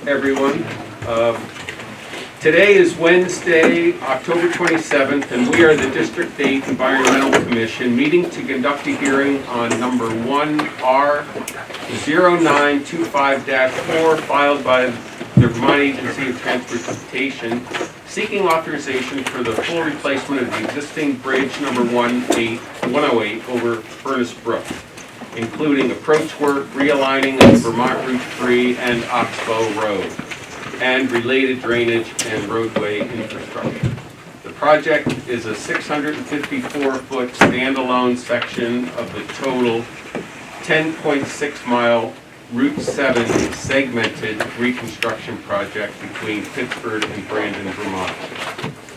everyone. Today is Wednesday, October 27th, and we are the District 8 Environmental Commission meeting to conduct a hearing on number 1R0925-4 filed by the Vermont Agency of Transportation seeking authorization for the full replacement of the existing bridge number 108 over Furnace Brook, including approach work, realigning of Vermont Route 3 and Oxbow Road, and related drainage and roadway infrastructure. The project is a 654-foot standalone section of the total 10.6-mile Route 7 segmented reconstruction project between Pittsford and Brandon, Vermont.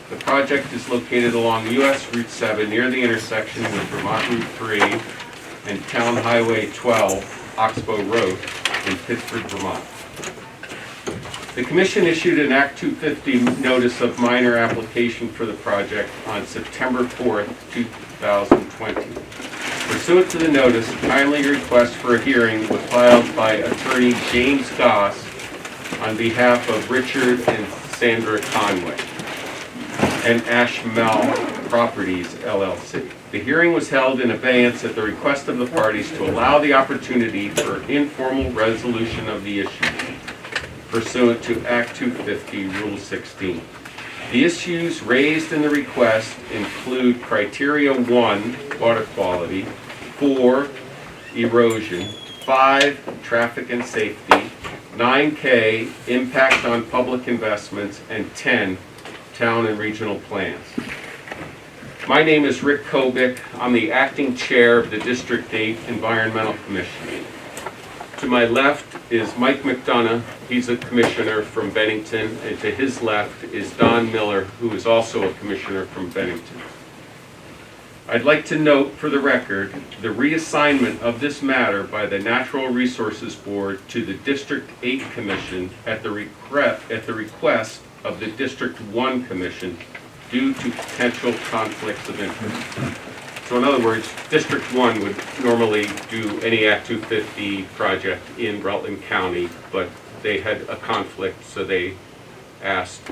The project is located along US Route 7 near the intersection with Vermont Route 3 and Town Highway 12, Oxbow Road in Pittsford, Vermont. The Commission issued an Act 250 notice of minor application for the project on September 4th, 2020. Pursuant to the notice, a timely request for a hearing was filed by attorney James Goss on behalf of Richard and Sandra Conway and Ashmel Properties, LLC. The hearing was held in abeyance at the request of the parties to allow the opportunity for informal resolution of the issue pursuant to Act 250, Rule 16. The issues raised in the request include criteria 1, water quality, 4, erosion, 5, traffic and safety, 9K, impact on public investments, and 10, town and regional plans. My name is Rick Kobick. I'm the acting chair of the District 8 Environmental Commission. To my left is Mike McDonough. He's a commissioner from Bennington, and to his left is Don Miller, who is also a commissioner from Bennington. I'd like to note for the record the reassignment of this matter by the Natural Resources Board to the District 8 Commission at the request of the District 1 Commission due to potential conflicts of interest. So in other words, District 1 would normally do any Act 250 project in Rutland County, but they had a conflict, so they asked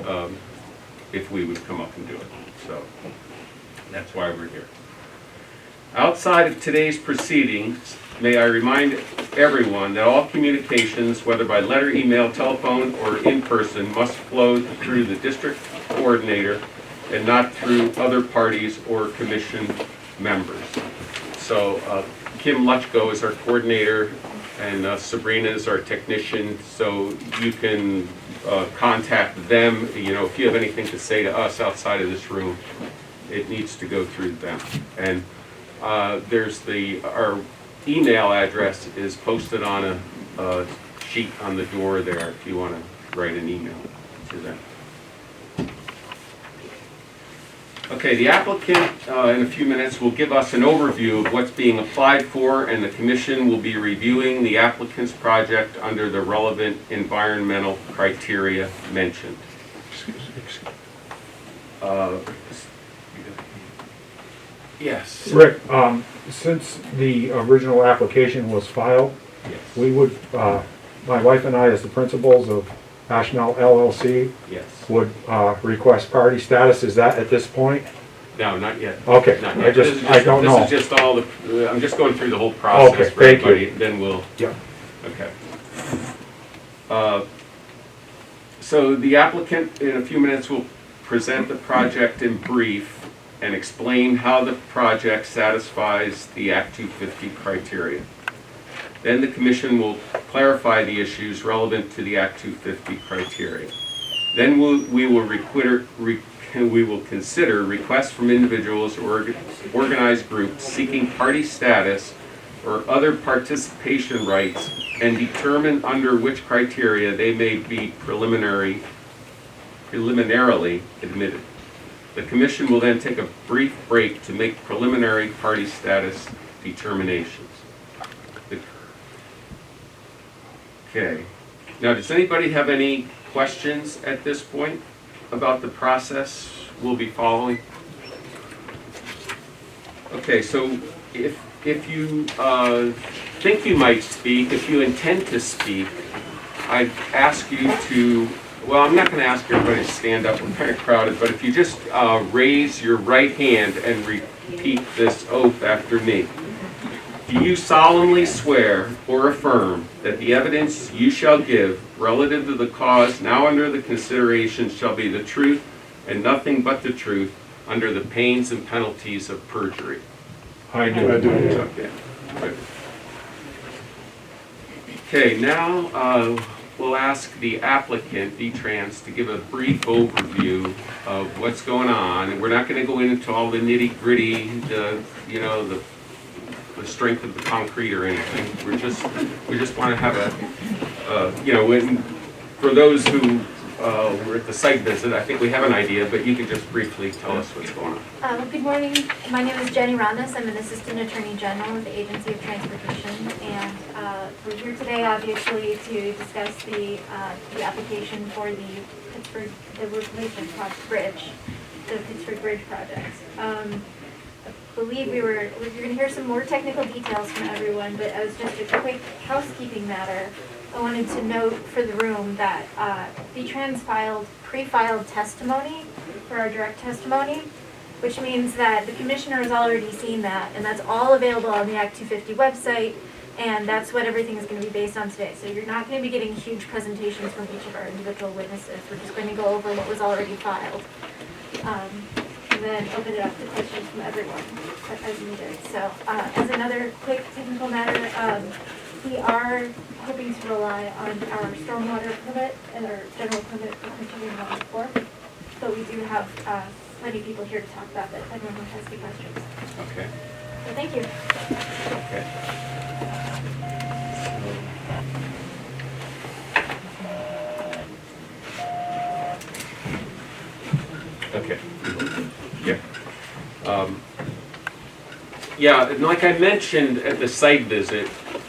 if we would come up and do it. So that's why we're here. Outside of today's proceedings, may I remind everyone that all communications, whether by letter, email, telephone, or in person, must flow through the district coordinator and not through other parties or commission members. So Kim Lutchko is our coordinator and Sabrina is our technician, so you can contact them. You know, if you have anything to say to us outside of this room, it needs to go through them. And there's our email address is posted on a sheet on the door there if you want to write an email to them. Okay, the applicant in a few minutes will give us an overview of what's being applied for, and the Commission will be reviewing the applicant's project under the relevant environmental criteria mentioned. Yes. Rick, since the original application was filed, Yes. we would, my wife and I, as the principals of Ashmel LLC, Yes. would request party status. Is that at this point? No, not yet. Okay, Not I yet. don't know. This is just all the, I'm just going through the whole process Okay, for thank you. everybody, then we'll, Yeah. okay. So the applicant in a few minutes will present the project in brief and explain how the project satisfies the Act 250 criteria. Then the Commission will clarify the issues relevant to the Act 250 criteria. Then we will consider requests from individuals or organized groups seeking party status or other participation rights and determine under which criteria they may be preliminarily admitted. The Commission will then take a brief break to make preliminary party status determinations. Okay. Now, does anybody have any questions at this point about the process we'll be following? Okay, so if you think you might speak, if you intend to speak, I'd ask you to, well, I'm not going to ask everybody to stand up, we're kind of crowded, but if you just raise your right hand and repeat this oath after me. Do you solemnly swear or affirm that the evidence you shall give relative to the cause now under the consideration shall be the truth and nothing but the truth under the pains and penalties of perjury? I do. Okay. Good. Okay, now we'll ask the applicant, V-Trans, to give a brief overview of what's going on. And we're not going to go into all the nitty-gritty, the strength of the concrete or anything. We just want to have for those who were at the site visit, I think we have an idea, but you can just briefly tell us what's going on. Good morning. My name is Jenny Rondas. I'm an Assistant Attorney General with the Agency of Transportation, and we're here today, obviously, to discuss the application for the replacement bridge, the Pittsford Bridge project. I believe you're going to hear some more technical details from everyone, but as just a quick housekeeping matter, I wanted to note for the room that V-Trans pre-filed testimony for our direct testimony, which means that the commissioner has already seen that, and that's all available on the Act 250 website, and that's what everything is going to be based on today. So you're not going to be getting huge presentations from each of our individual witnesses. We're just going to go over what was already filed. And then open it up to questions from everyone as needed. So as another quick technical matter, we are hoping to rely on our stormwater permit and our general permit for continuing on the floor. But we do have plenty of people here to talk about that if anyone has any questions. Okay. So thank you. Okay. Yeah. Yeah, and like I mentioned at the site visit,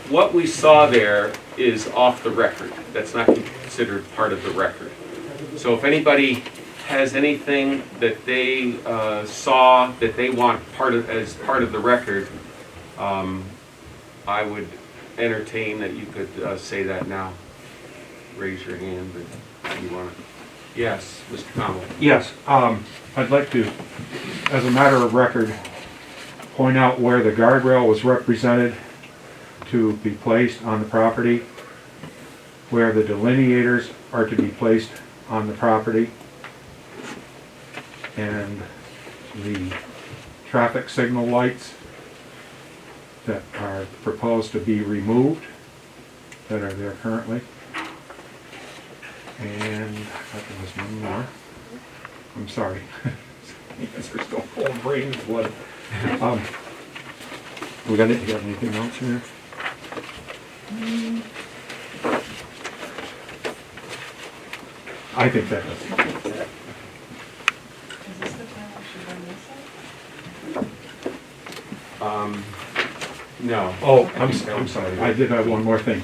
what we saw there is off the record. That's not considered part of the record. So if anybody has anything that they saw that they want as part of the record, I would entertain that you could say that now. Raise your hand if you want to. Yes, Mr. Conway. Yes, I'd like to, as a matter of record, point out where the guardrail was represented to be placed on the property, where the delineators are to be placed on the property, and the traffic signal lights that are proposed to be removed, that are there currently. And I thought there was one more. I'm sorry. You guys are still full of brain blood. You got anything else here? I think that is. Is this the time I should run this side? No. Oh, I'm sorry. I did have one more thing.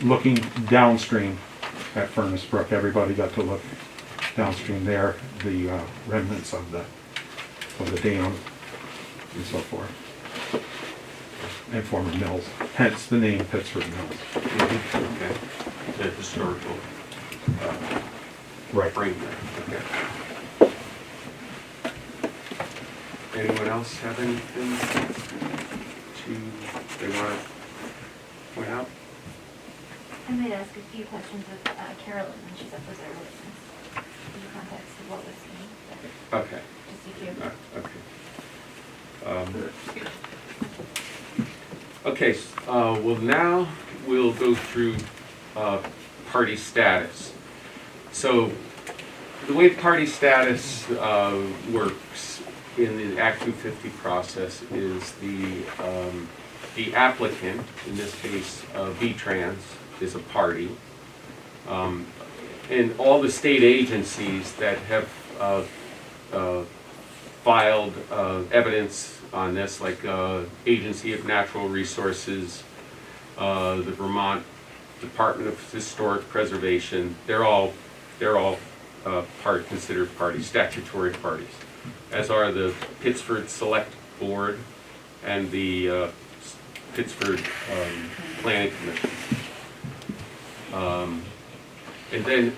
Looking downstream at Furnace Brook, everybody got to look downstream there, the remnants of the dam and so forth, and former mills. Hence the name Pittsford Mills. Okay. The historical Right. frame there. Okay. Anyone else have anything they want to point out? I might ask a few questions of Carolyn when she's up as our witness in the context of what was seen. Okay. Just a few. Okay. Well, now we'll go through party status. So the way party status works in the Act 250 process is the applicant, in this case V-Trans, is a party. And all the state agencies that have filed evidence on this, like Agency of Natural Resources, the Vermont Department of Historic Preservation, they're all considered parties, statutory parties, as are the Pittsford Select Board and the Pittsford Planning Commission. And then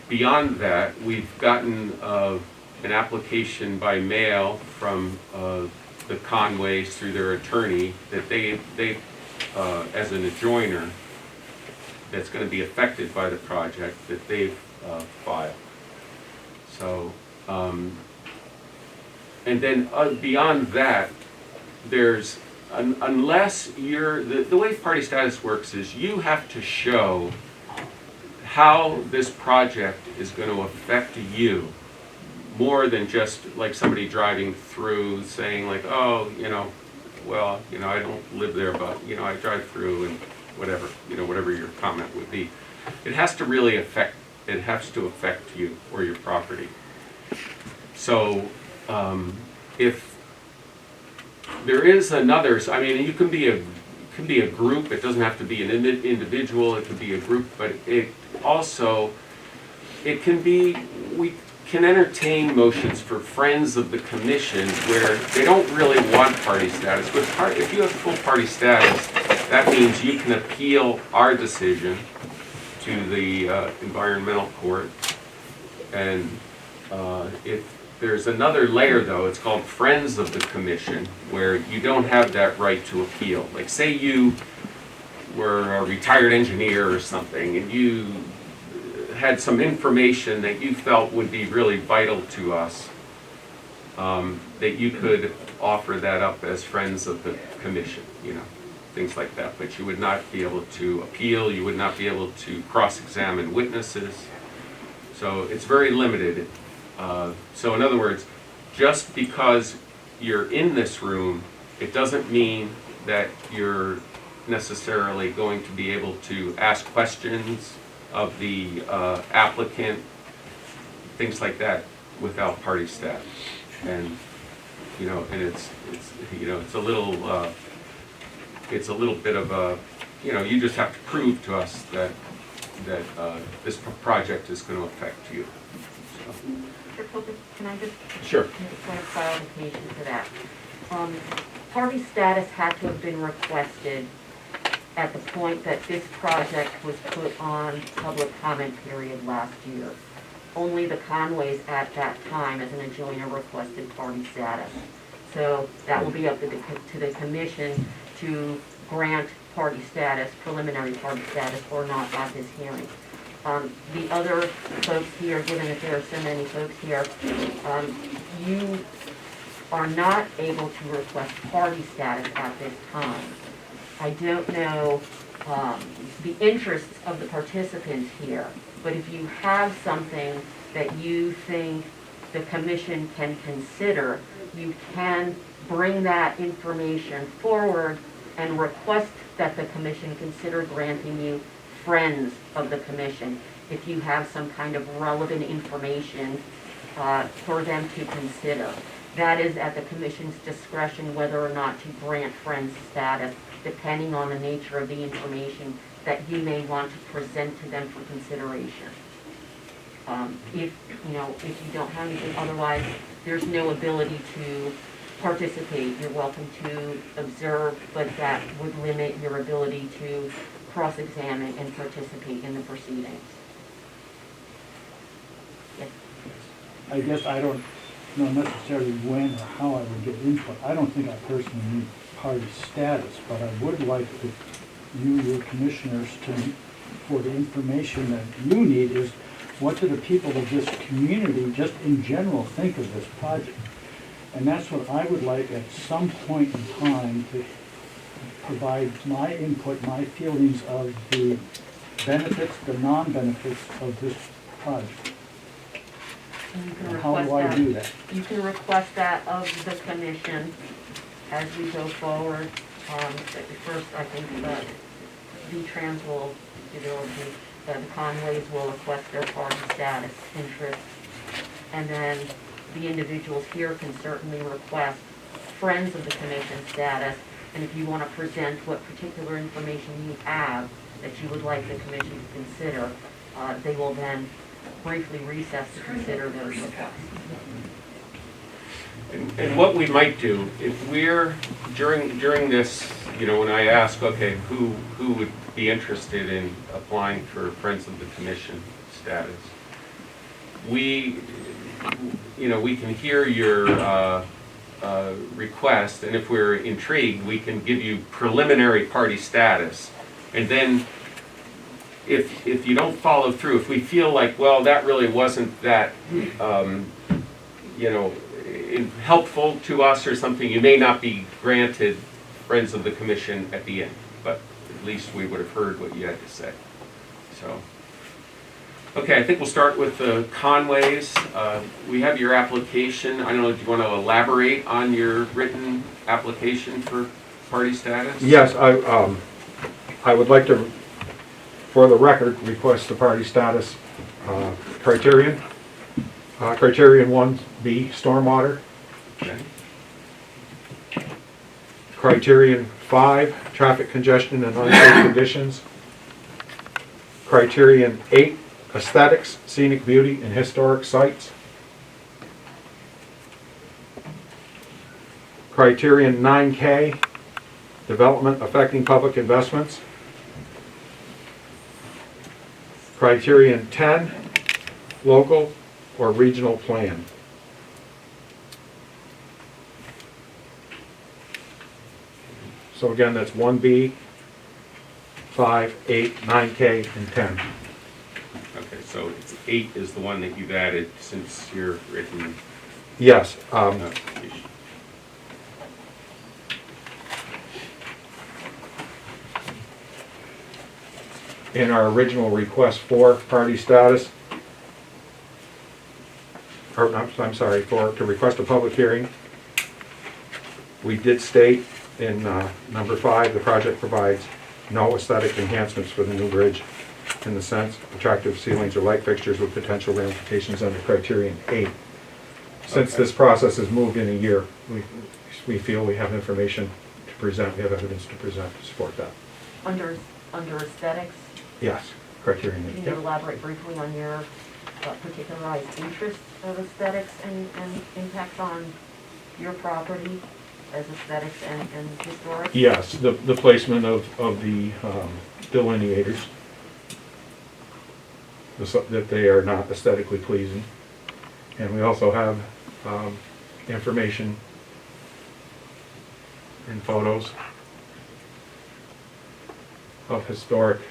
beyond that, we've gotten an application by mail from the Conways through their attorney that they as an adjoiner that's going to be affected by the project, that they've filed. So, and then beyond that, there's, unless you're, the way party status works is you have to show how this project is going to affect you more than just like somebody driving through saying like, oh, well, I don't live there, but, I drive through and whatever, whatever your comment would be. It has to really affect you or your property. So, if there is another, I mean, you can be a group, it doesn't have to be an individual, it could be a group, but it can be, we can entertain motions for friends of the commission where they don't really want party status, but if you have full party status, that means you can appeal our decision to the environmental court. And if there's another layer though, it's called friends of the commission, where you don't have that right to appeal. Like say you were a retired engineer or something and you had some information that you felt would be really vital to us, that you could offer that up as friends of the commission, things like that. But you would not be able to appeal, you would not be able to cross-examine witnesses. So it's very limited. So in other words, just because you're in this room, it doesn't mean that you're necessarily going to be able to ask questions of the applicant, things like that, without party status. And and it's a little bit of a, you just have to prove to us that this project is going to affect you. Mr. Coulter, can I just Sure. make a point of clarification to that? Party status had to have been requested at the point that this project was put on public comment period last year. Only the Conways at that time as an adjoiner requested party status. So that will be up to the commission to grant party status, preliminary party status, or not at this hearing. The other folks here, given that there are so many folks here, you are not able to request party status at this time. I don't know the interests of the participants here, but if you have something that you think the commission can consider, you can bring that information forward and request that the commission consider granting you friends of the commission if you have some kind of relevant information for them to consider. That is at the commission's discretion whether or not to grant friends status, depending on the nature of the information that you may want to present to them for consideration. If you don't have anything, otherwise there's no ability to participate. You're welcome to observe, but that would limit your ability to cross-examine and participate in the proceedings. Yes. I guess I don't know necessarily when or how I would get input. I don't think I personally need party status, but I would like your commissioners for the information that you need is what do the people of this community just in general think of this project? And that's what I would like at some point in time to provide my input, my feelings of the benefits, the non-benefits of this project. And how do I do that? You can request that of the commission as we go forward. First, I think V-Trans will, the Conways will request their party status interest. And then the individuals here can certainly request friends of the commission status. And if you want to present what particular information you have that you would like the commission to consider, they will then briefly recess to consider those requests. And what we might do, if we're, during this, when I ask, okay, who would be interested in applying for Friends of the Commission status. We, we can hear your request, and if we're intrigued, we can give you preliminary party status. And then, if you don't follow through, if we feel like, well, that really wasn't that, helpful to us or something, you may not be granted Friends of the Commission at the end, but at least we would have heard what you had to say. So, okay, I think we'll start with the Conways. We have your application. I don't know, do you want to elaborate on your written application for party status? Yes, I would like to, for the record, request the party status criterion. Criterion 1B, stormwater. Okay. Criterion 5, traffic congestion and unsafe conditions. Criterion 8, aesthetics, scenic beauty, and historic sites. Criterion 9K, development affecting public investments. Criterion 10, local or regional plan. So again, that's 1B, 5, 8, 9K, and 10. Okay, so it's 8 is the one that you've added since your written Yes. application. In our original request for party status, or no, I'm sorry, to request a public hearing, we did state in number 5, the project provides no aesthetic enhancements for the new bridge in the sense attractive ceilings or light fixtures with potential ramifications under criterion 8. Since Okay. this process has moved in a year, we feel we have information to present, we have evidence to present to support that. Under aesthetics, Yes, criterion 8. can you Yep. elaborate briefly on your particularized interest of aesthetics and impacts on your property as aesthetics and historic? Yes, the placement of the delineators, that they are not aesthetically pleasing. And we also have information and photos of historic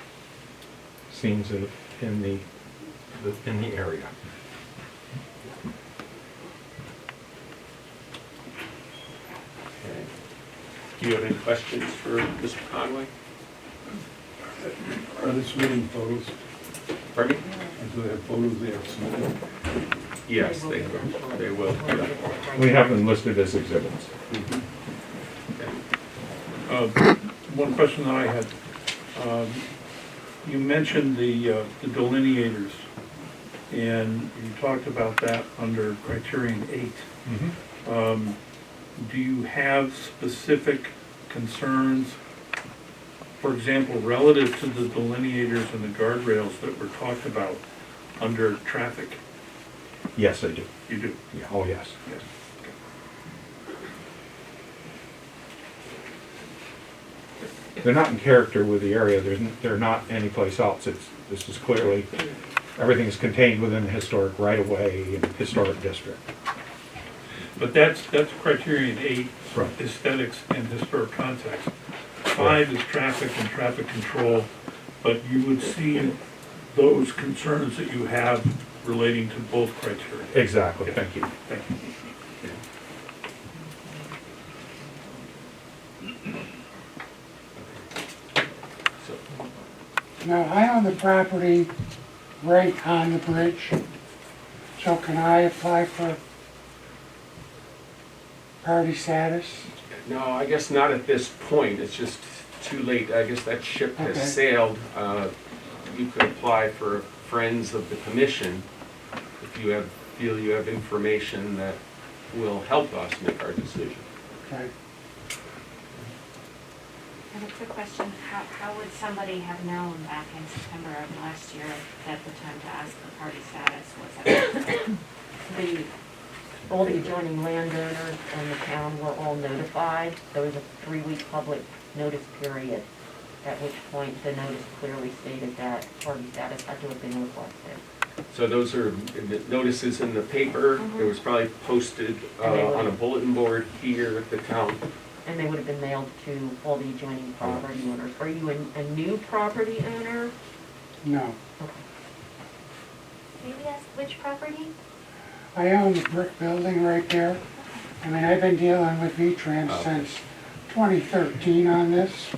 scenes in the area. Okay. Do you have any questions for Mr. Conway? Are they submitting photos? Pardon me? Do they have photos they have submitted? Yes, they will. We have them listed as exhibits. Okay. One question that I had, you mentioned the delineators, and you talked about that under criterion 8. Do you have specific concerns, for example, relative to the delineators and the guardrails that were talked about under traffic? Yes, I do. You do? Yeah, oh, yes. Yes. They're not in character with the area. They're not anyplace else. This is clearly, everything is contained within the historic right-of-way and historic district. But that's criterion 8, Right. aesthetics and historic context. 5 is traffic and traffic control, but you would see those concerns that you have relating to both criteria. Exactly, thank you. Thank you. So, Now, I own the property right on the bridge, so can I apply for party status? no, I guess not at this point. It's just too late. I guess that ship has Okay. sailed. You could apply for Friends of the Commission if you feel you have information that will help us make our decision. Okay. I have a quick question. How would somebody have known back in September of last year that the time to ask for party status was at? All the adjoining landowners and the town were all notified. There was a 3-week public notice period at which point the notice clearly stated that party status had to have been requested. So those are the notices in the paper. It was probably posted on a bulletin board here at the town. And they would have been mailed to all the adjoining property owners. Are you a new property owner? No. Maybe ask which property? I own the brick building right there. I mean, I've been dealing with V-Trans Okay. since 2013 on this.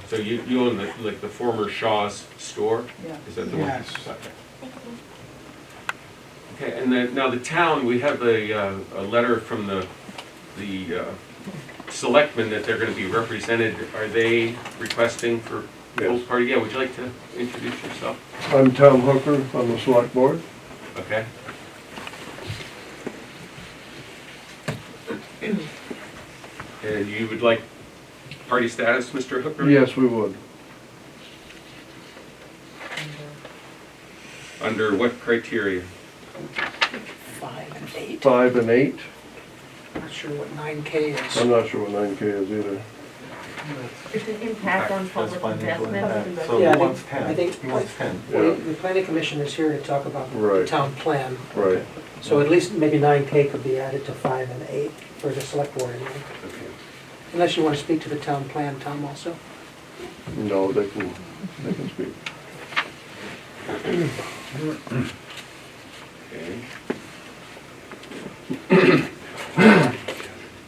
So you own the former Shaw's store? Yeah. Is that the one? Yes. Okay. Thank you. Okay, and then, now the town, we have a letter from the selectmen that they're gonna be represented. Are they requesting for full Yes. party? Yeah, would you like to introduce yourself? I'm Tom Hooker on the select board. Okay. And you would like party status, Mr. Hooker? Yes, we would. Under what criteria? 5 and 8. 5 and 8. Not sure what 9K is. I'm not sure what 9K is either. It's an impact on public investment. So Yeah, he wants I 10, think- he wants 10. Well, the planning commission is here to talk about the Right. town plan, Right. so at least maybe 9K could be added to 5 and 8 for the select board anyway. Unless you want to speak to the town plan, Tom, also. No, they can speak. Okay.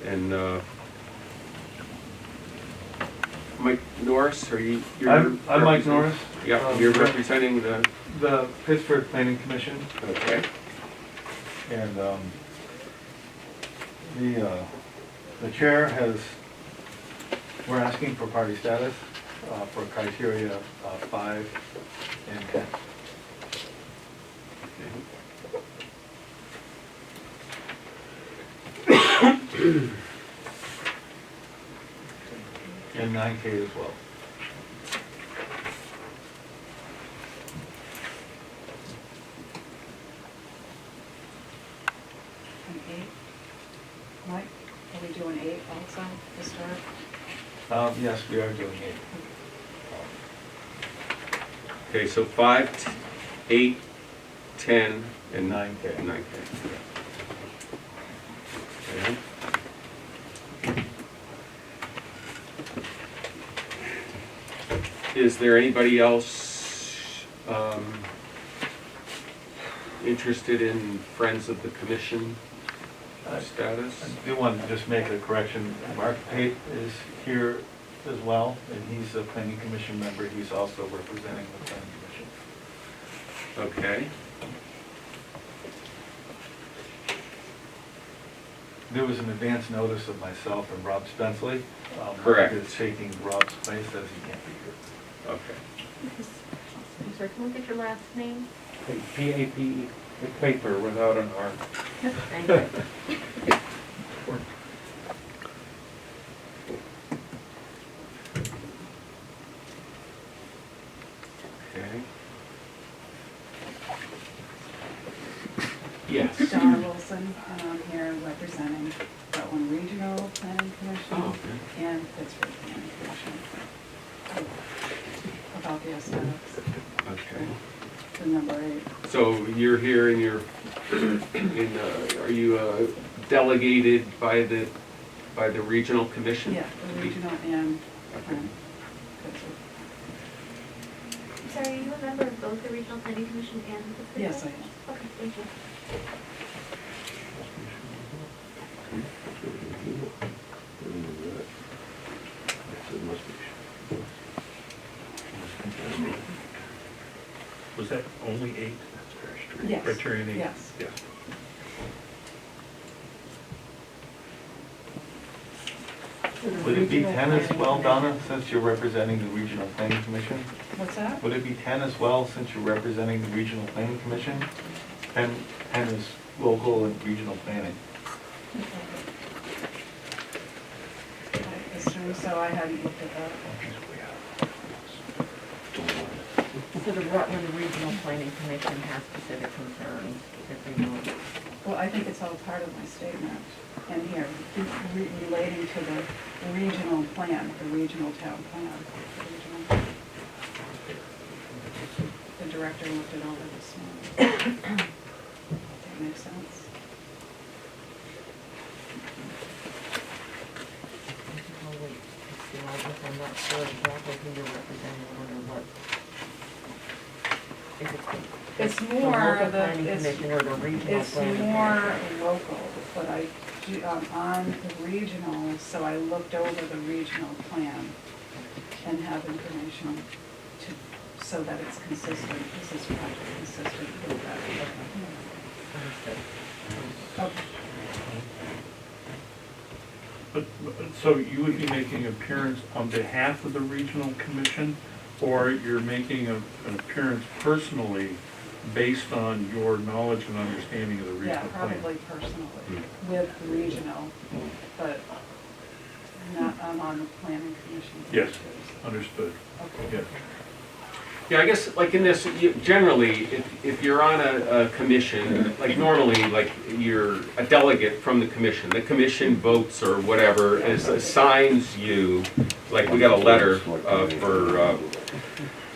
And, Mike Norris, are you? you're I'm Mike representing- Norris. Yeah, you're representing The Pittsford Planning Commission, okay. and the chair has, we're asking for party status for criteria 5 and 10. And 9K as well. And 8? Mike, are we doing 8 also, historic? Yes, we are doing 8. Okay, so 5, 8, 10, and 9K. 9K. Okay. Is there anybody else interested in Friends of the Commission status? I do want to just make a correction. Mark Pate is here as well, and he's a planning commission member. He's also representing the planning commission. Okay. There was an advance notice of myself and Rob Spenceley. Correct. Mark is taking Rob's place as he can't be here. Okay. I'm sorry, can we get your last name? P-A-P, paper without an R. Thank you. Okay. Yes. Donna Wilson, and I'm here representing Rutland Regional Planning Commission Oh, okay. and Pittsford Planning Commission. About the aesthetics, Okay. the number 8. So you're here and you're are you delegated by the regional commission? Yeah, the regional and Okay. Pittsford. I'm sorry, are you a member of both the Regional Planning Commission and the Pittsford? Yes, I Board? am. Okay, thank you. Was that only 8? Yes. Criterion 8? Yes. Yeah. Would it be 10 as well, Donna, since you're representing the regional planning commission? What's that? Would it be 10 as well, since you're representing the regional planning commission? 10 is local and regional planning. I assume so, I hadn't looked at that. So the Rutland Regional Planning Commission has specific concerns that they know. Well, I think it's all part of my statement in here, relating to the regional plan, the regional town plan. the regional- director looked it over this morning. That makes sense. I'll wait to see, I guess I'm not sure exactly who you're representing or what. If It's the more local the, planning it's, commission or the regional it's planning more commission. local, but I, on the regional, so I looked over the regional plan and have information to, so that it's consistent, is this project consistent with that? Okay. So you would be making an appearance on behalf of the regional commission, or you're making an appearance personally based on your knowledge and understanding of the Yeah, regional plan? probably personally, with the regional, but not, I'm on the planning commission. Yes, too. understood, Okay. yes. Yeah, I guess like in this, generally, if you're on a commission, like normally, like you're a delegate from the commission votes or whatever, assigns you, like we got a letter for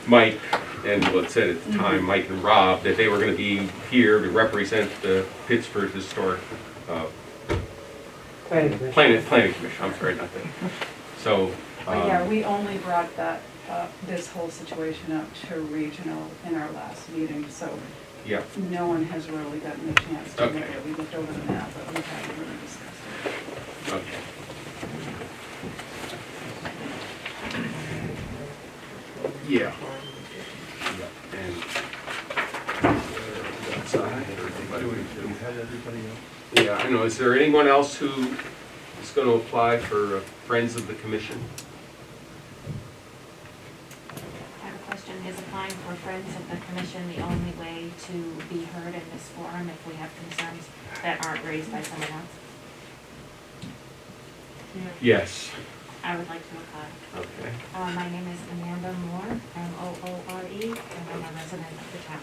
Mike, and what it said at the time, Mike and Rob, that they were gonna be here to represent the Pittsford Historic Planning commission. Planning Commission, I'm sorry, not that. So, But yeah, we only brought that, this whole situation up to regional in our last meeting, so yeah, no one has really gotten a chance to look Okay. at it. We looked over the map, but we haven't really discussed it. okay. Yeah. And outside, what do we do? Yeah, I know. Is there anyone else who is going to apply for Friends of the Commission? I have a question. Is applying for Friends of the Commission the only way to be heard in this forum if we have concerns that aren't raised by someone else? Yes. I would like to apply. Okay. My name is Amanda Moore, M-O-O-R-E, and I'm a resident of the town.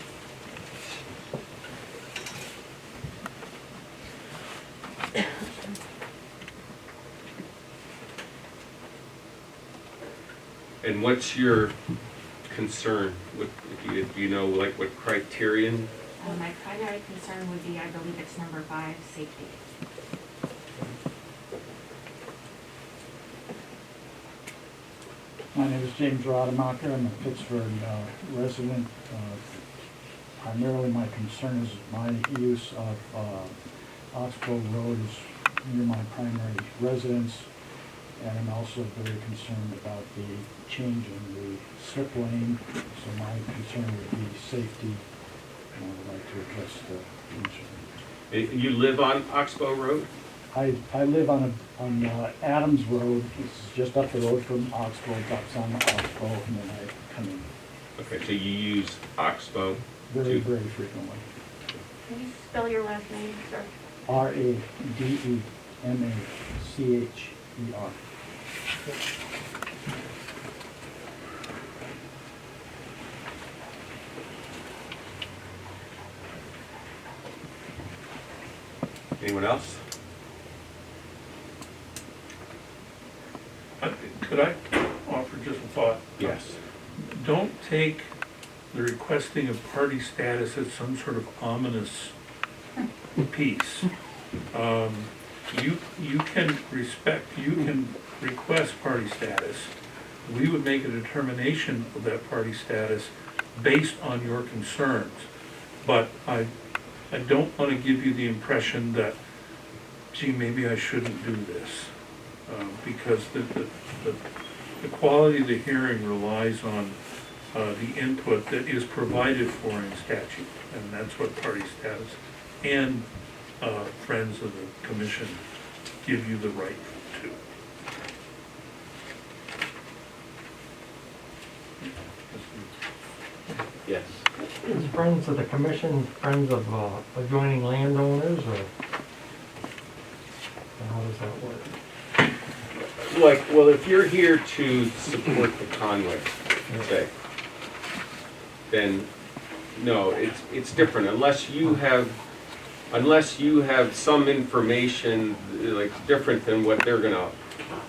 And what's your concern? What, do you know, like, what criterion? My primary concern would be, I believe it's number 5, safety. My name is James Rademacher. I'm a Pittsford resident. Primarily my concern is my use of Oxbow Road is near my primary residence. And I'm also very concerned about the change in the slip lane. So my concern would be safety. And I would like to address the concern. You live on Oxbow Road? I live on Adams Road. It's just up the road from Oxbow. It drops on Oxbow, and then I come in Okay, so you use Oxbow. very, very frequently. Can you spell your last name, sir? Rademacher. Anyone else? Could I offer just a thought? Yes. Don't take the requesting of party status as some sort of ominous piece. You can request party status. We would make a determination of that party status based on your concerns. But I don't want to give you the impression that, gee, maybe I shouldn't do this. Because the quality of the hearing relies on the input that is provided for in statute, and that's what party status and Friends of the Commission give you the right to. Yes. Is Friends of the Commission friends of adjoining landowners, or how does that work? Like, well, if you're here to support the Conway, say, then no, it's different unless you have some information like different than what they're gonna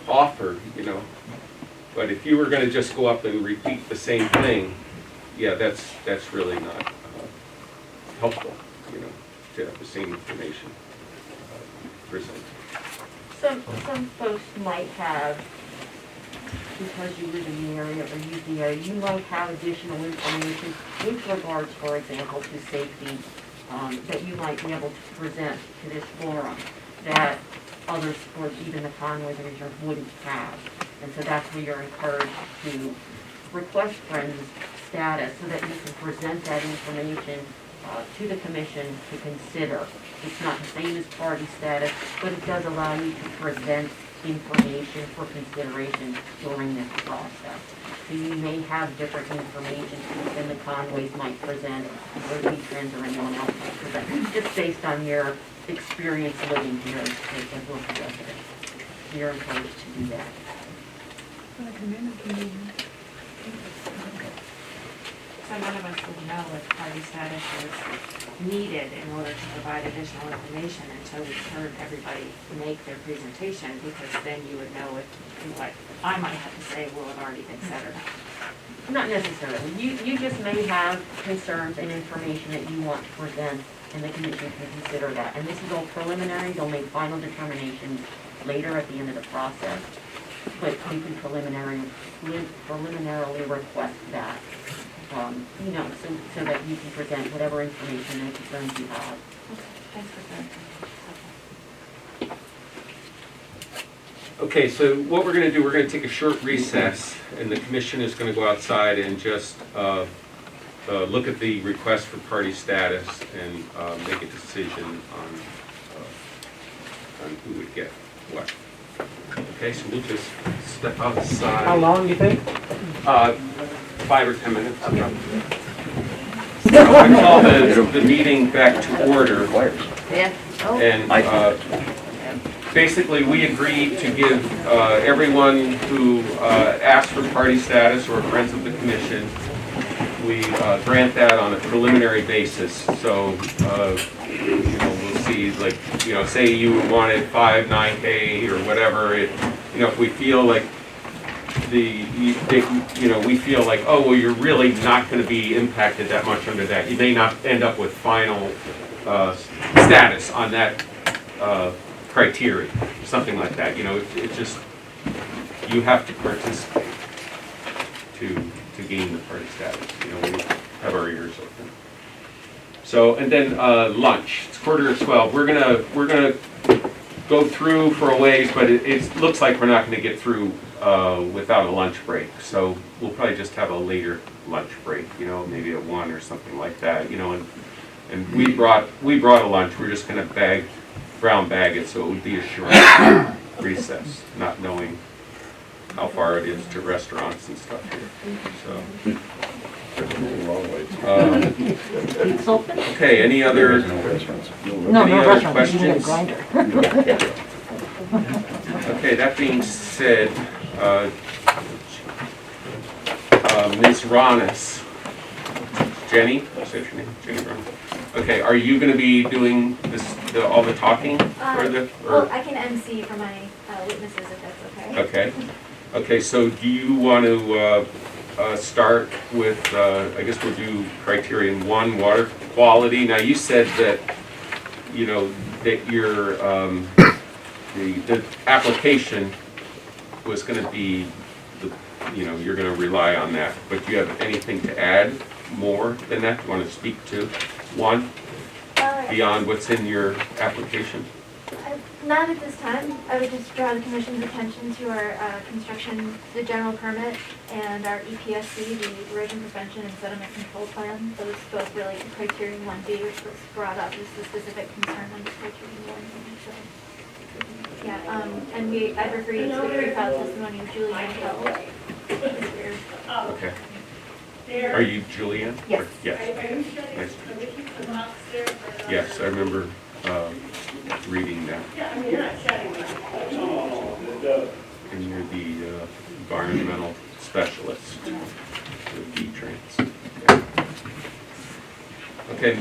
offer, you know. But if you were gonna just go up and repeat the same thing, yeah, that's really not helpful, you know, to have the same information presented. Some folks might have, because you live in the area or use the area, you might have additional information with regards, for example, to safety, that you might be able to present to this forum that others, or even the Conway region, wouldn't have. And so that's where you're encouraged to request Friends status so that you can present that information to the commission to consider. It's not the same as party status, but it does allow you to present information for consideration during this process. So you may have different information than the Conways might present, or the Friends or anyone else might present, just based on your experience living here as a local resident. You're encouraged to do that. So none of us would know if party status was needed in order to provide additional information until we heard everybody make their presentation, because then you would know if what I might have to say will have already been said or not. Not necessarily. You just may have concerns and information that you want to present, and the commission can consider that. And this is all preliminary. They'll make final determinations later at the end of the process. But you can preliminarily request that, you know, so that you can present whatever information and concerns you have. Thanks for clarifying. Okay, so what we're going to do, we're going to take a short recess, and the commission is going to go outside and just look at the request for party status and make a decision on who would get what. Okay, so we'll just step outside. How long do you think? 5 or 10 minutes. I call the meeting back to order. Yeah. Oh. And basically, we agreed to give everyone who asked for party status or friends of the commission, we grant that on a preliminary basis. So, you know, we'll see, like, you know, say you wanted 5, 9K or whatever. You know, if we feel like you know, we feel like, oh, well, you're really not going to be impacted that much under that. You may not end up with final status on that criteria, something like that. You know, it's just, you have to participate to gain the party status. You know, we have our ears open. So, and then lunch. It's 11:45. We're gonna go through for a ways, but it looks like we're not going to get through without a lunch break. So we'll probably just have a later lunch break. You know, maybe at 1 or something like that. You know, and we brought a lunch. We're just going to brown bag it, so it would be a short recess, not knowing how far it is to restaurants and stuff here. So. Okay, any other questions? Okay, that being said, Ms. Ronis, Jenny, is that your name? Jenny Ronis. Okay, are you going to be doing all the talking for the? Well, I can MC for my witnesses if that's okay. Okay. Okay, so do you want to start with, I guess we'll do criterion 1, water quality. Now you said that, you know, that your, the application was going to be, you know, you're going to rely on that. But do you have anything to add more than that? Do you want to speak to 1 beyond what's in your application? Not at this time. I would just draw the commission's attention to our construction, the general permit, and our EPSC, the erosion prevention and sediment control plan. Those both relate to criterion 1B, which was brought up as the specific concern under criterion 1B. So, yeah, and I'd refer you to the pre-filed testimony of Julianne Hill. Okay. Are you Julianne? Yes. Yes. Nice to meet you. Yes, I remember reading that. And you're the environmental specialist for V-Trans. Okay.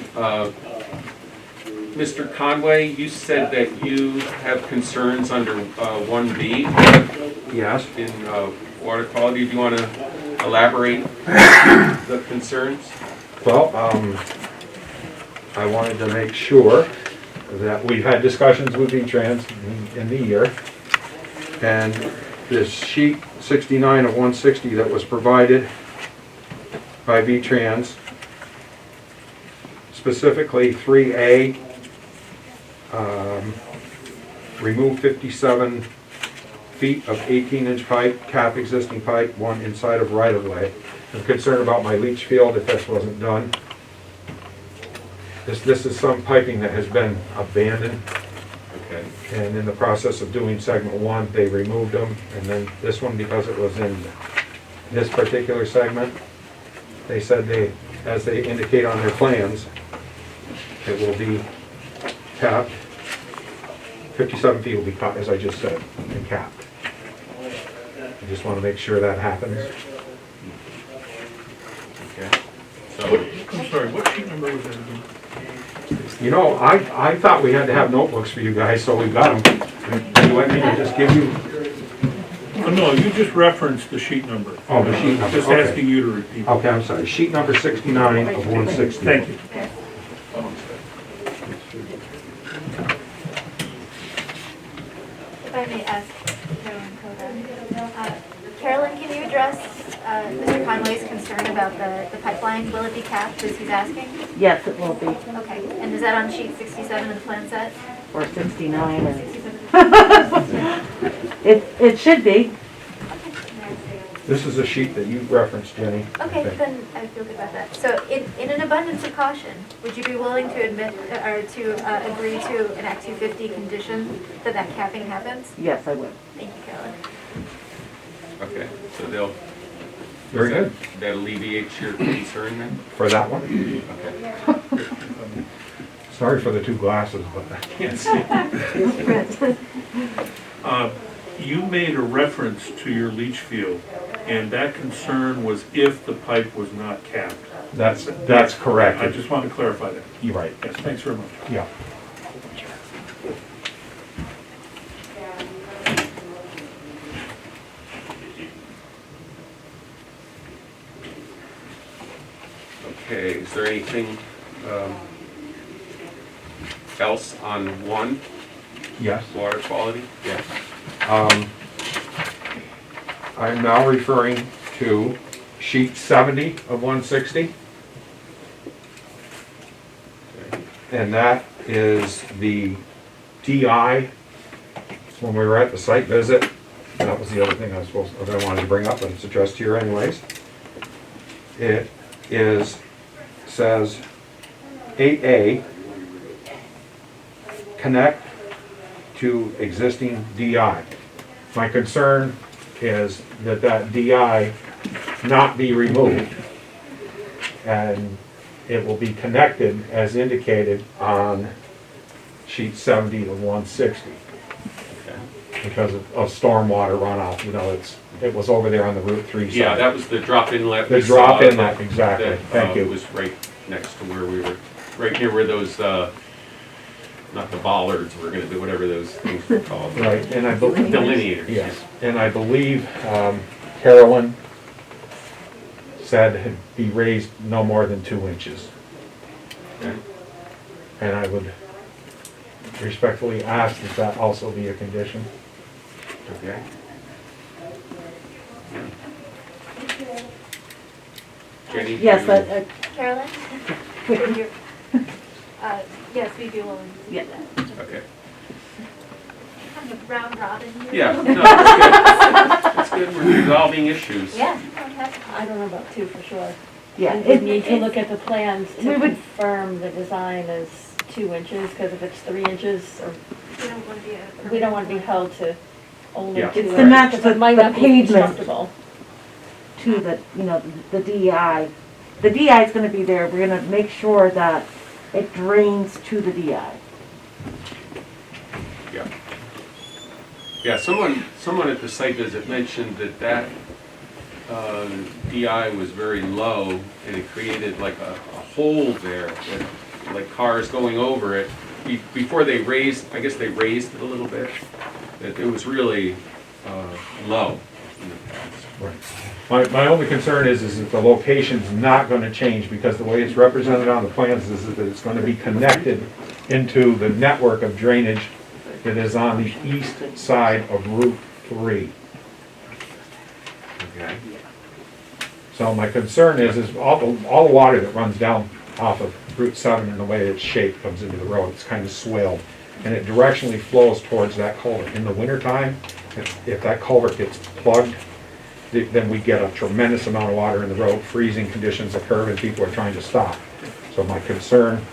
Mr. Conway, you said that you have concerns under 1B. Yes. In water quality. Do you want to elaborate the concerns? Well, I wanted to make sure that we've had discussions with V-Trans in the year. And this sheet 69 of 160 that was provided by V-Trans, specifically 3A, remove 57 feet of 18-inch pipe, cap existing pipe, one inside of right-of-way. I'm concerned about my leach field if this wasn't done. This is some piping that has been abandoned, Okay. and in the process of doing segment one, they removed them, and then this one, because it was in this particular segment, they said as they indicate on their plans, it will be capped. 57 feet will be capped, as I just said, and capped. I just want to make sure that happens. Okay. So, I'm sorry, what sheet number was that again? You know, I thought we had to have notebooks for you guys, so we got them. Do you want me to just give you? Oh, no, you just referenced the sheet number. Oh, the sheet number, Just okay. asking you to repeat. Okay, I'm sorry. Sheet number 69 of 160. Thank you. If I may ask Carolyn Coda. Carolyn, can you address Mr. Conway's concern about the pipeline? Will it be capped, as he's asking? Yes, it will be, Okay, and is that on sheet 67 of the plan set? or 69, and 67? it should be. This is a sheet that you referenced, Jenny. I Okay, think. then I feel good about that. So in an abundance of caution, would you be willing to admit, or to agree to an Act 250 condition that that capping happens? Yes, I would. Thank you, Carolyn. okay, so they'll. Very good. That alleviates your concern then? For that one. Okay. Sorry for the two glasses, but I can't see. You made a reference to your leach field, and that concern was if the pipe was not capped. That's correct. I just want to clarify that. You're right. Yes, thanks very much. Yeah. Okay, is there anything else on one, Yes. water quality? Yes. I'm now referring to sheet 70 of 160. And that is the DI. When we were at the site visit, that was the other thing I wanted to bring up, but it's addressed here anyways. It says 8A, connect to existing DI. My concern is that DI not be removed, and it will be connected as indicated on sheet 70 of 160. Because of stormwater runoff, you know, it was over there on the Route 3 side. Yeah, that was the drop inlet. The we drop saw inlet, exactly. that, Thank you. was right next to where we were, right near where those, not the bollards, we're gonna do whatever those things were called. Right, and I believe. Delineators. Yes, and I believe Carolyn said it'd be raised no more than 2 inches. Okay. And I would respectfully ask that that also be a condition. Okay. Jenny? Yes, you- Carolyn? Would you- yes, we'd be willing to do Yeah. that. Okay. Kind of round robin here. Yeah, no, that's good. That's good, we're resolving issues. Yeah. fantastic. I don't know about two for sure. Yeah, We would need to look at the plans we to would- confirm the design is 2 inches, because if it's 3 inches, or We don't want to be a. we don't want to be held to only Yeah. 2 It's inches. to match because the- it might the not be pavement. constructible. to the, you know, the DI. The DI is gonna be there, we're gonna make sure that it drains to the DI. Yeah. Yeah, someone at the site visit mentioned that DI was very low and it created like a hole there, that, like cars going over it. Before they raised, I guess they raised it a little bit, that it was really low. in the past. Right. My only concern is that the location's not gonna change, because the way it's represented on the plans is that it's gonna be connected into the network of drainage that is on the east side of Route 3. Okay. So my concern is all the water that runs down off of Route 7 in the way it's shaped comes into the road. It's kind of swelled, and it directionally flows towards that culvert. In the wintertime, if that culvert gets plugged, then we get a tremendous amount of water in the road, freezing conditions occur, and people are trying to stop. So my concern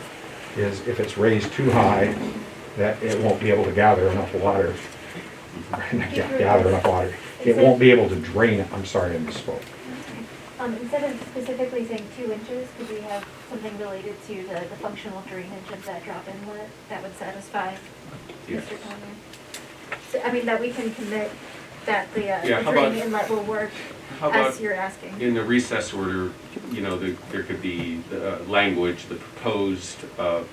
is if it's raised too high, that it won't be able to gather enough water. Gather enough water. It won't be able to drain it. I'm sorry, I misspoke. Instead of specifically saying 2 inches, could we have something related to the functional drainage of that drop inlet that would satisfy Yes. Mr. Conway? So, I mean, that we can commit that the how drain about- inlet will work How about as you're asking. in the recess order, you know, there could be language, the proposed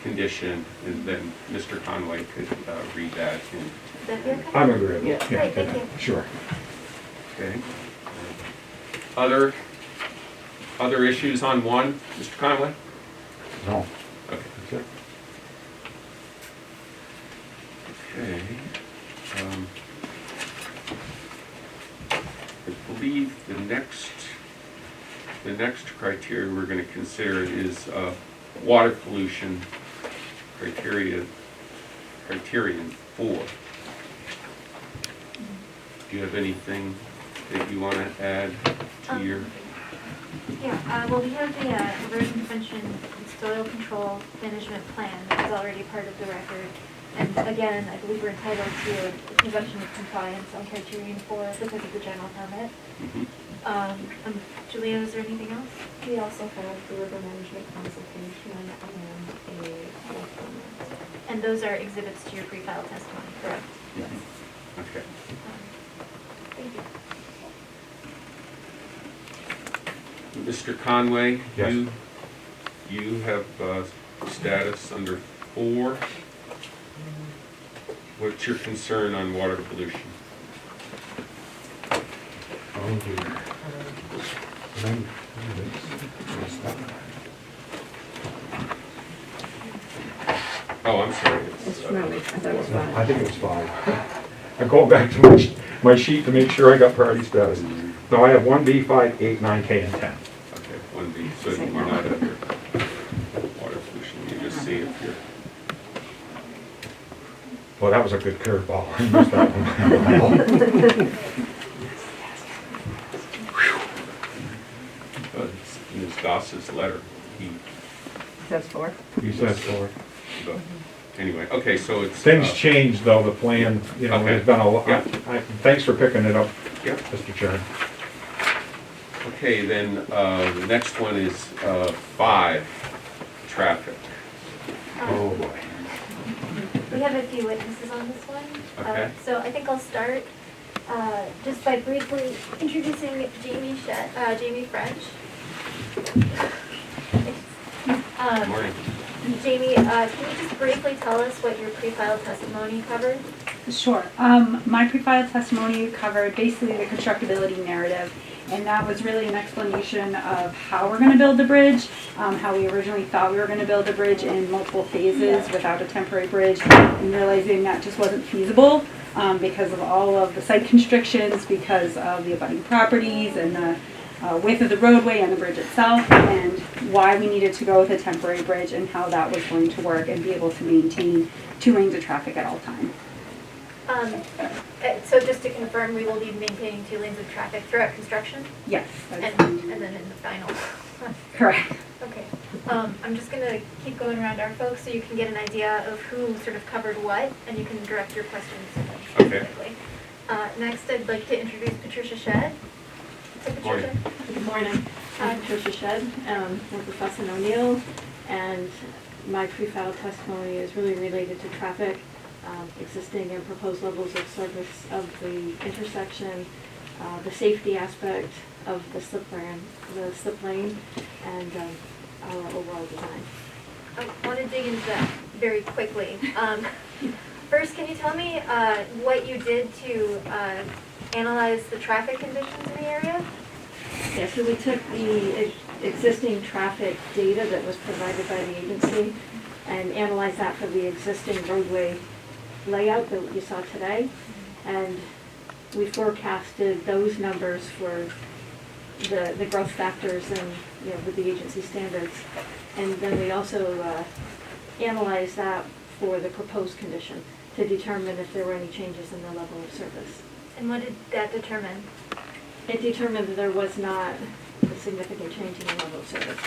condition, and then Mr. Conway could read that. And, Would that be okay? I'm agreeable. Yeah. Great, thank you. Sure. okay. Other issues on one, Mr. Conway? No. Okay. That's it. Okay. I believe the next criteria we're going to consider is water pollution criterion 4. Do you have anything that you want to add to your? Yeah, well, we have the erosion prevention and soil control management plan that is already part of the record. And again, I believe we're entitled to a presumption of compliance on criterion 4 because of the general permit. Julia, is there anything else? We also have the river management consultation and a health permit. And those are exhibits to your pre-filed testimony, correct? Yes. Okay. Thank you. Mr. Conway, Yes. you have status under 4. What's your concern on water pollution? Oh, dear. Oh, I'm sorry. I think it was 5. I'm going back to my sheet to make sure I got priority status. No, I have 1B, 5, 8, 9, K, and 10. Okay, 1B, so you're not under water pollution, you just see if you're, Well, that was a good curveball. I missed that one. it's in Ms. Goss's letter, Says 4. You said 4. but, anyway, okay, so it's. Things changed, though, the plan, you know, Okay. there's been a lot. Yeah. Thanks for picking it up, Yep. Mr. Chairman. Okay, then, the next one is 5, traffic. Oh, boy. We have a few witnesses on this one. Okay. So I think I'll start just by briefly introducing Jamie French. Good morning. Jamie, can you just briefly tell us what your pre-filed testimony covered? Sure. My pre-filed testimony covered basically the constructability narrative, and that was really an explanation of how we're going to build the bridge, how we originally thought we were going to build the bridge in multiple phases without a temporary bridge, and realizing that just wasn't feasible because of all of the site constrictions, because of the abutting properties and the width of the roadway and the bridge itself, and why we needed to go with a temporary bridge and how that was going to work and be able to maintain 2 lanes of traffic at all times. So just to confirm, we will be maintaining 2 lanes of traffic throughout construction? Yes. And then in the final? Correct. Okay. I'm just going to keep going around our folks so you can get an idea of who sort of covered what, and you can direct your questions specifically. Next, I'd like to introduce Patricia Shedd. So Patricia. Good morning. I'm Patricia Shedd, with Professor O'Neill, and my pre-filed testimony is really related to traffic, existing and proposed levels of service of the intersection, the safety aspect of the slip lane, and our overall design. I want to dig into that very quickly. First, can you tell me what you did to analyze the traffic conditions in the area? Yeah, so we took the existing traffic data that was provided by the agency and analyzed that for the existing roadway layout that you saw today. And we forecasted those numbers for the growth factors and, you know, with the agency standards. And then we also analyzed that for the proposed condition to determine if there were any changes in the level of service. And what did that determine? It determined that there was not a significant change in the level of service.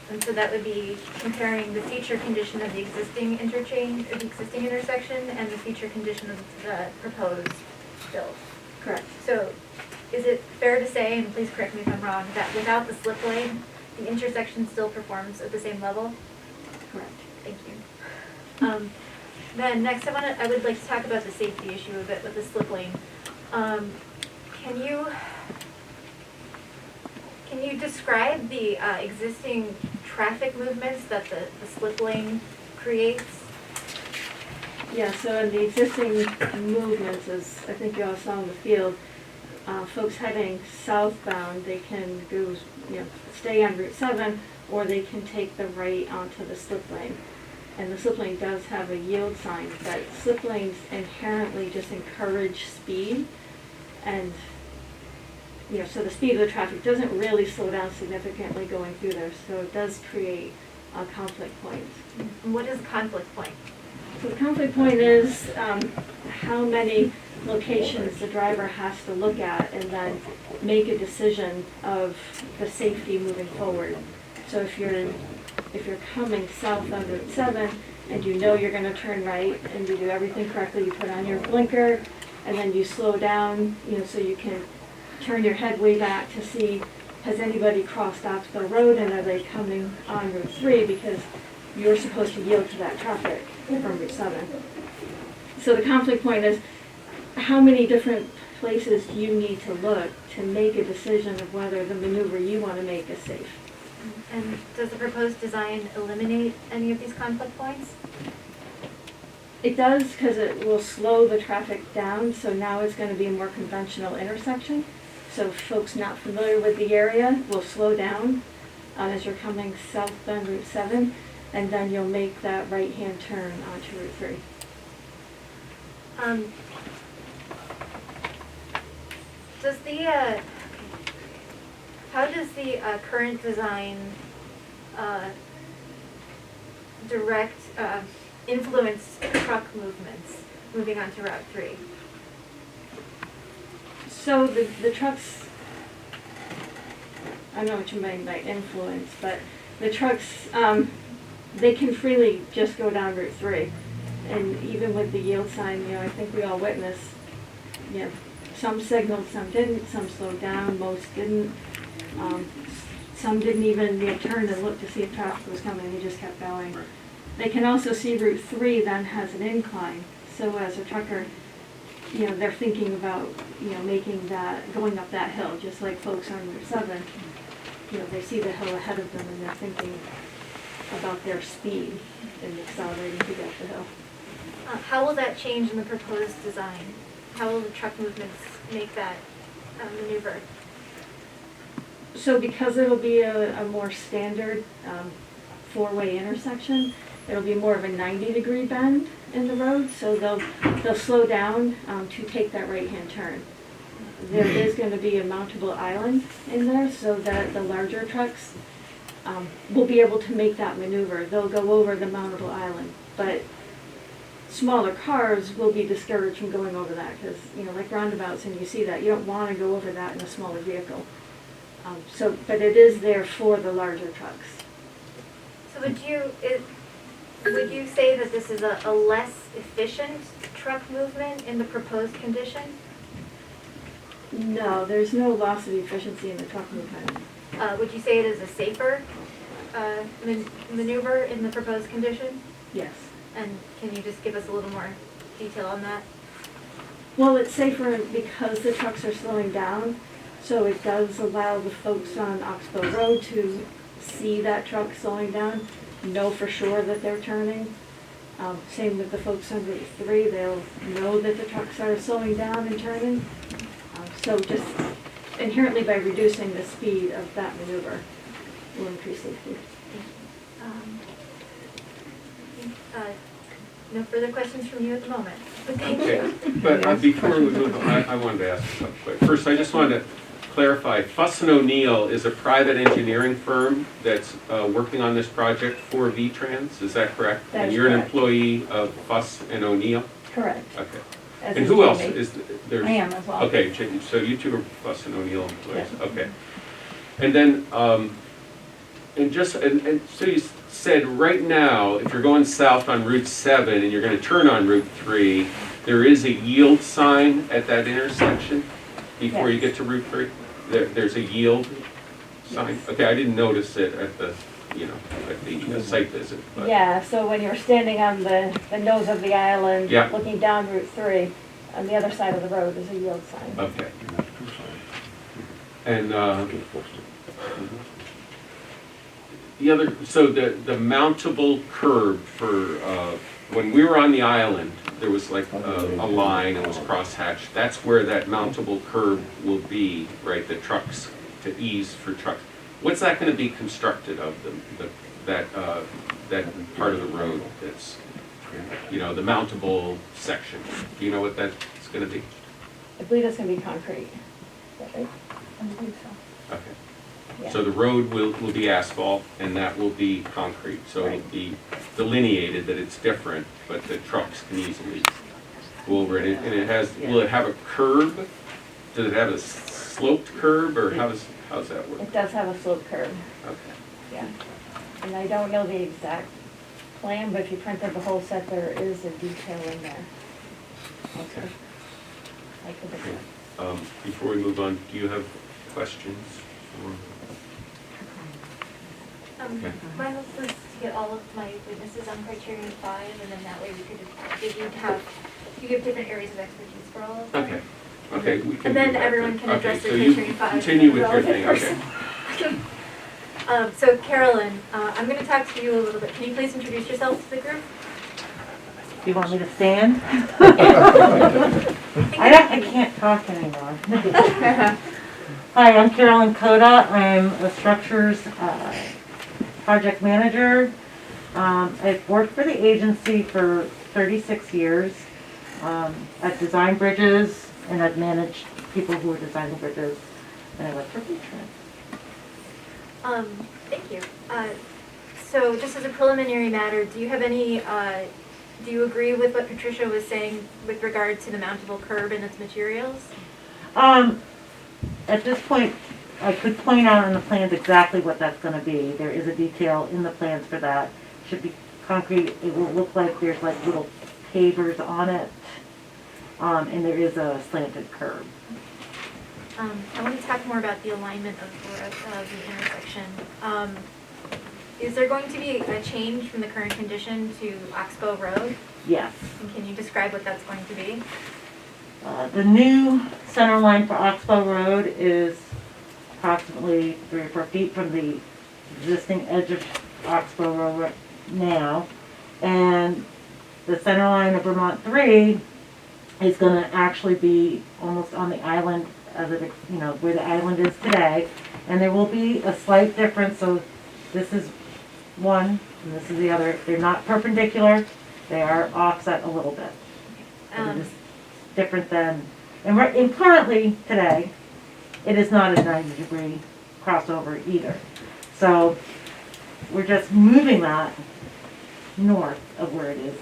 And so that would be comparing the feature condition of the existing interchange, or the existing intersection, and the feature condition of the proposed build. Correct. So is it fair to say, and please correct me if I'm wrong, that without the slip lane, the intersection still performs at the same level? Correct. Thank you. Then next I would like to talk about the safety issue a bit with the slip lane. Can you describe the existing traffic movements that the slip lane creates? Yeah, so in the existing movements, as I think you all saw in the field, folks heading southbound, they can go, you know, stay on Route 7, or they can take the right onto the slip lane. And the slip lane does have a yield sign, but slip lanes inherently just encourage speed. And, you know, so the speed of the traffic doesn't really slow down significantly going through there, so it does create conflict points. And what is a conflict point? So the conflict point is how many locations the driver has to look at and then make a decision of the safety moving forward. So if you're coming south on Route 7 and you know you're going to turn right and you do everything correctly, you put on your blinker and then you slow down, you know, so you can turn your head way back to see has anybody crossed Oxbow Road and are they coming on Route 3 because you're supposed to yield to that traffic from Route 7. So the conflict point is how many different places do you need to look to make a decision of whether the maneuver you want to make is safe. And does the proposed design eliminate any of these conflict points? It does, because it will slow the traffic down, so now it's going to be a more conventional intersection. So folks not familiar with the area will slow down as you're coming southbound Route 7, and then you'll make that right-hand turn onto Route 3. How does the current design influence truck movements moving onto Route 3? So the trucks, I don't know what you mean by influence, but the trucks, they can freely just go down Route 3. And even with the yield sign, you know, I think we all witnessed, you know, some signaled, some didn't, some slowed down, most didn't. Some didn't even, you know, turn and look to see if traffic was coming, they just kept going. Right. They can also see Route 3 then has an incline. So as a trucker, you know, they're thinking about, you know, making that, going up that hill, just like folks on Route 7. You know, they see the hill ahead of them and they're thinking about their speed and accelerating to get up the hill. How will that change in the proposed design? How will the truck movements make that maneuver? So because it'll be a more standard four-way intersection, it'll be more of a 90-degree bend in the road, so they'll slow down to take that right-hand turn. There is going to be a mountable island in there so that the larger trucks will be able to make that maneuver. They'll go over the mountable island, but smaller cars will be discouraged from going over that because, you know, like roundabouts, and you see that, you don't want to go over that in a smaller vehicle. But it is there for the larger trucks. So would you say that this is a less efficient truck movement in the proposed condition? No, there's no loss of efficiency in the truck movement. Would you say it is a safer maneuver in the proposed condition? Yes. And can you just give us a little more detail on that? Well, it's safer because the trucks are slowing down, so it does allow the folks on Oxbow Road to see that truck slowing down, know for sure that they're turning. Same with the folks on Route 3, they'll know that the trucks are slowing down and turning. So just inherently by reducing the speed of that maneuver will increase safety. Um, No further questions from you at the moment, but thank Okay, you. but before we move on, I wanted to ask something quick. First, I just wanted to clarify, Fuss and O'Neill is a private engineering firm that's working on this project for V-Trans, is that correct? That And is you're an correct. employee of Fuss and O'Neill? Correct. Okay. As And is who else Jamie. is there? I am as well. Okay, so you two are Fuss and O'Neill employees, Yes. okay. And then, and so you said right now, if you're going south on Route 7 and you're gonna turn on Route 3, there is a yield sign at that intersection before you get to Route 3? There's a yield sign? Yes. Okay, I didn't notice it at the, at the site visit, but. Yeah, so when you're standing on the nose of the island, Yeah. looking down Route 3, on the other side of the road is a yield sign. Okay. And, so the mountable curb for, when we were on the island, there was like a line, it was crosshatched. That's where that mountable curb will be, right, the trucks, to ease for trucks. What's that gonna be constructed of, that part of the road that's, the mountable section? Do you know what that's gonna be? I believe it's going to be concrete. Is that right? I believe so. Okay. Yeah. So the road will be asphalt and that will be concrete, so it'll Right. be delineated that it's different, but the trucks can easily go over it. And it has, will it have a curb? Does it have a sloped curb, or how's that work? It does have a slope curve, Okay. yeah. And I don't know the exact plan, but if you printed the whole set, there is a detail in there. Okay. I could Okay. have- Before we move on, do you have questions? Okay. My hope was to get all of my witnesses on criterion 5, and then that way we could, you give different areas of expertise for all of them. Okay. Okay, we can And do then that everyone can address Okay, their so you criterion 5. continue with your relevant thing, okay. person. So Carolyn, I'm going to talk to you a little bit. Can you please introduce yourself to the group? Do you want me to stand? I can't talk anymore. Hi, I'm Carolyn Coda. I'm a structures project manager. I've worked for the agency for 36 years. I've designed bridges and I've managed people who are designing bridges. And I work for V-Trans. Thank you. So just as a preliminary matter, do you have any, do you agree with what Patricia was saying with regard to the mountable curb and its materials? At this point, I could point out on the plans exactly what that's going to be. There is a detail in the plans for that. Should be concrete. It will look like there's like little pavers on it, and there is a slanted curb. I want to talk more about the alignment of the intersection. Is there going to be a change from the current condition to Oxbow Road? Yes. And can you describe what that's going to be? The new center line for Oxbow Road is approximately 3 or 4 feet from the existing edge of Oxbow Road right now. And the center line of Vermont 3 is going to actually be almost on the island, as it, where the island is today. And there will be a slight difference. So this is one and this is the other. They're not perpendicular. They are offset a little bit. It is different than, and currently today, it is not a 90-degree crossover either. So we're just moving that north of where it is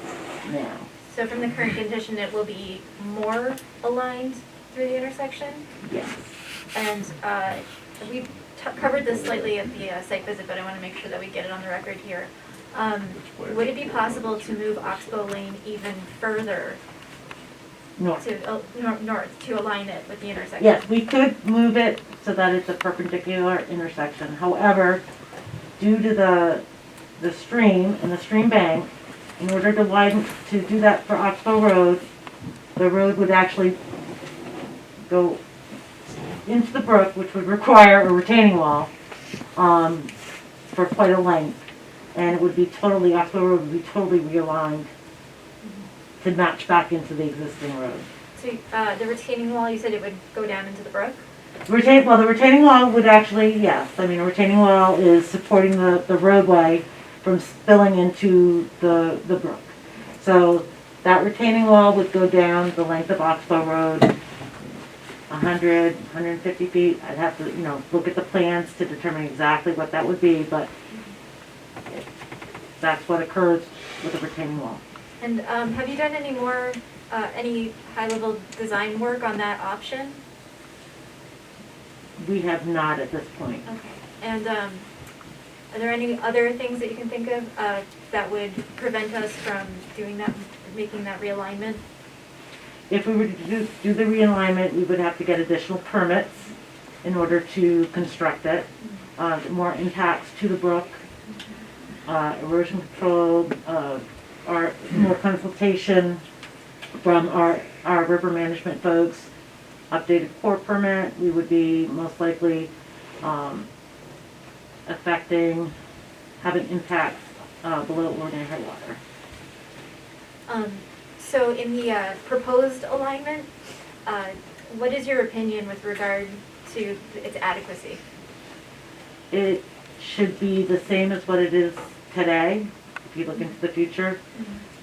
now. So from the current condition, it will be more aligned through the intersection? Yes. And we covered this slightly at the site visit, but I want to make sure that we get it on the record here. Would it be possible to move Oxbow Lane even further North. to north to align it with the intersection? Yes, we could move it so that it's a perpendicular intersection. However, due to the stream and the stream bank, in order to widen, to do that for Oxbow Road, the road would actually go into the brook, which would require a retaining wall for quite a length. And it would be totally, Oxbow Road would be totally realigned to match back into the existing road. So, the retaining wall, you said it would go down into the brook? The retaining wall would actually, yes, I mean, a retaining wall is supporting the roadway from spilling into the brook. So that retaining wall would go down the length of Oxbow Road, 150 feet. I'd have to, look at the plans to determine exactly what that would be, but that's what occurs with the retaining wall. And have you done any more, any high-level design work on that option? We have not at this point. Okay. And are there any other things that you can think of that would prevent us from doing that, making that realignment? If we were to do the realignment, we would have to get additional permits in order to construct it. More impacts to the brook, erosion control, our more consultation from our river management folks, updated core permit. We would be most likely having impacts below ordinary high water. So in the proposed alignment, what is your opinion with regard to its adequacy? It should be the same as what it is today, if you look into the future.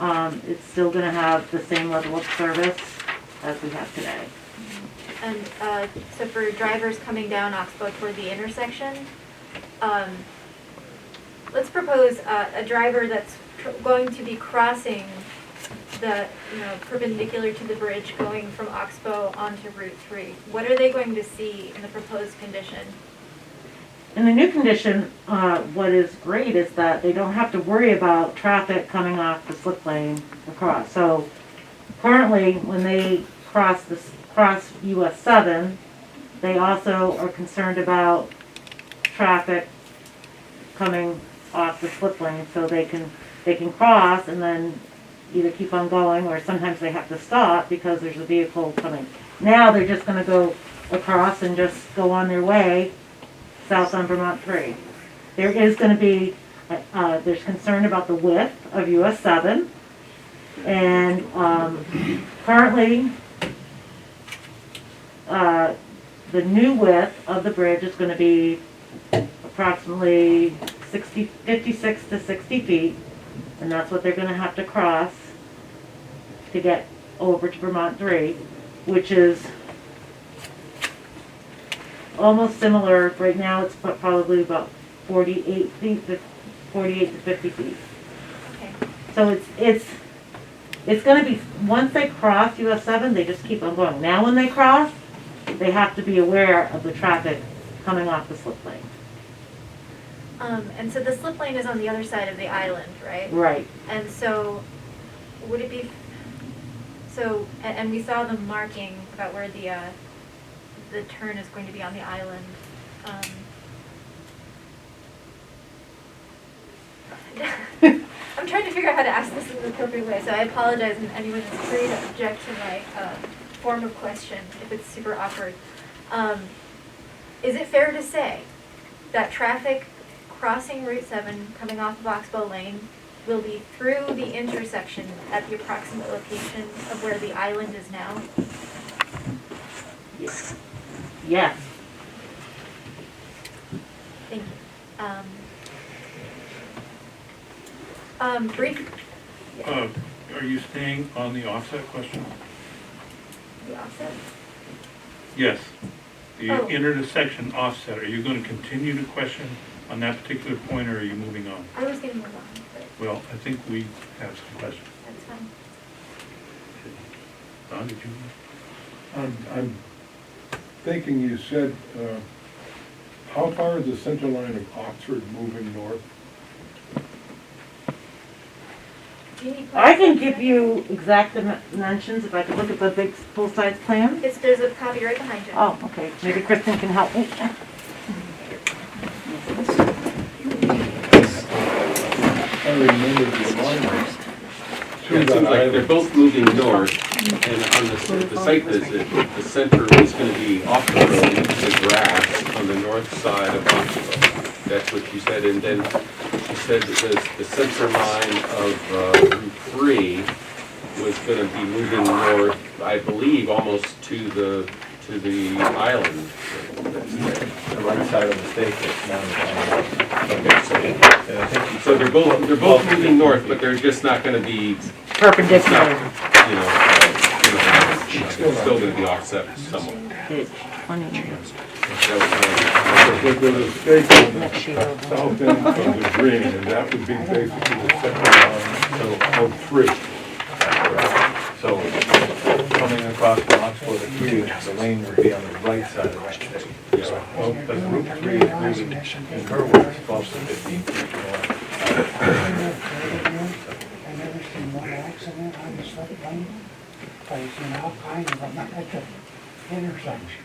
It's still going to have the same level of service as we have today. And so for drivers coming down Oxbow toward the intersection, let's propose a driver that's going to be crossing the, perpendicular to the bridge going from Oxbow onto Route 3. What are they going to see in the proposed condition? In the new condition, what is great is that they don't have to worry about traffic coming off the slip lane across. So currently, when they cross US 7, they also are concerned about traffic coming off the slip lane, so they can cross and then either keep on going, or sometimes they have to stop because there's a vehicle coming. Now they're just going to go across and just go on their way south on Vermont 3. There is going to be, there's concern about the width of US 7, and currently the new width of the bridge is going to be approximately 56 to 60 feet, and that's what they're going to have to cross to get over to Vermont 3, which is almost similar. Right now it's probably about 48 to 50 feet. Okay. So it's going to be, once they cross US 7, they just keep on going. Now when they cross, they have to be aware of the traffic coming off the slip lane. And so the slip lane is on the other side of the island, right? Right. And so would it be, so, and we saw the marking about where the turn is going to be on the island. I'm trying to figure out how to ask this in the appropriate way, so I apologize if anyone is free to object to my form of question if it's super awkward. Is it fair to say that traffic crossing Route 7 coming off of Oxbow Lane will be through the intersection at the approximate location of where the island is now? Yes. Thank you. Brief. Are you staying on the offset question? The offset? Yes. The Oh. intersection offset, are you going to continue to question on that particular point, or are you moving on? I was going to move on, but Well, I think we have some questions. that's fine. Don, did you? I'm thinking you said, how far is the center line of Oxford moving north? Do you need I can plans? give you exact dimensions if I could look at the big full-size plan. There's a copy right behind you. Oh, okay, maybe Kristen can help me. I remember the alignment. Yeah, it seems like they're both moving north, and on the site visit, the center is going to be off the road, the grass on the north side of Oxbow. That's what she said, and then she said that the center line of Route 3 was gonna be moving north, I believe, almost to the island. The right side of the stake is now. So they're both moving north, but they're just not gonna be, Perpendicular. you know, it's still gonna be offset somewhat. That But there's a stake on the south end of the green, and that would be basically the center line of three. So, coming across from Oxbow to 3, the lane would be on the right side of that stake. But Route 3 is moving in her works 12 to 15 feet north. I've never seen one accident on the slip lane, but I've seen all kinds of them at the intersection.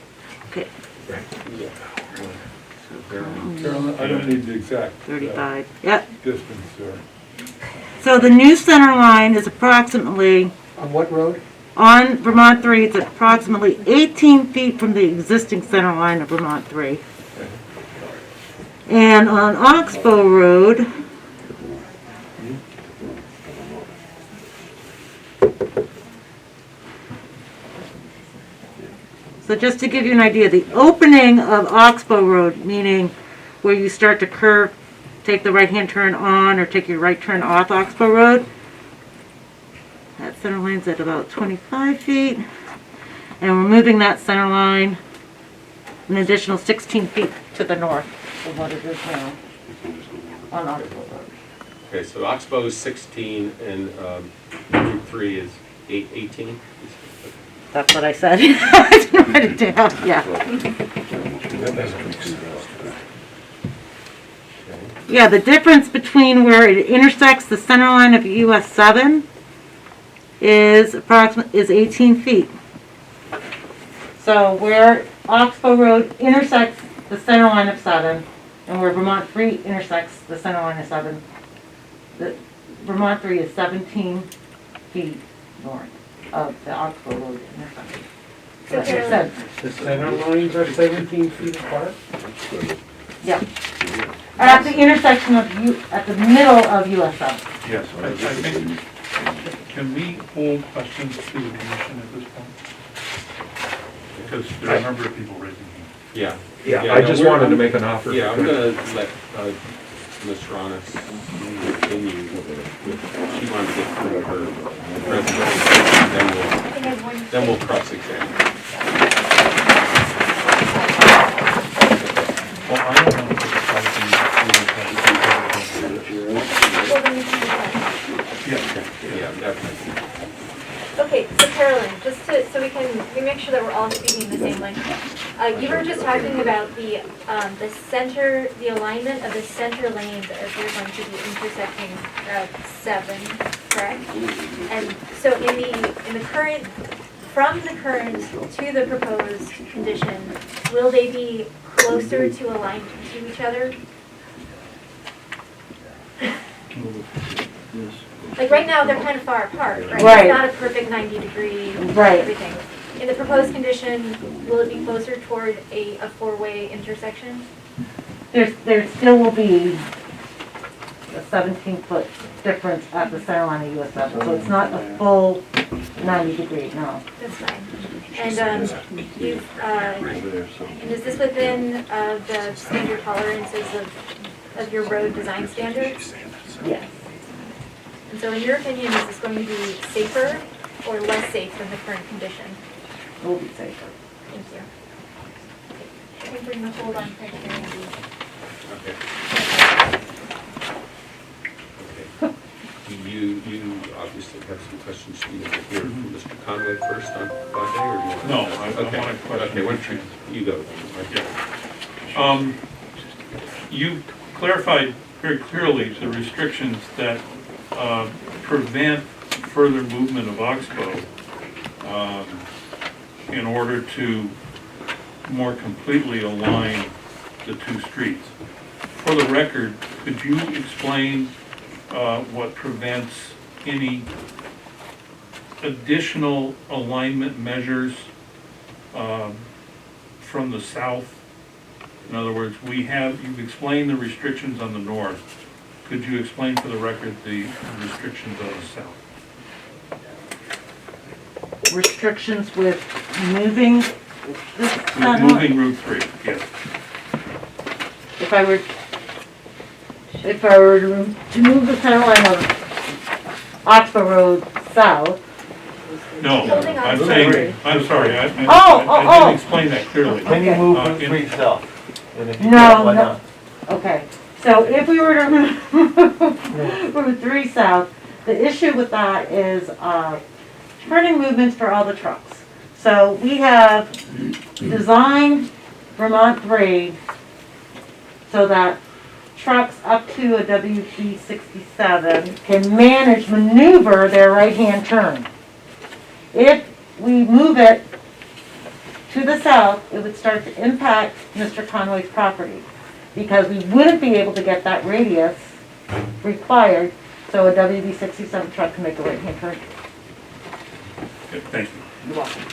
Carolyn, I don't need the exact 35, yep. distance there. So the new center line is approximately, On what road? on Vermont 3, it's approximately 18 feet from the existing center line of Vermont 3. And on Oxbow Road, so just to give you an idea, the opening of Oxbow Road, meaning where you start to curve, take the right-hand turn on or take your right turn off Oxbow Road, that center line's at about 25 feet. And we're moving that center line an additional 16 feet to the north of what it is now on Oxbow Road. Okay, so Oxbow is 16 and Route 3 is 18? That's what I said. I didn't write it down, yeah. Yeah, the difference between where it intersects the center line of US 7 is 18 feet. So where Oxbow Road intersects the center line of 7 and where Vermont 3 intersects the center line of 7, the Vermont 3 is 17 feet north of the Oxbow Road intersection. So that makes sense. The center lines are 17 feet apart? Yeah. At the intersection of at the middle of US 7. Yes, I think, can we hold questions to the commission at this point? Because there are a number of people raising hands. Yeah. Yeah, Yeah, I no, just we're- wanted to make an offer. Yeah, I'm gonna let Ms. Ronis continue. She wanted to get through her presentation, then we'll cross-examine. Well, I don't want to put the Yeah, definitely. Okay, so Carolyn, just so we make sure that we're all speaking the same language. You were just talking about the alignment of the center lanes as they're going to be intersecting Route 7, correct? And so in the current, from the current to the proposed condition, will they be closer to aligned to each other? Like right now, they're kind of far apart, right? Right. It's not a perfect 90-degree Right. everything. In the proposed condition, will it be closer toward a four-way intersection? There still will be a 17-foot difference at the center line of US 7, so it's not a full 90 degree, no. That's fine. And and is this within the standard tolerances of your road design standards? Yes. And so in your opinion, is this going to be safer or less safe than the current condition? It will be safer. Thank you. I think we're going to hold on criteria B. Okay. You obviously have some questions. Do you want to hear from Mr. Conway first on 5A, or do you want to? No, I want a question. Okay, why don't you go. You clarified very clearly the restrictions that prevent further movement of Oxbow in order to more completely align the two streets. For the record, could you explain what prevents any additional alignment measures from the south? In other words, you've explained the restrictions on the north. Could you explain for the record the restrictions on the south? restrictions with moving this center line? Moving Route 3, yes. If I were to move the center line of Oxbow Road south. No, Holding on I'm to saying, Route I'm sorry, I Oh. didn't explain that clearly. Can you Okay. move Uh, Route in- 3 south? And if you No, can't, why no. not? Okay, so if we were to move Route 3 south, the issue with that is turning movements for all the trucks. So we have designed Vermont 3 so that trucks up to a WB 67 can maneuver their right-hand turn. If we move it to the south, it would start to impact Mr. Conway's property because we wouldn't be able to get that radius required so a WB 67 truck can make a right-hand turn. Okay, thank you. You're welcome.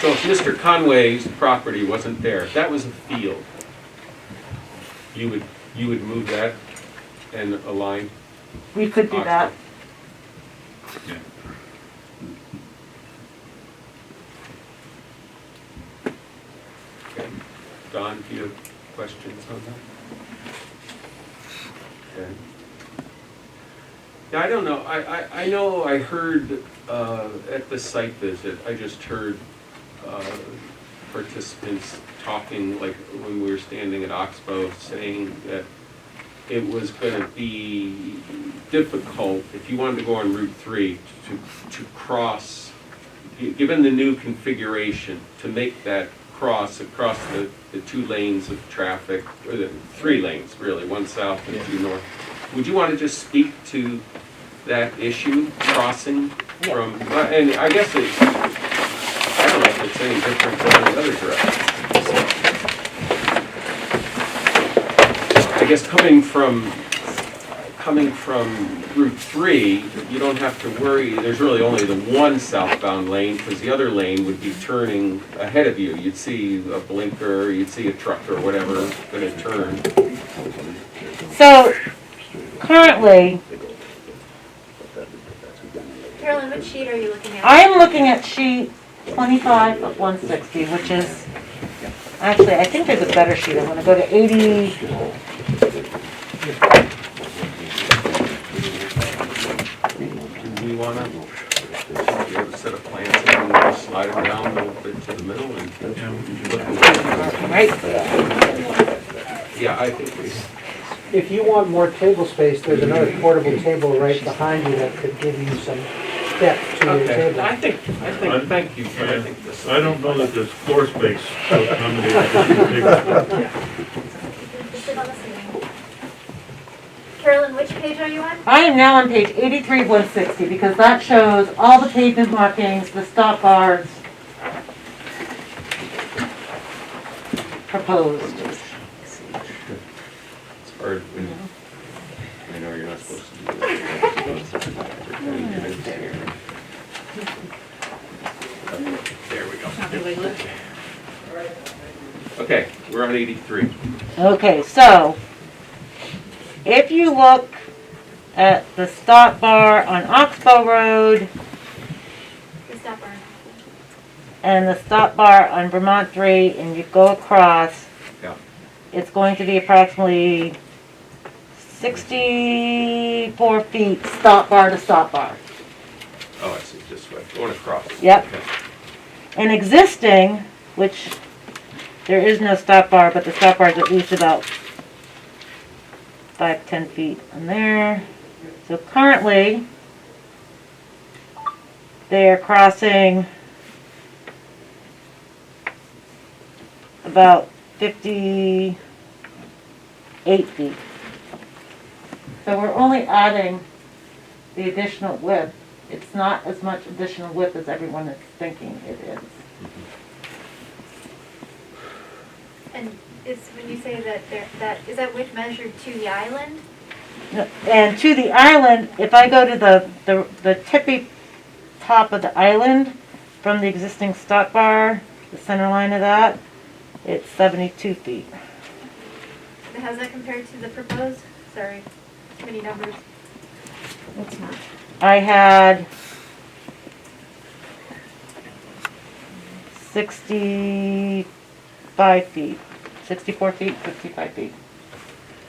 So if Mr. Conway's property wasn't there, if that was a field, you would move that and align? We could do that. Yeah. Okay. Don, do you have questions on that? Okay. Yeah, I don't know, I know I heard at the site visit, I just heard participants talking, like when we were standing at Oxbow, saying that it was gonna be difficult if you wanted to go on Route 3 to cross, given the new configuration, to make that cross across the 2 lanes of traffic, or the 3 lanes really, 1 south and 2 north. Would you want to just speak to that issue, crossing from, and I guess I don't know if it's any different than the other direction. I guess coming from Route 3, you don't have to worry, there's really only the 1 southbound lane, because the other lane would be turning ahead of you. You'd see a blinker, you'd see a truck or whatever going to turn. So currently, Carolyn, which sheet are you looking at? I am looking at sheet 25 of 160, which is, actually, I think there's a better sheet. I'm going to go to 80. Do we want to, you have a set of plans and we want to slide them down a little bit to the middle and look at Right. Yeah, I think we, If you want more table space, there's another portable table right behind you that could give you some depth to your okay, table. I think, thank you, but I think this. I don't know that there's floor space to accommodate this. Just sit on the ceiling. Carolyn, which page are you on? I am now on page 83 of 160 because that shows all the pavement markings, the stop bars proposed. It's hard when, I know you're not supposed to do that. There we go. Okay, we're on 83. Okay, so if you look at the stop bar on Oxbow Road The stop bar. and the stop bar on Vermont 3 and you go across, Yeah. it's going to be approximately 64 feet stop bar to stop bar. Oh, I see, this way, going across. Yep. Okay. And existing, which there is no stop bar, but the stop bar is at least about 5-10 feet in there. So currently, they are crossing about 58 feet. So we're only adding the additional width. It's not as much additional width as everyone is thinking it is. And is, when you say that is that width measured to the island? No, and to the island, if I go to the tippy top of the island from the existing stop bar, the center line of that, it's 72 feet. And how's that compared to the proposed? Sorry, too many numbers. I had 65 feet, 64 feet, 55 feet.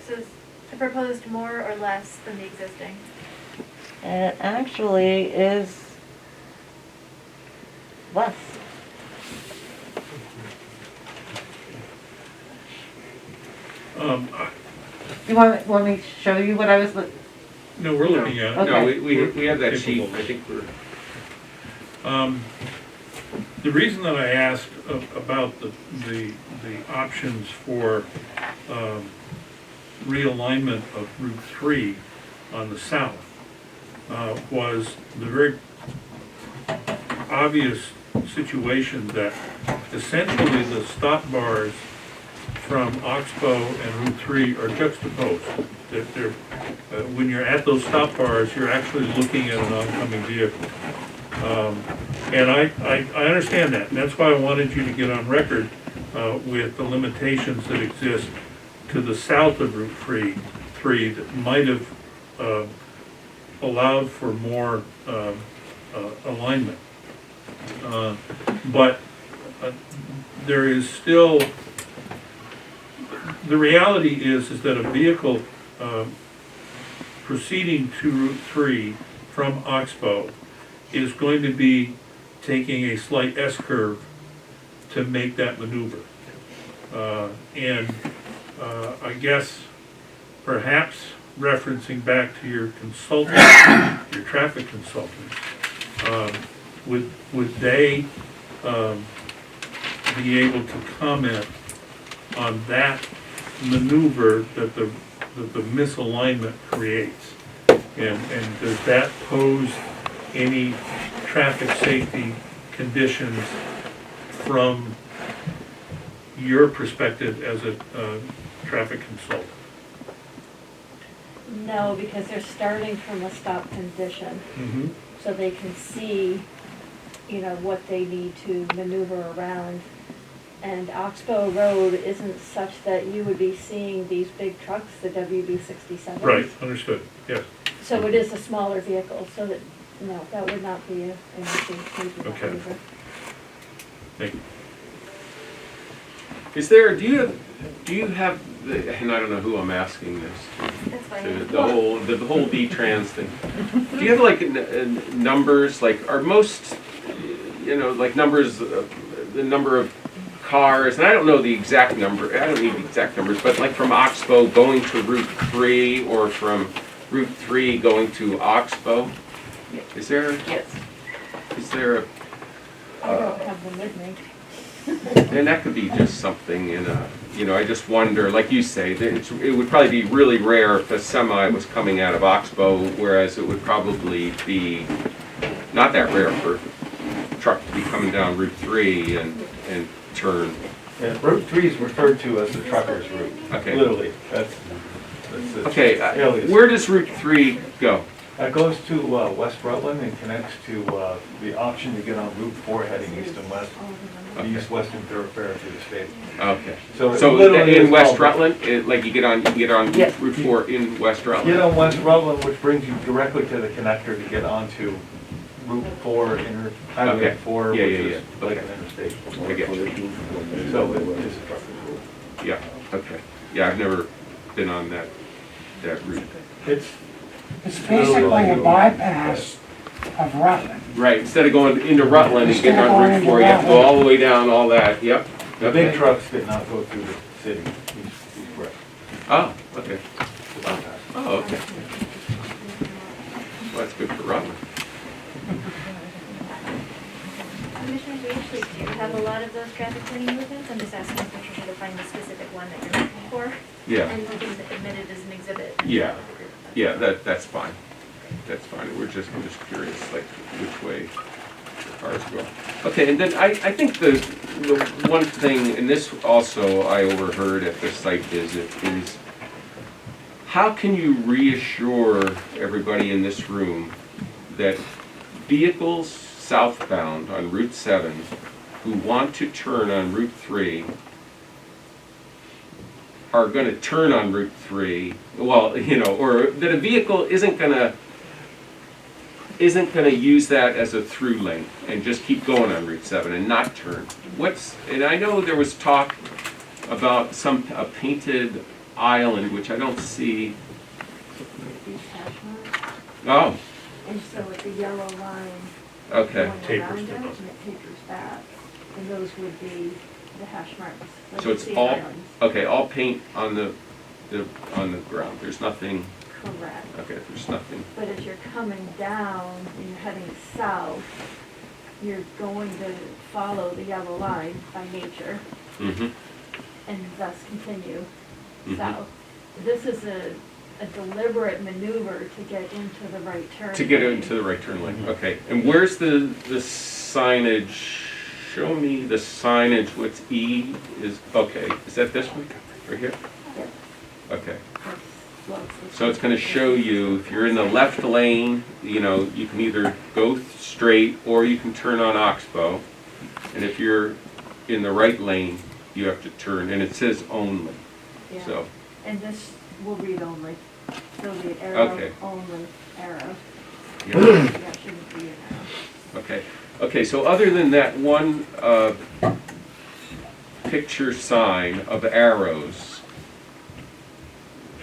So is the proposed more or less than the existing? It actually is less. You want me to show you what I was, No, we're looking at it. Okay. No, we have that sheet, I think we're, The reason that I asked about the options for realignment of Route 3 on the south was the very obvious situation that essentially the stop bars from Oxbow and Route 3 are juxtaposed. When you're at those stop bars, you're actually looking at an oncoming vehicle. And I understand that, and that's why I wanted you to get on record with the limitations that exist to the south of Route 3 that might have allowed for more alignment. But there is still, the reality is that a vehicle proceeding to Route 3 from Oxbow is going to be taking a slight S-curve to make that maneuver. I guess perhaps referencing back to your consultant, your traffic consultant, would they be able to comment on that maneuver that the misalignment creates? And does that pose any traffic safety conditions from your perspective as a traffic consultant? No, because they're starting from a stop condition, Mm-hmm. so they can see, what they need to maneuver around. And Oxbow Road isn't such that you would be seeing these big trucks, the WB-67s. Right, understood, yes. So it is a smaller vehicle, so that, no, that would not be an issue. Okay. Thank you. is there, do you have, and I don't know who I'm asking this, That's fine. the whole D-Trans thing. Do you have like numbers, like are most, like numbers, the number of cars, and I don't know the exact number, I don't need the exact numbers, but like from Oxbow going to Route 3 or from Route 3 going to Oxbow? Is there, Yes. is there a, I don't have them with me. and that could be just something in a, I just wonder, like you say, that it would probably be really rare if a semi was coming out of Oxbow, whereas it would probably be not that rare for a truck to be coming down Route 3 and turn. Yeah, Route 3 is referred to as the trucker's route. Okay. Literally, that's the Okay, alias. where does Route 3 go? It goes to West Rutland and connects to the option to get on Route 4 heading east and west, the east-western thoroughfare through the state. Okay. So it So literally in is West called- Rutland, like you get on Yes. Route 4 in West Rutland? Get on West Rutland, which brings you directly to the connector to get onto Route 4, Highway Okay. 4, Yeah, which yeah, is yeah. like Okay. an interstate. I get you. So it is a trucker's route. Yeah, okay. Yeah, I've never been on that route. It's basically a bypass of Rutland. Right, instead of going into Rutland and getting Instead of on going Route into 4, you have to go all the way down, all that, yep. The big Okay. trucks did not go through the city. He's correct. Oh, okay. Oh, okay. Well, that's good for Rutland. Commissioners, we actually do have a lot of those traffic turning movements. I'm just asking Patricia to find the specific one that you're looking for. Yeah. And we can admit it as an exhibit. Yeah. Yeah, that's fine. That's fine. I'm just curious, like, which way the cars go. Okay, and then I think the one thing, and this also I overheard at the site visit, is how can you reassure everybody in this room that vehicles southbound on Route 7 who want to turn on Route 3 are going to turn on Route 3, well, or that a vehicle isn't going to use that as a through lane and just keep going on Route 7 and not turn. and I know there was talk about a painted island, which I don't see. These hash marks, Oh, and so it's a yellow line okay. going Tapers around to it, and those. it tapers back. And those would be the hash marks. like So you it's see in all, islands. okay, all paint on the ground. There's nothing, Correct. okay, there's nothing. But as you're coming down and you're heading south, you're going to follow the yellow line by nature Mm-hmm. and thus continue Mhm. south. This is a deliberate maneuver to get into the right turn. To get lane. into the right turn lane, okay. And where's the signage? Show me the signage, what's E is, okay, is that this one, right here? Yep. Okay, That's- well, so it's gonna show you, if you're in the left lane, you know, you can either go straight or you can turn on Oxbow. And if you're in the right lane, you have to turn, and it says only, Yeah. so, And this will read only. There'll be arrow, Okay. only, arrow. yeah. That shouldn't be an arrow. Okay, okay, so other than that one picture sign of arrows,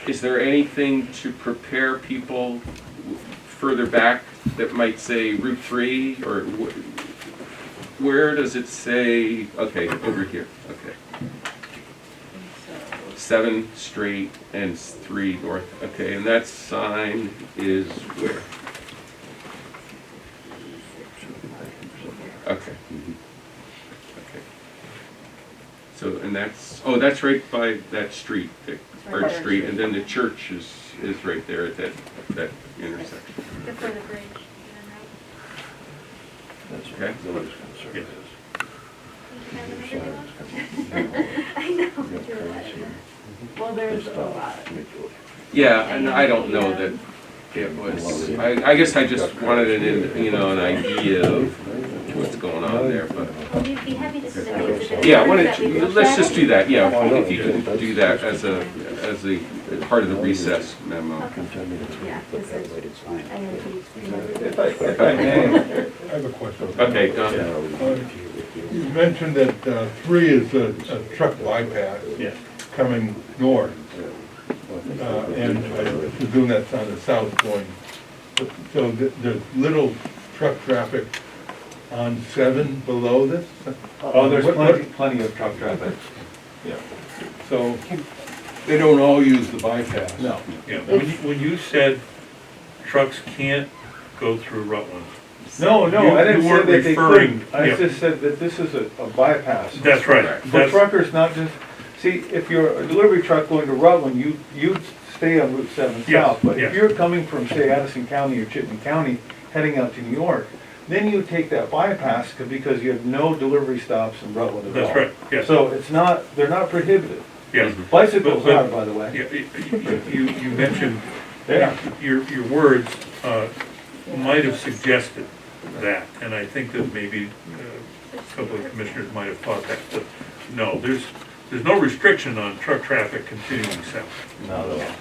is there anything to prepare people further back that might say Route 3, or where does it say, okay, over here, okay. And so 7 straight and 3 north, okay, and that sign is where? Okay. Mhm. Okay. So, and that's, oh, that's right by that street, right Arch there. Street, and then the church is right there at that intersection. Before the bridge. Okay? I know. I do a lot. Well, there's a lot. Yeah, and I don't know that it was, I guess I just wanted an idea of what's going on there, but. Well, we'd be happy to submit the exhibit. Yeah, why that we don't you, looked let's at. just do that, yeah, if you can do that as a part of the recess memo. Yeah, this is, If I may, I have a question. Okay, done. You mentioned that 3 is a truck bypass coming north. And I presume that's on the south going. So there's little truck traffic on 7 below this? Oh, there's What- plenty of truck traffic. Yeah. So they don't all use the bypass? No. Yeah, when you said trucks can't go through Rutland, No, I didn't You say weren't that they referring- couldn't. I yeah. just said that this is a bypass. that's right. For That's, truckers, not just, see, if you're a delivery truck going to Rutland, you stay on Route 7 Yes, south. But yes. if you're coming from, say, Addison County or Chittenden County, heading out to New York, then you take that bypass because you have no delivery stops in Rutland at all. that's right, yes, So it's not, they're not prohibited. yes. Bicycles But- are, by the way. Yeah, you mentioned, They are. your words might have suggested that, and I think that maybe a couple of commissioners might have thought that, but no, there's no restriction on truck traffic continuing south. Not at all.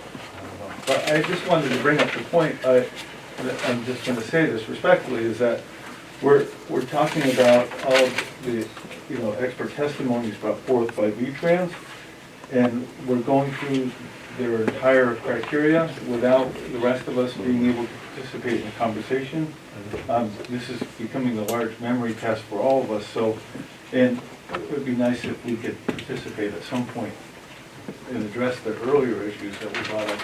But I just wanted to bring up the point, I'm just gonna say this respectfully, is that we're talking about all the, expert testimonies about forth by V-Trans, and we're going through their entire criteria without the rest of us being able to participate in the conversation. This is becoming a large memory test for all of us, so, and it would be nice if we could participate at some point and address the earlier issues that we brought up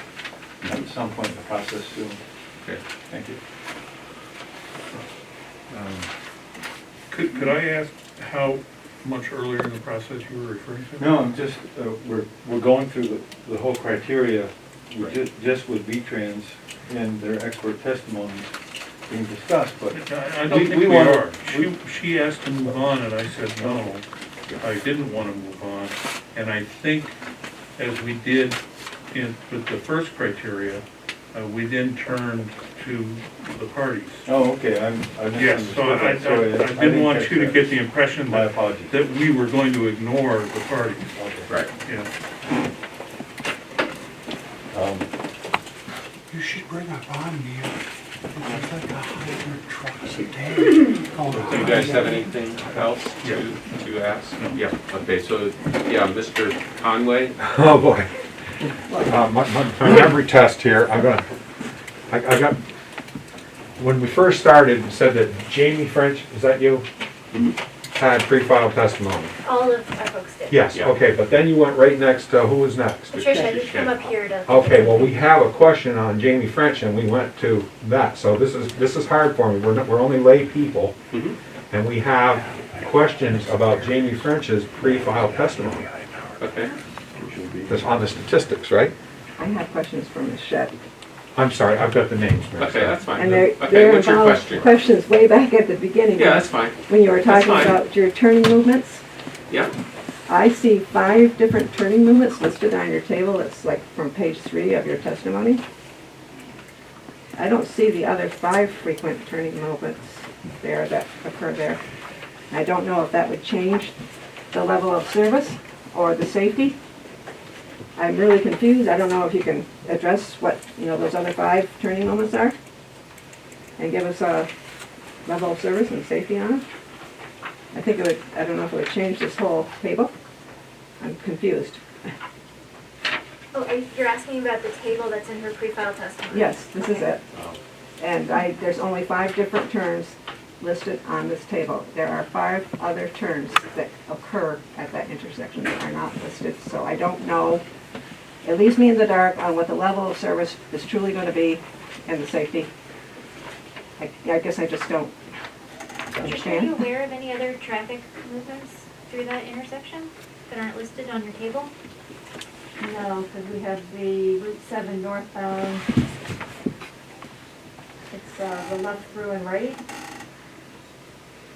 at some point in the process soon. Okay. Thank you. Could I ask how much earlier in the process you were referring to? No, I'm just, we're going through the whole criteria, just with V-Trans and their expert testimonies being discussed, but I don't think we wanna- are. She asked to move on, and I said no. I didn't want to move on, and I think, as we did with the first criteria, we then turned to the parties. Oh, okay, I Yes, so I didn't want you to get the impression My that, apologies. that we were going to ignore the parties. Right. Yeah. You should bring a bond deal. It's like 100 trucks a day. Do you guys have anything else to ask? Yeah, okay, so, yeah, Mr. Conway? Oh, boy. My memory test here, I got, when we first started, it said that Jamie French, is that you? Had pre-filed testimony. All of our folks did. Yes, Yeah. okay, but then you went right next to, who was next? Tricia, you come up here to. Okay, well, we have a question on Jamie French, and we went to that, so this is hard for me, we're only lay people, Mhm. and we have questions about Jamie French's pre-filed testimony. Okay. That's on the statistics, right? I have questions for Ms. Shedd. I'm sorry, I've got the names. mixed Okay, up. that's fine. And they're Okay, what's your about question? questions way back at the beginning. Yeah, that's fine. When you were That's talking fine. about your turning movements. Yeah, I see 5 different turning movements listed on your table. It's like from page 3 of your testimony. I don't see the other 5 frequent turning movements there that occur there. I don't know if that would change the level of service or the safety. I'm really confused. I don't know if you can address what, those other 5 turning moments are and give us a level of service and safety on them. I think it would, I don't know if it would change this whole table. I'm confused. Oh, you're asking about the table that's in her pre-filed testimony? Yes, this is it. And there's only 5 different turns listed on this table. There are 5 other turns that occur at that intersection that are not listed. So I don't know, it leaves me in the dark on what the level of service is truly going to be and the safety. I guess I just don't Tricia, are you understand. aware of any other traffic movements through that intersection that aren't listed on your table? No, because we have the Route 7 northbound. It's the left through and right.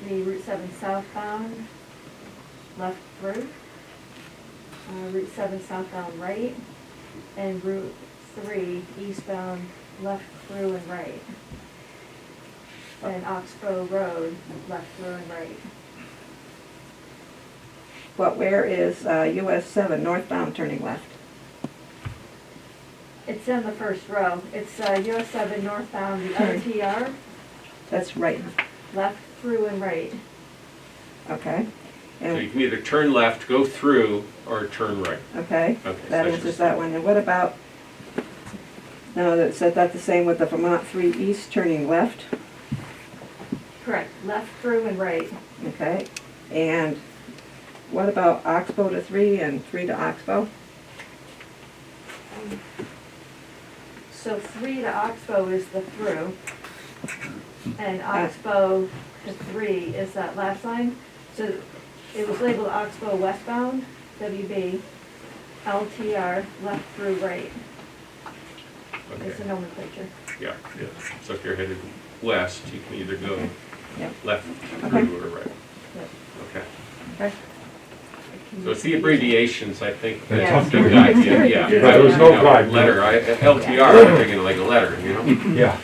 The Route 7 southbound, left through. Route 7 southbound right. And Route 3 eastbound, left through and right. And Oxbow Road, left through and right. But where is US 7 northbound turning left? It's in the first row. It's US 7 northbound, the RTR, That's right. left through and right. Okay. so And you can either turn left, go through, or turn right. okay, Okay, that so answers just- that one. And what about, no, that said that's the same with the Vermont 3 East turning left, Correct, left through and right. okay? And what about Oxbow to 3 and 3 to Oxbow? So 3 to Oxbow is the through, and Oxbow to 3 is that last line. So it was labeled Oxbow westbound, WB, LTR, left through right. Okay, It's the nomenclature. yeah, yeah. So if you're headed west, you can either go Yep. left Okay. through or right. Yep. Okay. Okay. So it's the abbreviations, I think. That's Yeah. something the that- idea, yeah. Yeah, there was no guide. Letter, LTR, I'm thinking like a letter, you know? Yeah.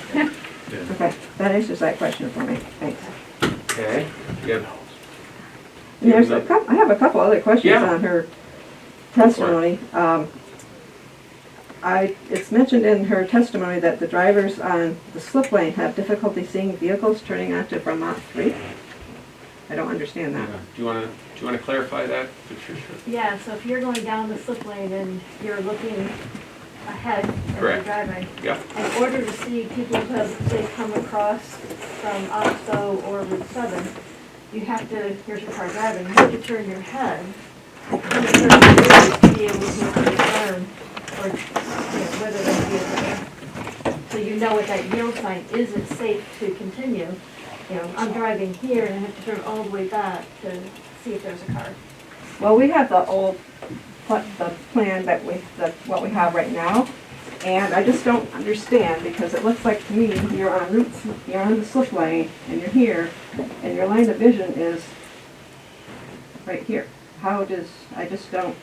Okay, that answers that question for me. Thanks. Okay. Yeah. And there's I have a couple other questions Yeah. on her testimony. It's mentioned in her testimony that the drivers on the slip lane have difficulty seeing vehicles turning onto Vermont 3. I don't understand that. Do you want to clarify that, Patricia? Yeah, so if you're going down the slip lane and you're looking ahead as you're Correct. driving, Yeah. in order to see people who have, say, come across from Oxbow or Route 7, you have to, here's your car driving, you have to turn your head to be able to discern or whether there's a vehicle. So you know what that yield sign is, it's safe to continue. I'm driving here and I have to turn all the way back to see if there's a car. Well, we have the old, the plan that what we have right now, and I just don't understand, because it looks like to me, you're on the slip lane, and you're here, and your line of vision is right here. I just don't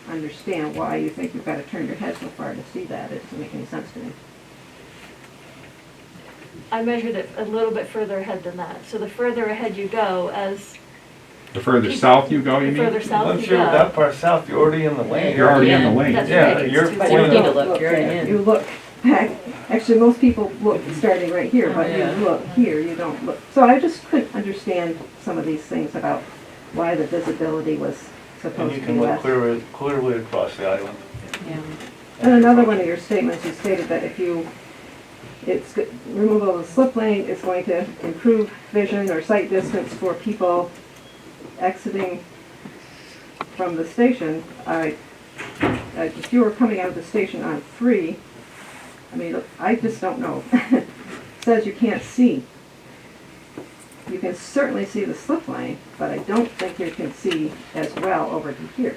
understand why you think you've got to turn your head so far to see that. It doesn't make any sense to me. I measured it a little bit further ahead than that. So the further ahead you go, as The further south you go, you the mean? further south Once you you're go. that far south, you're already in the lane. You're already in the lane. That's Yeah, right. you're It's too pointing soon. to look, Okay, you look back Actually, most people look starting right here, but you Yeah. look here, you don't look. So I just couldn't understand some of these things about why the visibility was And supposed you to be can look less. clearly across the island. Yeah. And another one of your statements, you stated that if you, removal of the slip lane is going to improve vision or sight distance for people exiting from the station. If you were coming out of the station on 3, I mean, I just don't know. It says you can't see. You can certainly see the slip lane, but I don't think you can see as well over to here.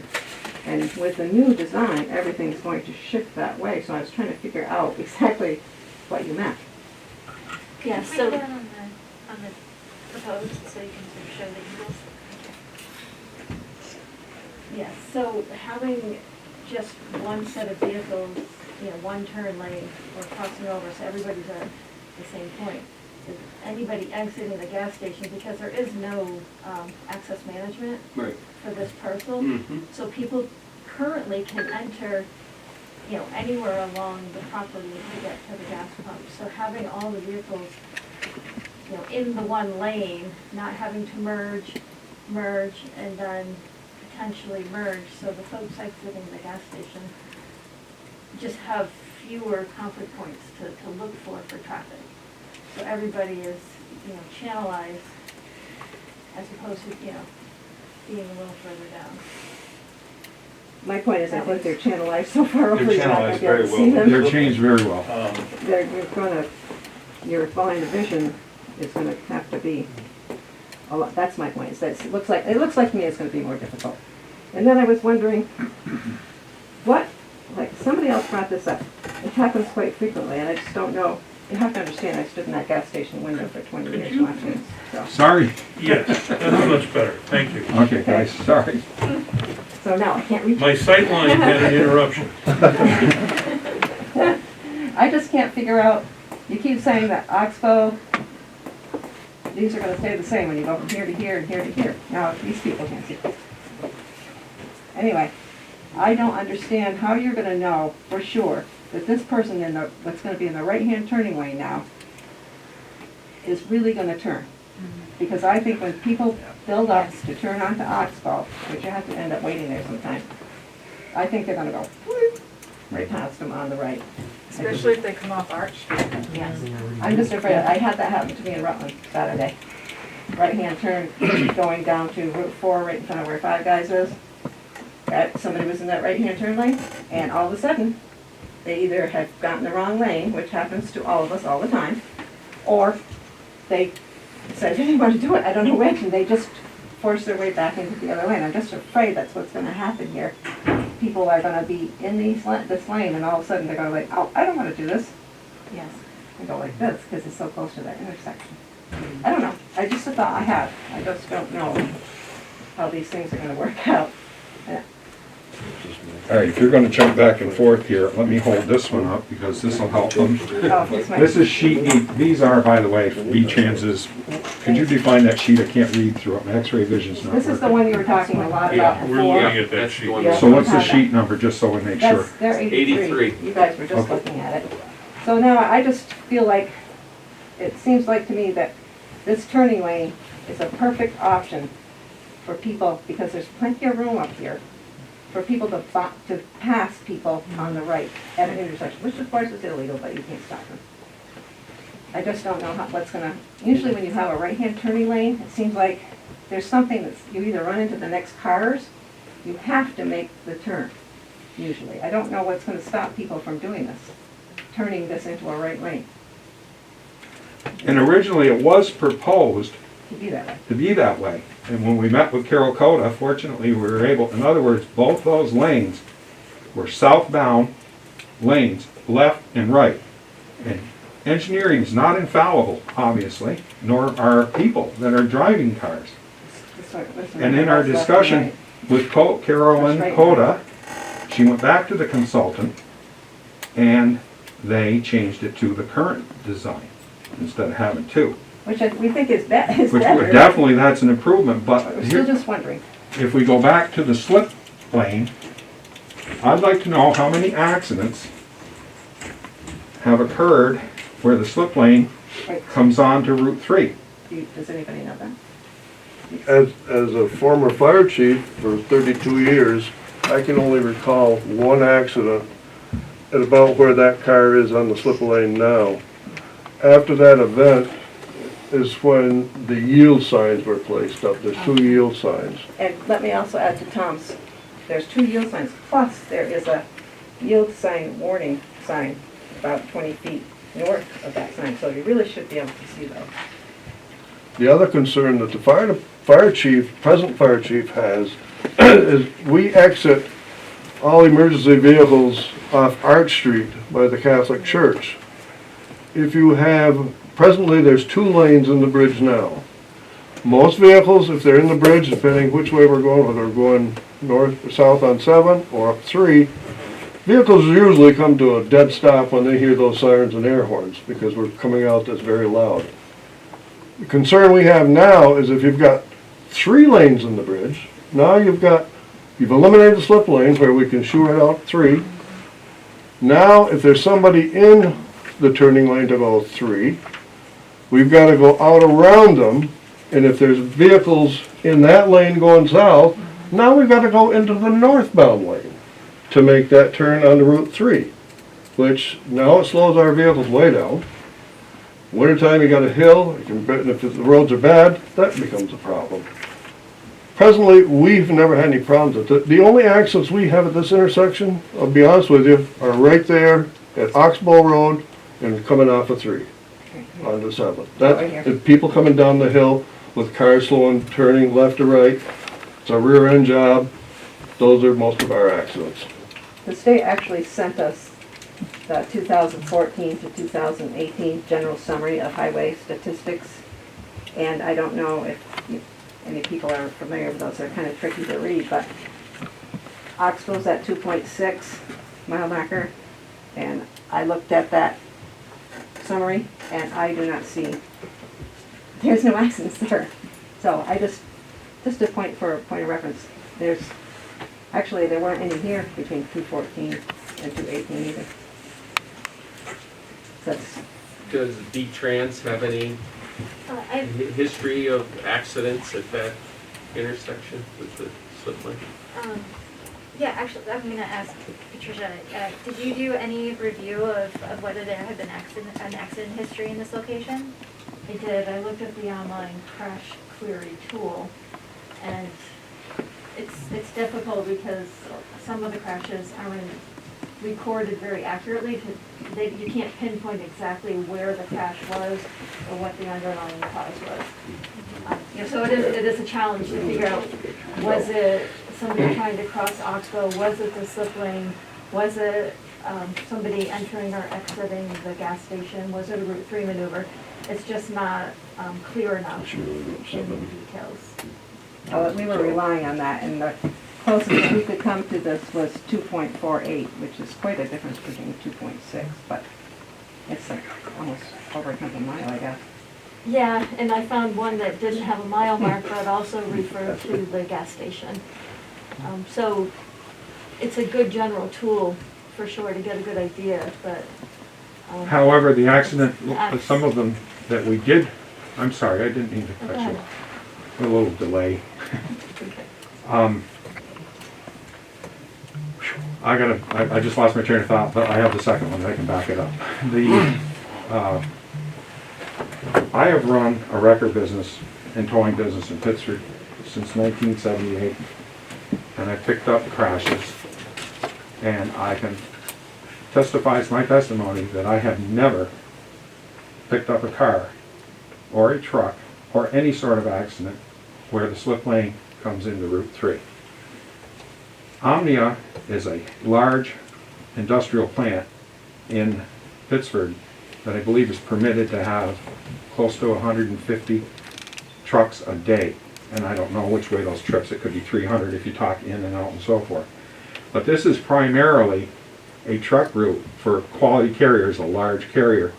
And with the new design, everything's going to shift that way, so I was trying to figure out exactly what you meant. Yeah, so- Put that on the proposed, so you can sort of show the eagles. Yes, so having just one set of vehicles, one turn lane or crossing over, so everybody's at the same point. If anybody exiting the gas station, because there is no access management Right. for this parcel, Mm-hmm. so people currently can enter, anywhere along the property to get to the gas pump. So having all the vehicles, in the one lane, not having to merge, and then potentially merge, so the folks exiting the gas station just have fewer conflict points to look for traffic. So everybody is, channelized as opposed to, being a little further down. My point is, I think they're channelized so far over, They're you're not channelized gonna be able very to see well. them. They're changed very well. Your line of vision is gonna have to be a lot, that's my point, is that it looks like to me it's gonna be more difficult. And then I was wondering, somebody else brought this up. It happens quite frequently, and I just don't know. You have to understand, I stood in that gas station window for 20 Could years you- watching, so. Sorry. Yes, that's much better, thank you. Okay, guys, sorry. So now I can't reach. My sight line had an interruption. I just can't figure out, you keep saying that Oxbow, these are gonna stay the same when you go from here to here and here to here. Now, these people can't see. Anyway, I don't understand how you're gonna know for sure that this person that's gonna be in the right-hand turning lane now is really gonna turn. Because I think when people build up to turn onto Oxbow, which you have to end up waiting there sometime, I think they're gonna go whoop, right past them on the right. Especially if they come off Arch Street. Yes. I'm just afraid, I had that happen to me in Rutland Saturday. Right-hand turn going down to Route 4, right in front of where Five Guys is. Somebody was in that right-hand turn lane, and all of a sudden, they either had gotten the wrong lane, which happens to all of us all the time, or they said, I didn't want to do it, I don't know which, and they just forced their way back into the other lane. I'm just afraid that's what's gonna happen here. People are gonna be in this lane, and all of a sudden they're gonna like, oh, I don't wanna do this. Yes. And go like this, because it's so close to that intersection. I don't know, I just a thought I have. I just don't know how these things are gonna work out. Yeah. All right, if you're gonna jump back and forth here, let me hold this one up because this will help them. Oh, this might- This is sheet E. These are, by the way, V-Chances. Could you define that sheet? I can't read through it. My x-ray vision's not This is the working. one you were talking a lot about Yeah, before. we're looking at that That's the sheet. one. Yeah. So what's the sheet number, just so we make sure? That's, they're 83. 83. You guys were just Okay. looking at it. So now I just feel like, it seems like to me that this turning lane is a perfect option for people, because there's plenty of room up here for people to pass people on the right at an intersection, which of course is illegal, but you can't stop them. I just don't know what's gonna, usually when you have a right-hand turning lane, it seems like there's something that's, you either run into the next cars, you have to make the turn, usually. I don't know what's gonna stop people from doing this, turning this into a right lane, And originally, it was proposed to be that way. to be that way. And when we met with Carol Coda, fortunately, we were able, in other words, both those lanes were southbound lanes, left and right. And engineering is not infallible, obviously, nor are people that are driving cars. And in our discussion with Carolyn Coda, she went back to the consultant and they changed it to the current design instead of having two. Which we think is better. Which definitely, that's an improvement, but We're still here, just wondering. if we go back to the slip lane, I'd like to know how many accidents have occurred where the slip lane comes on to Route 3. Does anybody know that? As a former fire chief for 32 years, I can only recall one accident at about where that car is on the slip lane now. After that event is when the yield signs were placed up. There's 2 yield signs. And let me also add to Tom's, there's 2 yield signs, plus there is a yield sign warning sign about 20 feet north of that sign, so you really should be able to see those. The other concern that the fire chief, present fire chief has, is we exit all emergency vehicles off Arch Street by the Catholic Church. If you have, presently there's 2 lanes in the bridge now. Most vehicles, if they're in the bridge, depending which way we're going, whether we're going north or south on 7 or up 3, vehicles usually come to a dead stop when they hear those sirens and air horns, because we're coming out that's very loud. The concern we have now is if you've got 3 lanes in the bridge, now you've eliminated the slip lane where we can shoot it out 3. Now, if there's somebody in the turning lane to go 3, we've got to go out around them, and if there's vehicles in that lane going south, now we've got to go into the northbound lane to make that turn onto Route 3, which now it slows our vehicles way down. Wintertime, you got a hill, and if the roads are bad, that becomes a problem. Presently, we've never had any problems with it. The only accidents we have at this intersection, I'll be honest with you, are right there at Oxbow Road and coming off of 3 onto 7. And people coming down the hill with cars slowing, turning left or right. It's a rear end job. Those are most of our accidents. The state actually sent us the 2014 to 2018 general summary of highway statistics, and I don't know if any people are familiar with those. They're kind of tricky to read, but Oxbow's at 2.6 mile marker, and I looked at that summary and I do not see, there's no accidents there. So I just a point of reference, actually there weren't any here between 214 and 218 either. Does V-Trans have any history of accidents at that intersection with the slip lane? Yeah, actually, I'm going to ask Patricia, did you do any review of whether there had been an accident history in this location? I did. I looked at the online crash query tool, and it's difficult because some of the crashes aren't recorded very accurately. You can't pinpoint exactly where the crash was or what the underlying cause was. So it is a challenge to figure out, was it somebody trying to cross Oxbow? Was it the slip lane? Was it somebody entering or exiting the gas station? Was it a Route 3 maneuver? It's just not clear enough in the details. We were relying on that, and the closest we could come to this was 2.48, which is quite a difference between 2.6, but it's like almost over a mile, I guess. Yeah, and I found one that didn't have a mile mark, but also referred to the gas station. So it's a good general tool for sure to get a good idea, but. However, the accident, some of them that we did, I'm sorry, I didn't mean to cut you off. A little delay. I just lost my train of thought, but I have the second one, I can back it up. I have run a record business and towing business in Pittsford since 1978, and I picked up crashes, and I can testify as my testimony that I have never picked up a car or a truck or any sort of accident where the slip lane comes into Route 3. Omnia is a large industrial plant in Pittsford that I believe is permitted to have close to 150 trucks a day. And I don't know which way those trips, it could be 300 if you talk in and out and so forth. But this is primarily a truck route for Quality Carriers, a large carrier,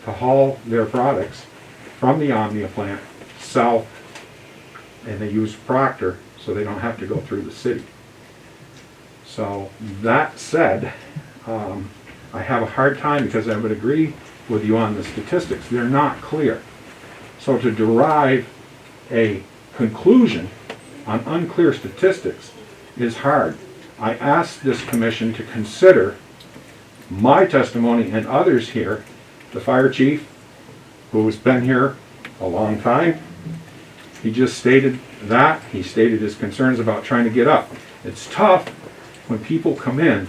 to haul their products from the Omnia plant south, and they use Proctor so they don't have to go through the city. So that said, I have a hard time, because I would agree with you on the statistics, they're not clear. So to derive a conclusion on unclear statistics is hard. I asked this commission to consider my testimony and others here, the fire chief, who's been here a long time. He just stated that. He stated his concerns about trying to get up. It's tough when people come in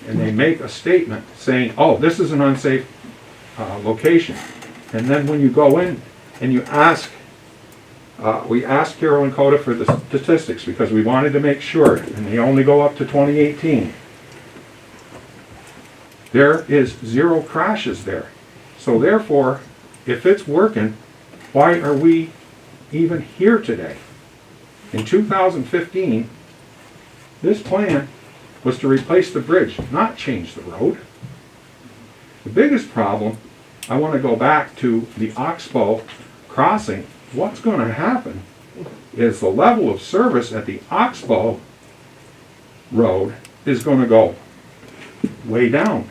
and they make a statement saying, oh, this is an unsafe location. And then when you go in and you ask, we asked Carolyn Coda for the statistics because we wanted to make sure, and they only go up to 2018. There is 0 crashes there. So therefore, if it's working, why are we even here today? In 2015, this plan was to replace the bridge, not change the road. The biggest problem, I want to go back to the Oxbow crossing. What's going to happen is the level of service at the Oxbow road is going to go way down.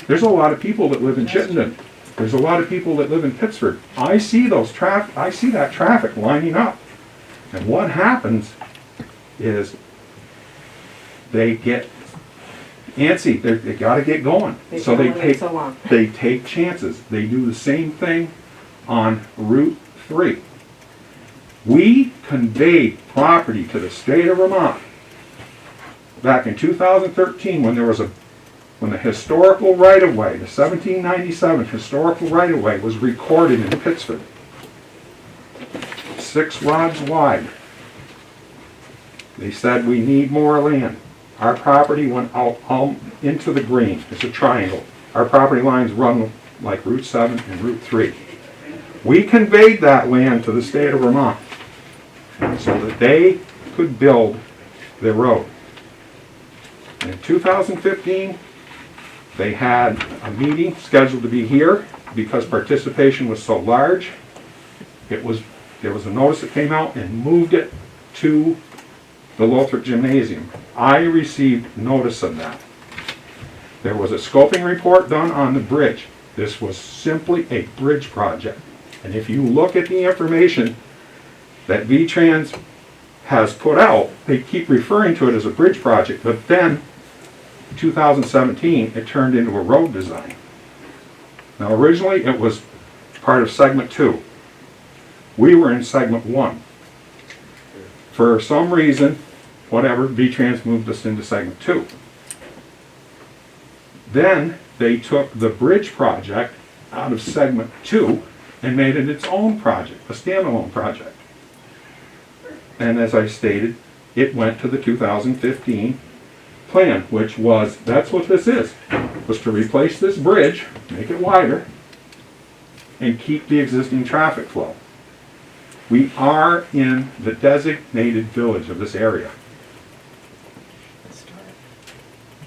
There's a lot of people that live in Chittenden. There's a lot of people that live in Pittsford. I see that traffic lining up. And what happens is they get antsy. They got to get going. So they take chances. They do the same thing on Route 3. We conveyed property to the state of Vermont back in 2013 when the historical right-of-way, the 1797 historical right-of-way was recorded in Pittsford. 6 rods wide. They said we need more land. Our property went out into the green. It's a triangle. Our property lines run like Route 7 and Route 3. We conveyed that land to the state of Vermont so that they could build their road. In 2015, they had a meeting scheduled to be here because participation was so large. There was a notice that came out and moved it to the Lothrop Gymnasium. I received notice of that. There was a scoping report done on the bridge. This was simply a bridge project. And if you look at the information that VTrans has put out, they keep referring to it as a bridge project, but then 2017 it turned into a road design. Now originally it was part of segment 2. We were in segment 1. For some reason, whatever, VTrans moved us into segment 2. Then they took the bridge project out of segment 2 and made it its own project, a standalone project. And as I stated, it went to the 2015 plan, which was, that's what this is, was to replace this bridge, make it wider, and keep the existing traffic flow. We are in the designated village of this area.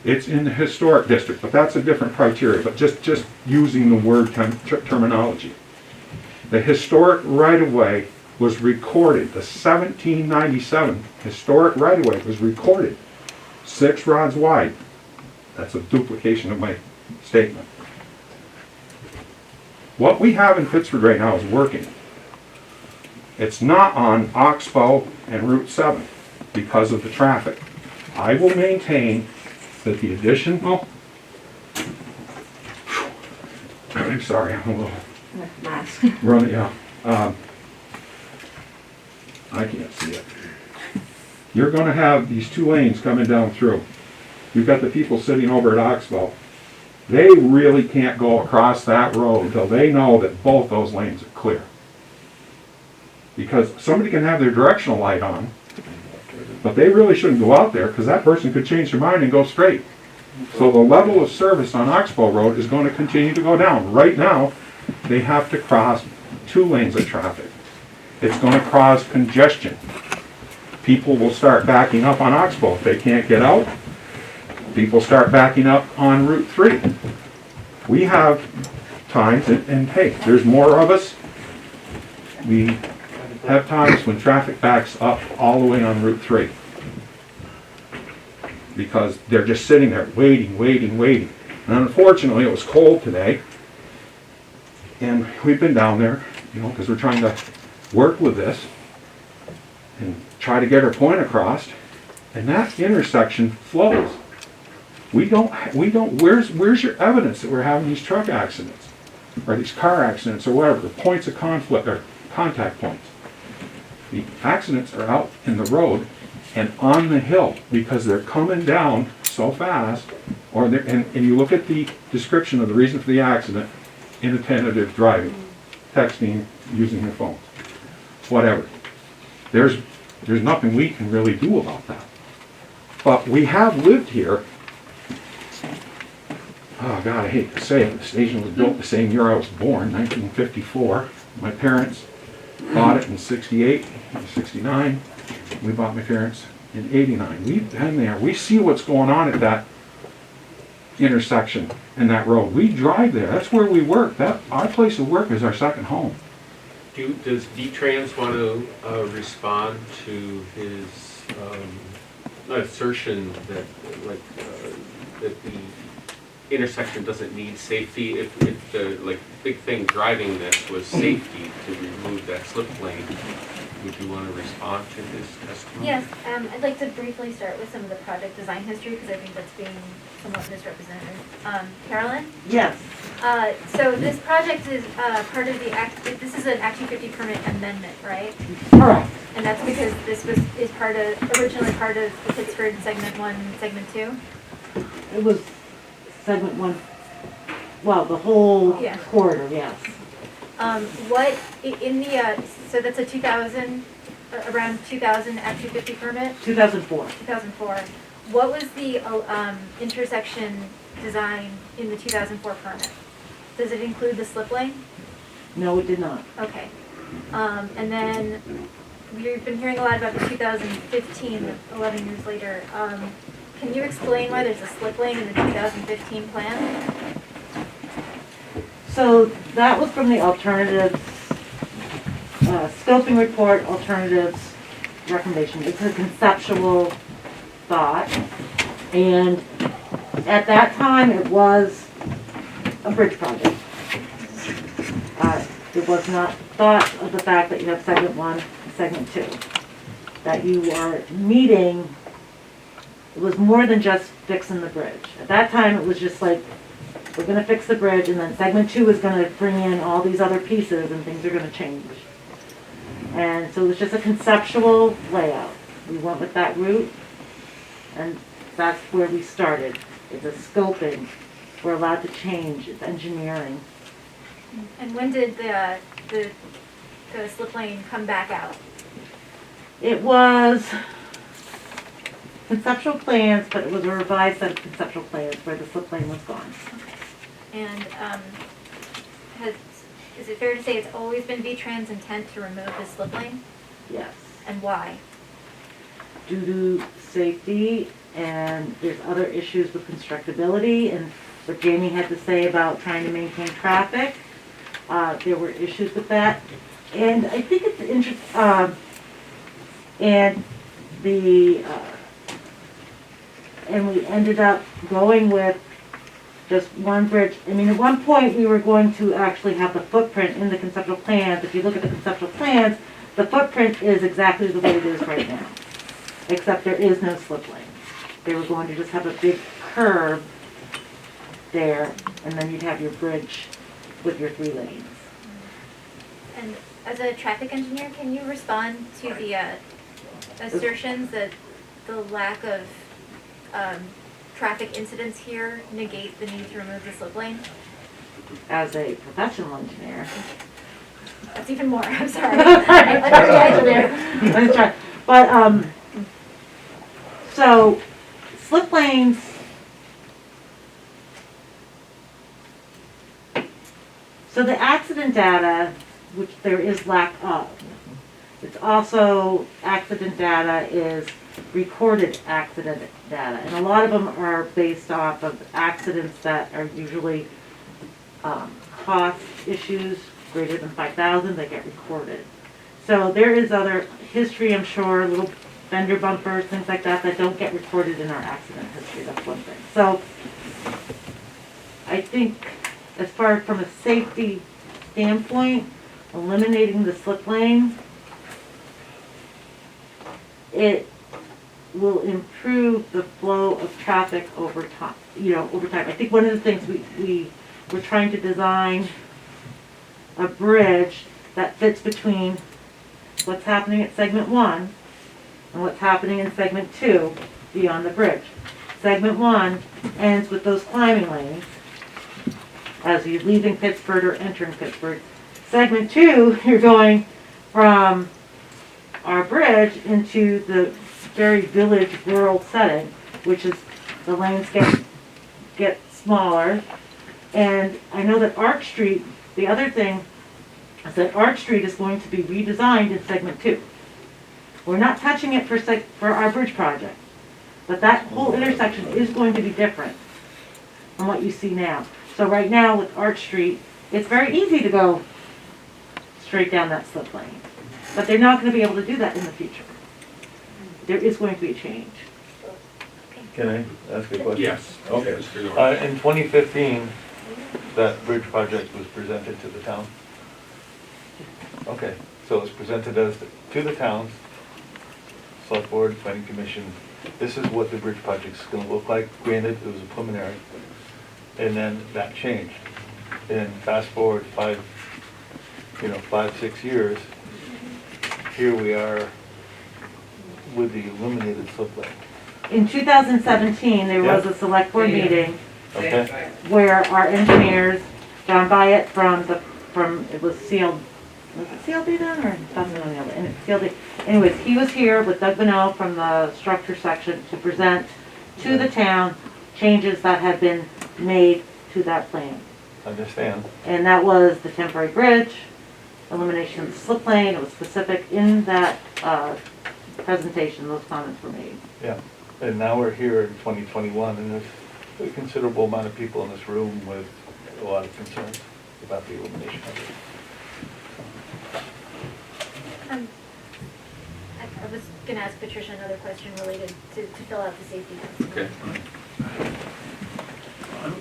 It's in the historic district, but that's a different criteria, but just using the word terminology. The historic right-of-way was recorded, the 1797 historic right-of-way was recorded, 6 rods wide. That's a duplication of my statement. What we have in Pittsford right now is working. It's not on Oxbow and Route 7 because of the traffic. I will maintain that the addition, well, I'm sorry, I'm a little running, yeah. I can't see it. You're going to have these 2 lanes coming down through. You've got the people sitting over at Oxbow. They really can't go across that road until they know that both those lanes are clear. Because somebody can have their directional light on, but they really shouldn't go out there because that person could change their mind and go straight. So the level of service on Oxbow Road is going to continue to go down. Right now, they have to cross 2 lanes of traffic. It's going to cause congestion. People will start backing up on Oxbow if they can't get out. People start backing up on Route 3. We have times, and hey, there's more of us. We have times when traffic backs up all the way on Route 3. Because they're just sitting there waiting. And unfortunately, it was cold today, and we've been down there, you know, because we're trying to work with this and try to get our point across, and that intersection flows. We don't, where's your evidence that we're having these truck accidents, or these car accidents, or whatever, the points of conflict, or contact points? The accidents are out in the road and on the hill, because they're coming down so fast, or and you look at the description of the reason for the accident: inattentive driving, texting, using your phone, whatever. There's nothing we can really do about that. But we have lived here. Oh God, I hate to say it. The station was built the same year I was born, 1954. My parents bought it in 68, 69. We bought my parents in 89. We've been there. We see what's going on at that intersection and that road. We drive there. That's where we work. Our place of work is our second home. Does V-Trans want to respond to his assertion that, that the intersection doesn't need safety? If the big thing driving this was safety, to remove that slip lane, would you want to respond to his testimony? Yes, I'd like to briefly start with some of the project design history, because I think that's being somewhat misrepresented. Carolyn? Yes. So this project is part of the Act, this is an Act 250 permit amendment, right? Correct. And that's because this is originally part of the Pittsford Segment 1, Segment 2? It was segment 1, well, the whole Yeah. corridor, yes. What, in the, so that's a 2000, around 2000 Act 250 permit? 2004. 2004. What was the intersection design in the 2004 permit? Does it include the slip lane? No, it did not. Okay. And then we've been hearing a lot about the 2015, 11 years later. Can you explain why there's a slip lane in the 2015 plan? So that was from the alternatives, scoping report, alternatives recommendation. It's a conceptual thought. And at that time, it was a bridge project. It was not thought of the fact that you have segment 1 and segment 2. That you are meeting, it was more than just fixing the bridge. At that time, it was just like, we're going to fix the bridge, and then segment 2 is going to bring in all these other pieces, and things are going to change. And so it was just a conceptual layout. We went with that route, and that's where we started. It's a scoping. We're allowed to change. It's engineering. And when did the slip lane come back out? It was conceptual plans, but it was a revised set of conceptual plans where the slip lane was gone. And is it fair to say it's always been V-Trans' intent to remove the slip lane? Yes. And why? Due to safety, and there's other issues with constructability, and what Jamie had to say about trying to maintain traffic. There were issues with that. And I think it's interesting, and we ended up going with just one bridge. I mean, at one point, we were going to actually have the footprint in the conceptual plans. If you look at the conceptual plans, the footprint is exactly the way it is right now, except there is no slip lane. They were going to just have a big curve there, and then you'd have your bridge with your 3 lanes. And as a traffic engineer, can you respond to the assertions that the lack of traffic incidents here negate the need to remove the slip lane? As a professional engineer. That's even more, I'm sorry. Let's try. But, so, slip lanes, so the accident data, which there is lack of, it's also, accident data is recorded accident data, and a lot of them are based off of accidents that are usually cost issues greater than 5,000 that get recorded. So there is other history, I'm sure, little fender bumpers, things like that, that don't get recorded in our accident history. That's one thing. So I think as far from a safety standpoint, eliminating the slip lane, it will improve the flow of traffic over time, over time. I think one of the things we're trying to design a bridge that fits between what's happening at segment 1 and what's happening in segment 2 beyond the bridge. Segment 1 ends with those climbing lanes as you're leaving Pittsford or entering Pittsford. Segment 2, you're going from our bridge into the very village rural setting, which is the lanes get smaller. And I know that Arch Street, the other thing is that Arch Street is going to be redesigned in segment 2. We're not touching it for our bridge project, but that whole intersection is going to be different from what you see now. So right now with Arch Street, it's very easy to go straight down that slip lane, but they're not going to be able to do that in the future. There is going to be a change. Can I ask a question? Yes. Okay. Mr. Norris. In 2015, that bridge project was presented to the town? Okay, so it's presented to the towns, select board, planning commission. This is what the bridge project's gonna look like. Granted, it was a preliminary, and then that changed. And fast forward 5-6 years, here we are with the illuminated slip lane. In 2017, there was a select board meeting Okay? where our engineers, John Byatt it was sealed, was it CLD then, or something on the other, and it's CLD. Anyways, he was here with Doug Bonnell from the structure section to present to the town changes that had been made to that plan. Understand? And that was the temporary bridge, elimination of the slip lane. It was specific in that presentation, those comments were made. Yeah. And now we're here in 2021, and there's a considerable amount of people in this room with a lot of concerns about the elimination of it. I was going to ask Patricia another question related to fill out the safety test. Okay.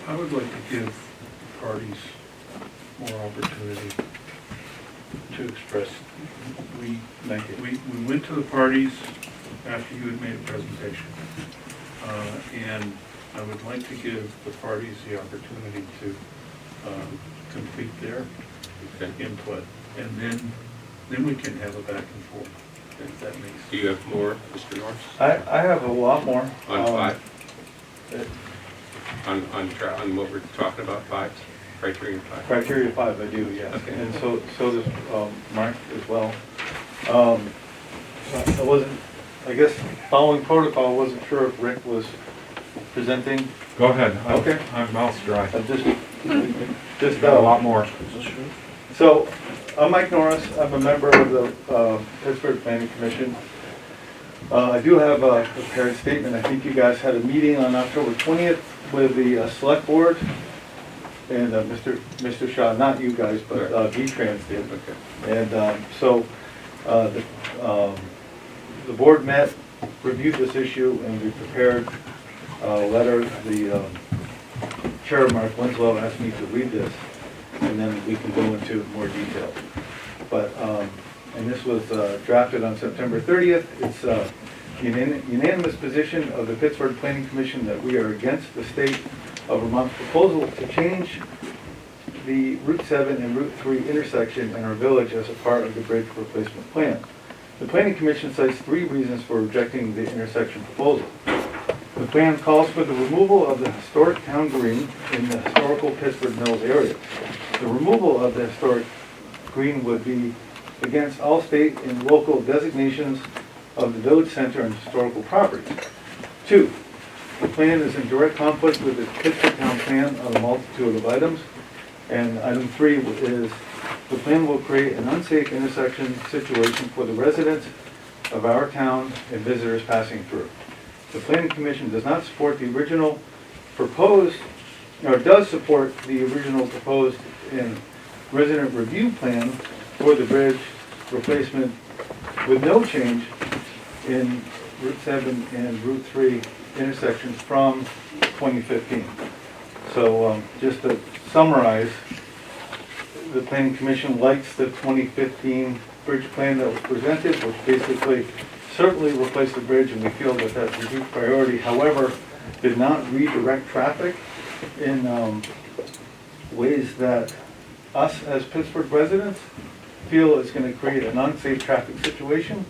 I would like to give parties more opportunity to express. We went to the parties after you had made a presentation. And I would like to give the parties the opportunity to complete their input. And then we can have a back and forth, if that makes sense. Do you have more, Mr. Norris? I have a lot more. On 5? On what we're talking about, 5? Criteria 5? Criteria 5, I do, yes. Okay. And so does Mark as well. I wasn't, I guess, following protocol, I wasn't sure if Rick was presenting. Go ahead. Okay. I'm mouth dry. I'm just Got a lot more. So, I'm Mike Norris. I'm a member of the Pittsford Planning Commission. I do have a prepared statement. I think you guys had a meeting on October 20th with the select board and Mr. Shaw, not you guys, but V-Trans did. Okay. And so the board met, reviewed this issue, and we prepared a letter. The chair, Mark Winslow, asked me to read this, and then we can go into more detail. But, and this was drafted on September 30th. It's a unanimous position of the Pittsford Planning Commission that we are against the state of Vermont's proposal to change the Route 7 and Route 3 intersection in our village as a part of the bridge replacement plan. The Planning Commission cites 3 reasons for rejecting the intersection proposal. The plan calls for the removal of the historic town green in the historical Pittsford Mills area. The removal of the historic green would be against all state and local designations of the village center and historical properties. 2, the plan is in direct conflict with the Pittsford Town Plan on a multitude of items. And item 3 is the plan will create an unsafe intersection situation for the residents of our town and visitors passing through. The Planning Commission does not support the original proposed, or does support the original proposed and resident review plan for the bridge replacement with no change in Route 7 and Route 3 intersections from 2015. So, just to summarize, the planning commission likes the 2015 bridge plan that was presented, which basically certainly replaced the bridge, and we feel that that's a huge priority. However, did not redirect traffic in ways that us as Pittsburgh residents feel is going to create an unsafe traffic situation.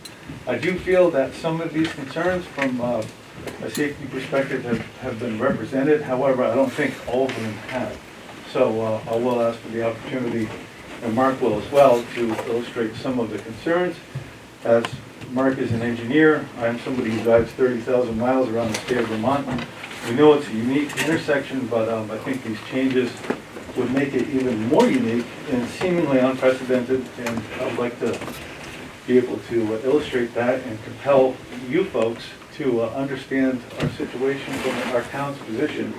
I do feel that some of these concerns from a safety perspective have been represented. However, I don't think all of them have. So I will ask for the opportunity, and Mark will as well, to illustrate some of the concerns. As Mark is an engineer, I'm somebody who drives 30,000 miles around the state of Vermont. We know it's a unique intersection, but I think these changes would make it even more unique and seemingly unprecedented, and I would like to be able to illustrate that and compel you folks to understand our situation from our town's position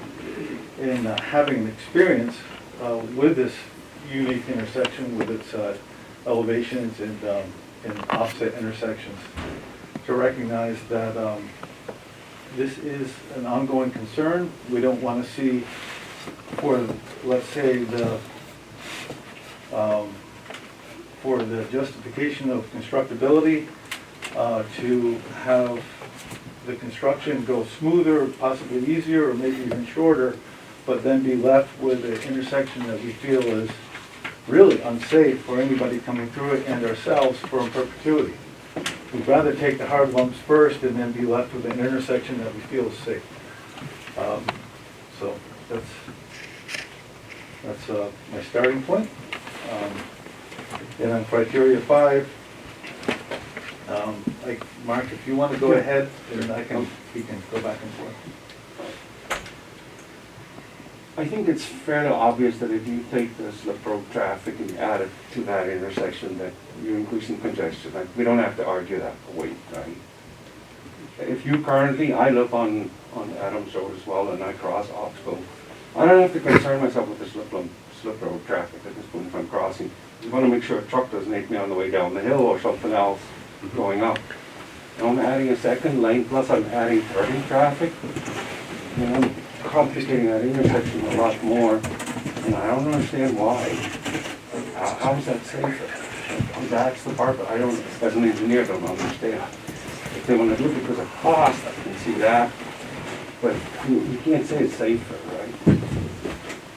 in having an experience with this unique intersection with its elevations and offset intersections, to recognize that this is an ongoing concern. We don't want to see, for, let's say, for the justification of constructability, to have the construction go smoother, possibly easier, or maybe even shorter, but then be left with an intersection that we feel is really unsafe for anybody coming through it and ourselves for in perpetuity. We'd rather take the hard lumps first and then be left with an intersection that we feel is safe. So that's my starting point. And on criteria 5, like Mark, if you want to go ahead, then we can go back and forth. I think it's fairly obvious that if you take the slip road traffic and you add it to that intersection, that you're increasing congestion. Like, we don't have to argue that point, right? If you currently, I live on Adams Road as well, and I cross Oxbow. I don't have to concern myself with the slip road traffic at this point if I'm crossing. I just want to make sure a truck doesn't hit me on the way down the hill or something else going up. Now I'm adding a second lane, plus I'm adding turning traffic. And I'm complicating that intersection a lot more, and I don't understand why. How is that safer? That's the part that I don't, as an engineer, don't understand. If they want to do it because of cost, I can see that, but you can't say it's safer, right?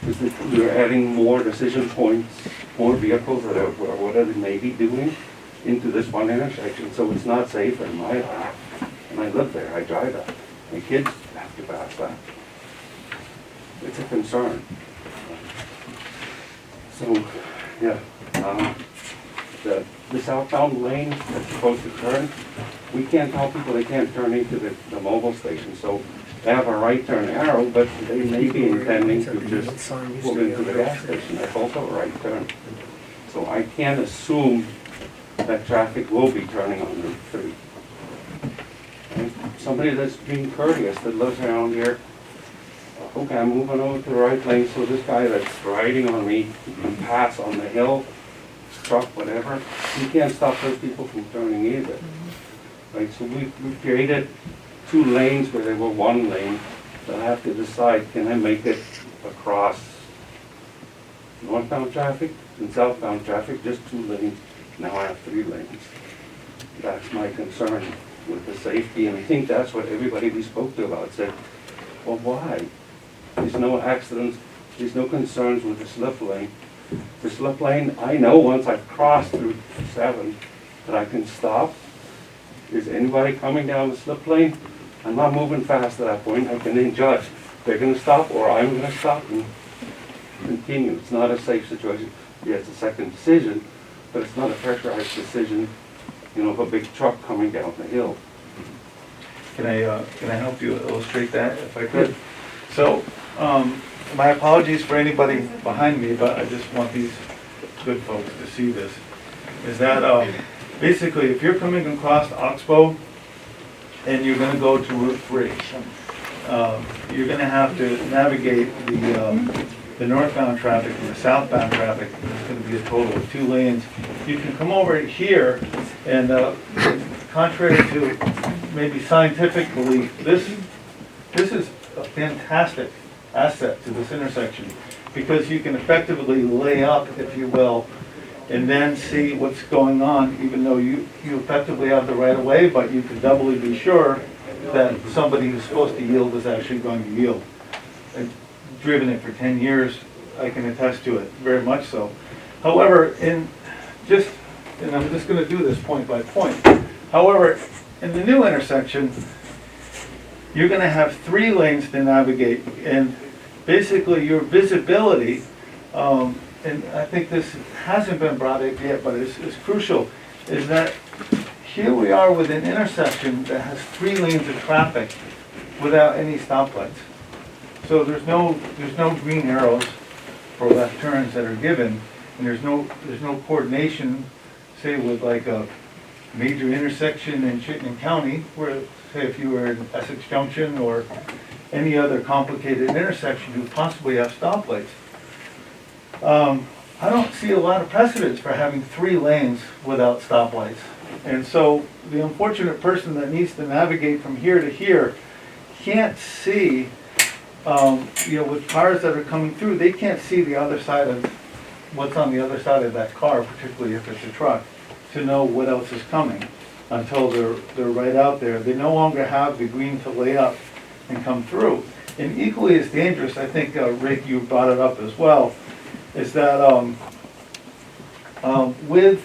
Because you're adding more decision points, more vehicles or whatever they may be doing into this one intersection, so it's not safer in my life. And I live there, I drive that. My kids have to pass that. It's a concern. So, yeah, the southbound lane that's supposed to turn, we can't tell people they can't turn into the mobile station. So they have a right turn arrow, but they may be intending to just pull into the gas station. That's also a right turn. So I can't assume that traffic will be turning on Route 3. And somebody that's being courteous, that lives around here, okay, I'm moving over to the right lane, so this guy that's riding on me can pass on the hill, truck, whatever, he can't stop those people from turning either. Right, so we created 2 lanes where they were 1 lane. They'll have to decide, can I make it across northbound traffic and southbound traffic, just 2 lanes. Now I have 3 lanes. That's my concern with the safety, and I think that's what everybody we spoke to about said, well, why? There's no accidents, there's no concerns with the slip lane. The slip lane, I know once I've crossed through 7 that I can stop. Is anybody coming down the slip lane? I'm not moving fast at that point. I can then judge. They're going to stop or I'm going to stop and continue. It's not a safe situation. Yeah, it's a second decision, but it's not a pressurized decision, you know, of a big truck coming down the hill. Can I help you illustrate that if I could? So, my apologies for anybody behind me, but I just want these good folks to see this. Is that basically, if you're coming across Oxbow and you're going to go to Route 3, you're going to have to navigate the northbound traffic and the southbound traffic. It's going to be a total of 2 lanes. You can come over here and, contrary to maybe scientific belief, this is a fantastic asset to this intersection, because you can effectively lay up, if you will, and then see what's going on, even though you effectively have the right of way, but you can doubly be sure that somebody who's supposed to yield is actually going to yield. I've driven it for 10 years, I can attest to it, very much so. However, and I'm just gonna do this point by point. However, in the new intersection, you're gonna have 3 lanes to navigate, and basically your visibility, and I think this hasn't been brought up yet, but it's crucial, is that here we are with an intersection that has 3 lanes of traffic without any stoplights. So there's no green arrows for left turns that are given, and there's no coordination, say with like a major intersection in Chittenden County, where say if you were in Essex Junction or any other complicated intersection, you possibly have stoplights. I don't see a lot of precedence for having 3 lanes without stoplights. And so the unfortunate person that needs to navigate from here to here can't see, with cars that are coming through, they can't see the other side of what's on the other side of that car, particularly if it's a truck, to know what else is coming until they're right out there. They no longer have the green to lay up and come through. And equally as dangerous, I think, Rick, you brought it up as well, is that with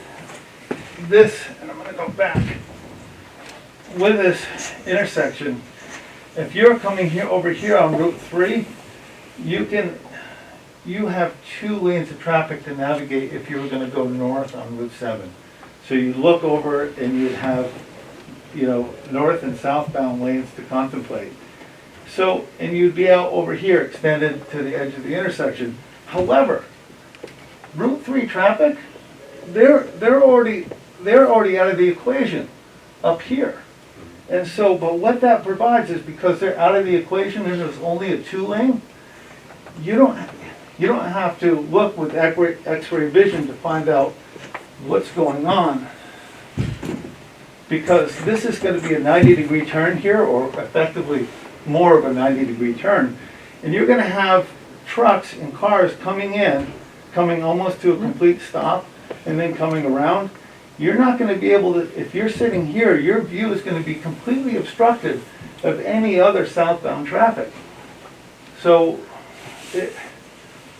this, and I'm gonna go back, with this intersection, if you're coming here over here on Route 3, you have 2 lanes of traffic to navigate if you were gonna go north on Route 7. So you look over and you'd have, north and southbound lanes to contemplate. So, and you'd be out over here extended to the edge of the intersection. However, Route 3 traffic, they're already out of the equation up here. And so, but what that provides is, because they're out of the equation and there's only a 2-lane, you don't have to look with X-ray vision to find out what's going on, because this is going to be a 90-degree turn here, or effectively more of a 90-degree turn, and you're going to have trucks and cars coming almost to a complete stop, and then coming around. You're not going to be able to, if you're sitting here, your view is going to be completely obstructed of any other southbound traffic. So,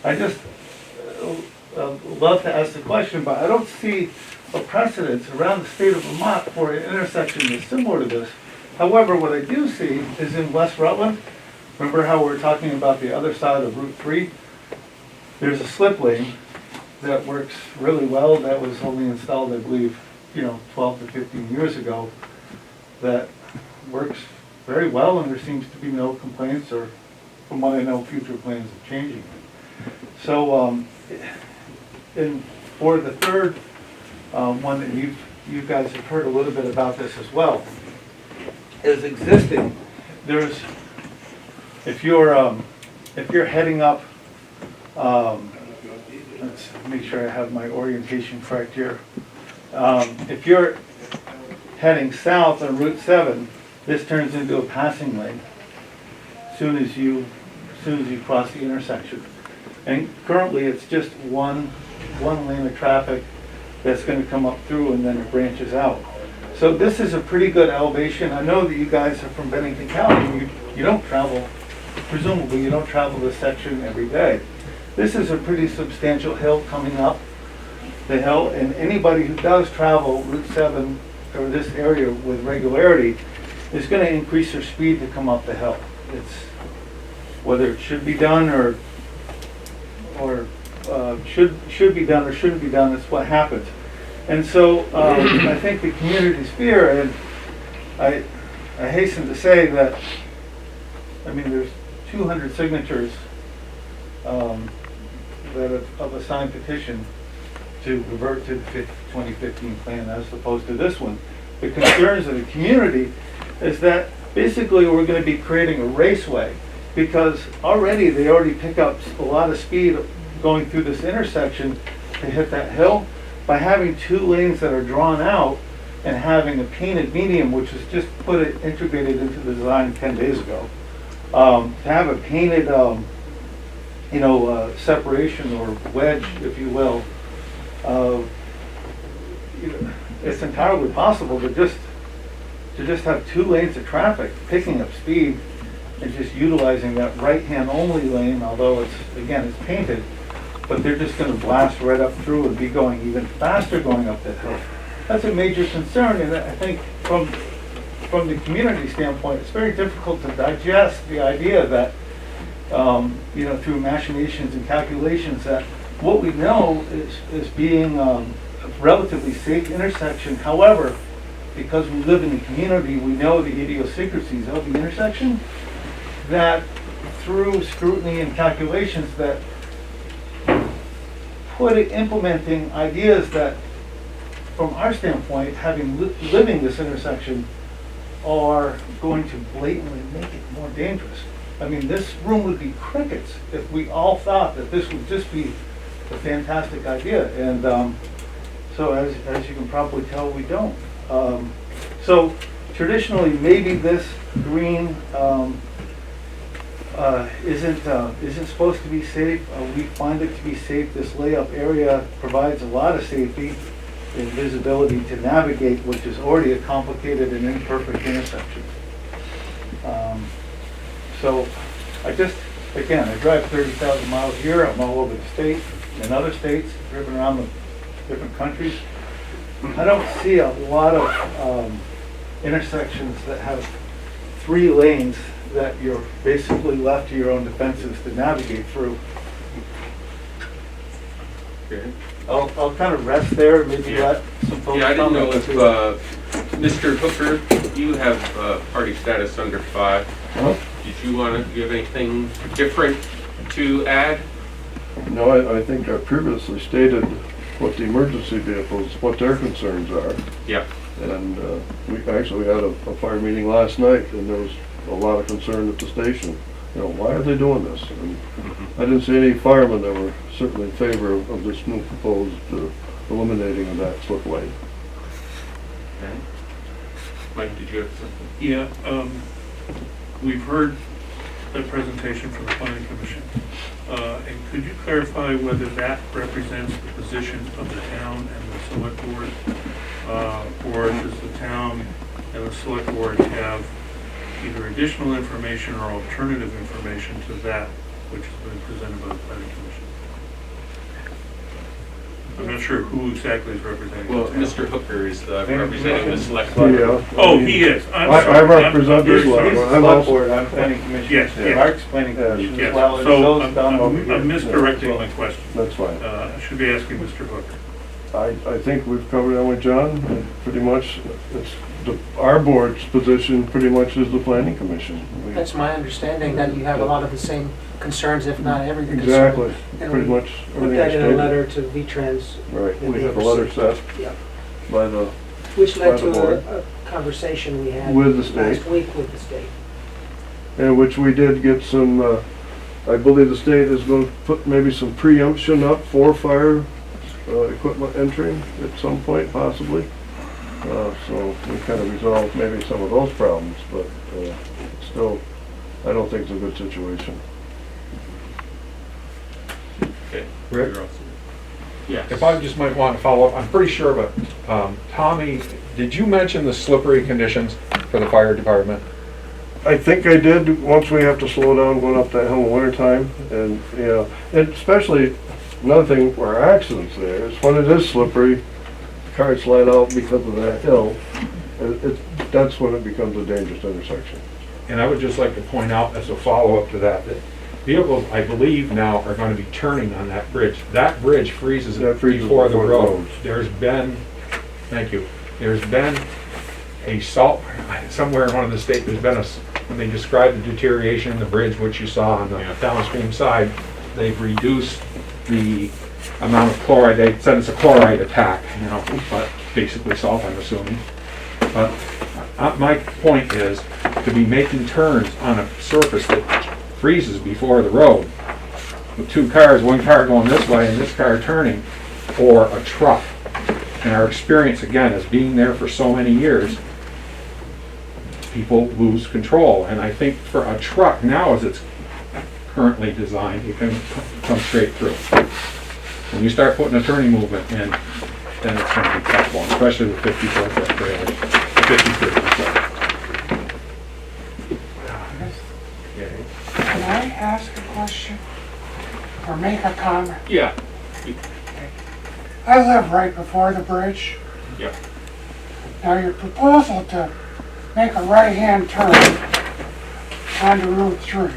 I just love to ask the question, but I don't see a precedence around the state of Vermont for an intersection that's similar to this. However, what I do see is in West Rutland, remember how we're talking about the other side of Route 3? There's a slip lane that works really well, that was only installed, I believe, 12 to 15 years ago, that works very well, and there seems to be no complaints, or from what I know, future plans of changing it. So, and for the third one that you guys have heard a little bit about this as well, is existing. There's, if you're heading up, let's make sure I have my orientation correct here. If you're heading south on Route 7, this turns into a passing lane as soon as you cross the intersection. And currently it's just one lane of traffic that's going to come up through, and then it branches out. So this is a pretty good elevation. I know that you guys are from Bennington County. You don't travel, presumably you don't travel this section every day. This is a pretty substantial hill coming up the hill, and anybody who does travel Route 7 or this area with regularity is going to increase their speed to come up the hill. It's whether it should be done or should be done or shouldn't be done. It's what happens. And so I think the community's fear, and I hasten to say that, there's 200 signatures of a signed petition to revert to the 2015 plan as opposed to this one. The concerns of the community is that basically we're going to be creating a raceway, because they already pick up a lot of speed going through this intersection to hit that hill. By having 2 lanes that are drawn out and having a painted medium, which was just integrated into the design 10 days ago, to have a painted separation or wedge, if you will, it's entirely possible to just have 2 lanes of traffic picking up speed and just utilizing that right-hand only lane, although it's painted, but they're just gonna blast right up through and be going even faster going up that hill. That's a major concern, and I think from the community standpoint, it's very difficult to digest the idea that, through machinations and calculations, that what we know is being a relatively safe intersection. However, because we live in the community, we know the idiosyncrasies of the intersection, that through scrutiny and calculations that implementing ideas that, from our standpoint, living this intersection, are going to blatantly make it more dangerous. I mean, this room would be crickets if we all thought that this would just be a fantastic idea. And so as you can probably tell, we don't. So traditionally, maybe this green isn't supposed to be safe. We find it to be safe. This layup area provides a lot of safety and visibility to navigate, which is already a complicated and imperfect intersection. So I drive 30,000 miles a year. I'm all over the state, in other states, driven around the different countries. I don't see a lot of intersections that have 3 lanes that you're basically left to your own devices to navigate through. Okay. I'll kind of rest there and maybe let some folks. Yeah, I didn't know if, Mr. Hooker, you have party status under 5. Huh? Did you have anything different to add? No, I think I previously stated what the emergency vehicles, what their concerns are. Yeah. And we actually had a fire meeting last night, and there was a lot of concern at the station. Why are they doing this? And I didn't see any firemen that were certainly in favor of this new proposed eliminating of that slip lane. Okay. Mike, did you have something? Yeah, we've heard a presentation from the planning commission. And could you clarify whether that represents the position of the town and the select board? Or does the town and the select board have either additional information or alternative information to that which has been presented by the planning commission? I'm not sure who exactly is representing. Well, the town. Mr. Hooker is representing the select board. Yeah. Oh, he is. I represent this one. He's the select board, I'm planning commission. Yes, yes. Mark's planning commission Yes, as well as so those down over here. I'm misdirecting my question. That's fine. I should be asking Mr. Hooker. I think we've covered that with John. Pretty much, our board's position pretty much is the planning commission. That's my understanding, that you have a lot of the same concerns, if not every concern. Exactly, And pretty we much. put everything that in a stated. letter to V-Trans. Right, and we they have a letter received- set Yeah, by the, which led by the to board. a conversation we had With the state. last week with the state. in which we did get some, I believe the state is going to put maybe some preemption up for fire equipment entering at some point possibly. So we kind of resolved maybe some of those problems, but still, I don't think it's a good situation. Okay. Rick? You're all set. Yes. If I just might want to follow up, I'm pretty sure, but Tommy, did you mention the slippery conditions for the fire department? I think I did, once we have to slow down going up that hill in the wintertime, and, yeah, and especially, another thing where accidents there is when it is slippery, cars slide out because of that hill, that's when it becomes a dangerous intersection. And I would just like to point out as a follow-up to that, that vehicles, I believe now, are going to be turning on that bridge. That bridge freezes before the road. There's been, thank you, there's been a salt, somewhere in one of the states, there's been when they describe the deterioration in the bridge, which you saw on the downstream side, they've reduced the amount of chloride. They said it's a chloride attack, but basically salt, I'm assuming. But my point is to be making turns on a surface that freezes before the road with two cars, one car going this way and this car turning, or a truck. And our experience, again, is being there for so many years, people lose control. And I think for a truck now, as it's currently designed, you can come straight through. When you start putting a turning movement in, then it's gonna be tough one, especially with 54-foot trailers, 53, sorry. Can I ask a question? Or make a comment? Yeah. I live right before the bridge. Yeah. Now your proposal to make a right-hand turn onto Route 3,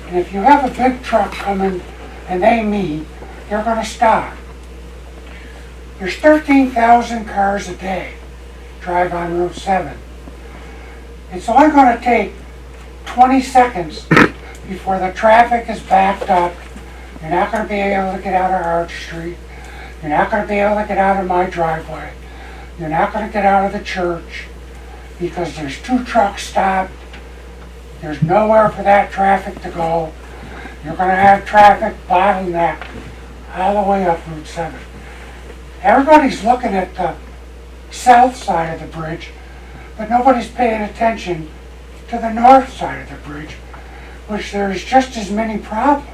and if you have a big truck coming and they meet, you're gonna stop. There's 13,000 cars a day drive on Route 7. It's only gonna take 20 seconds before the traffic is backed up. You're not gonna be able to get out of Arch Street. You're not gonna be able to get out of my driveway. You're not gonna get out of the church because there's 2 trucks stopped. There's nowhere for that traffic to go. You're gonna have traffic bottleneck all the way up Route 7. Everybody's looking at the south side of the bridge, but nobody's paying attention to the north side of the bridge, which there's just as many problems.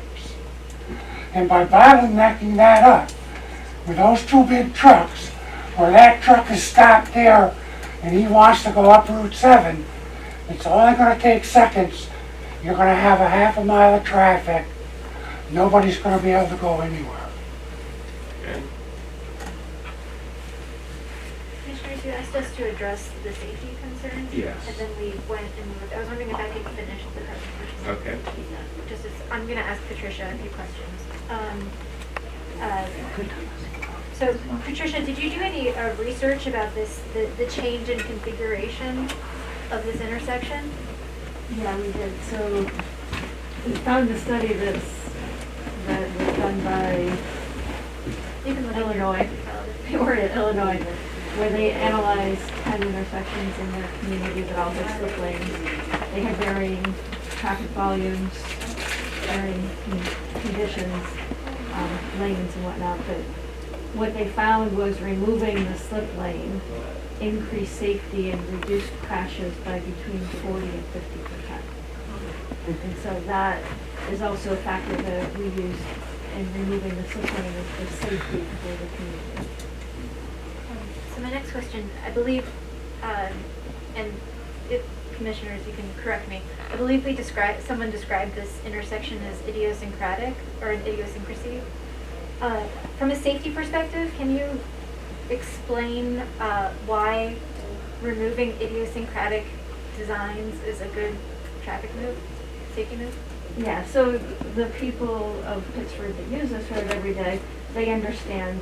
And by bottlenecking that up, with those 2 big trucks, where that truck is stopped there and he wants to go up Route 7, it's only going to take seconds. You're going to have a half a mile of traffic. Nobody's going to be able to go anywhere. Okay. Commissioners, you asked us to address the safety concerns. Yes. And then we went and moved. I was wondering if I could finish the presentation. Okay. I'm going to ask Patricia a few questions. So Patricia, did you do any research about the change in configuration of this intersection? Yeah, we did. So we found a study that was done by Illinois. They were in Illinois, where they analyzed 10 intersections in their community that all had slip lanes. They had varying traffic volumes, varying conditions, lanes and whatnot, but what they found was removing the slip lane increased safety and reduced crashes by between 40 and 50%. And so that is also a factor that we use in removing the slip lane is for safety for the community. So my next question, I believe, and if commissioners, you can correct me, I believe someone described this intersection as idiosyncratic or an idiosyncrasy. From a safety perspective, can you explain why removing idiosyncratic designs is a good traffic move, safety move? Yeah, so the people of Pittsford that use this road every day, they understand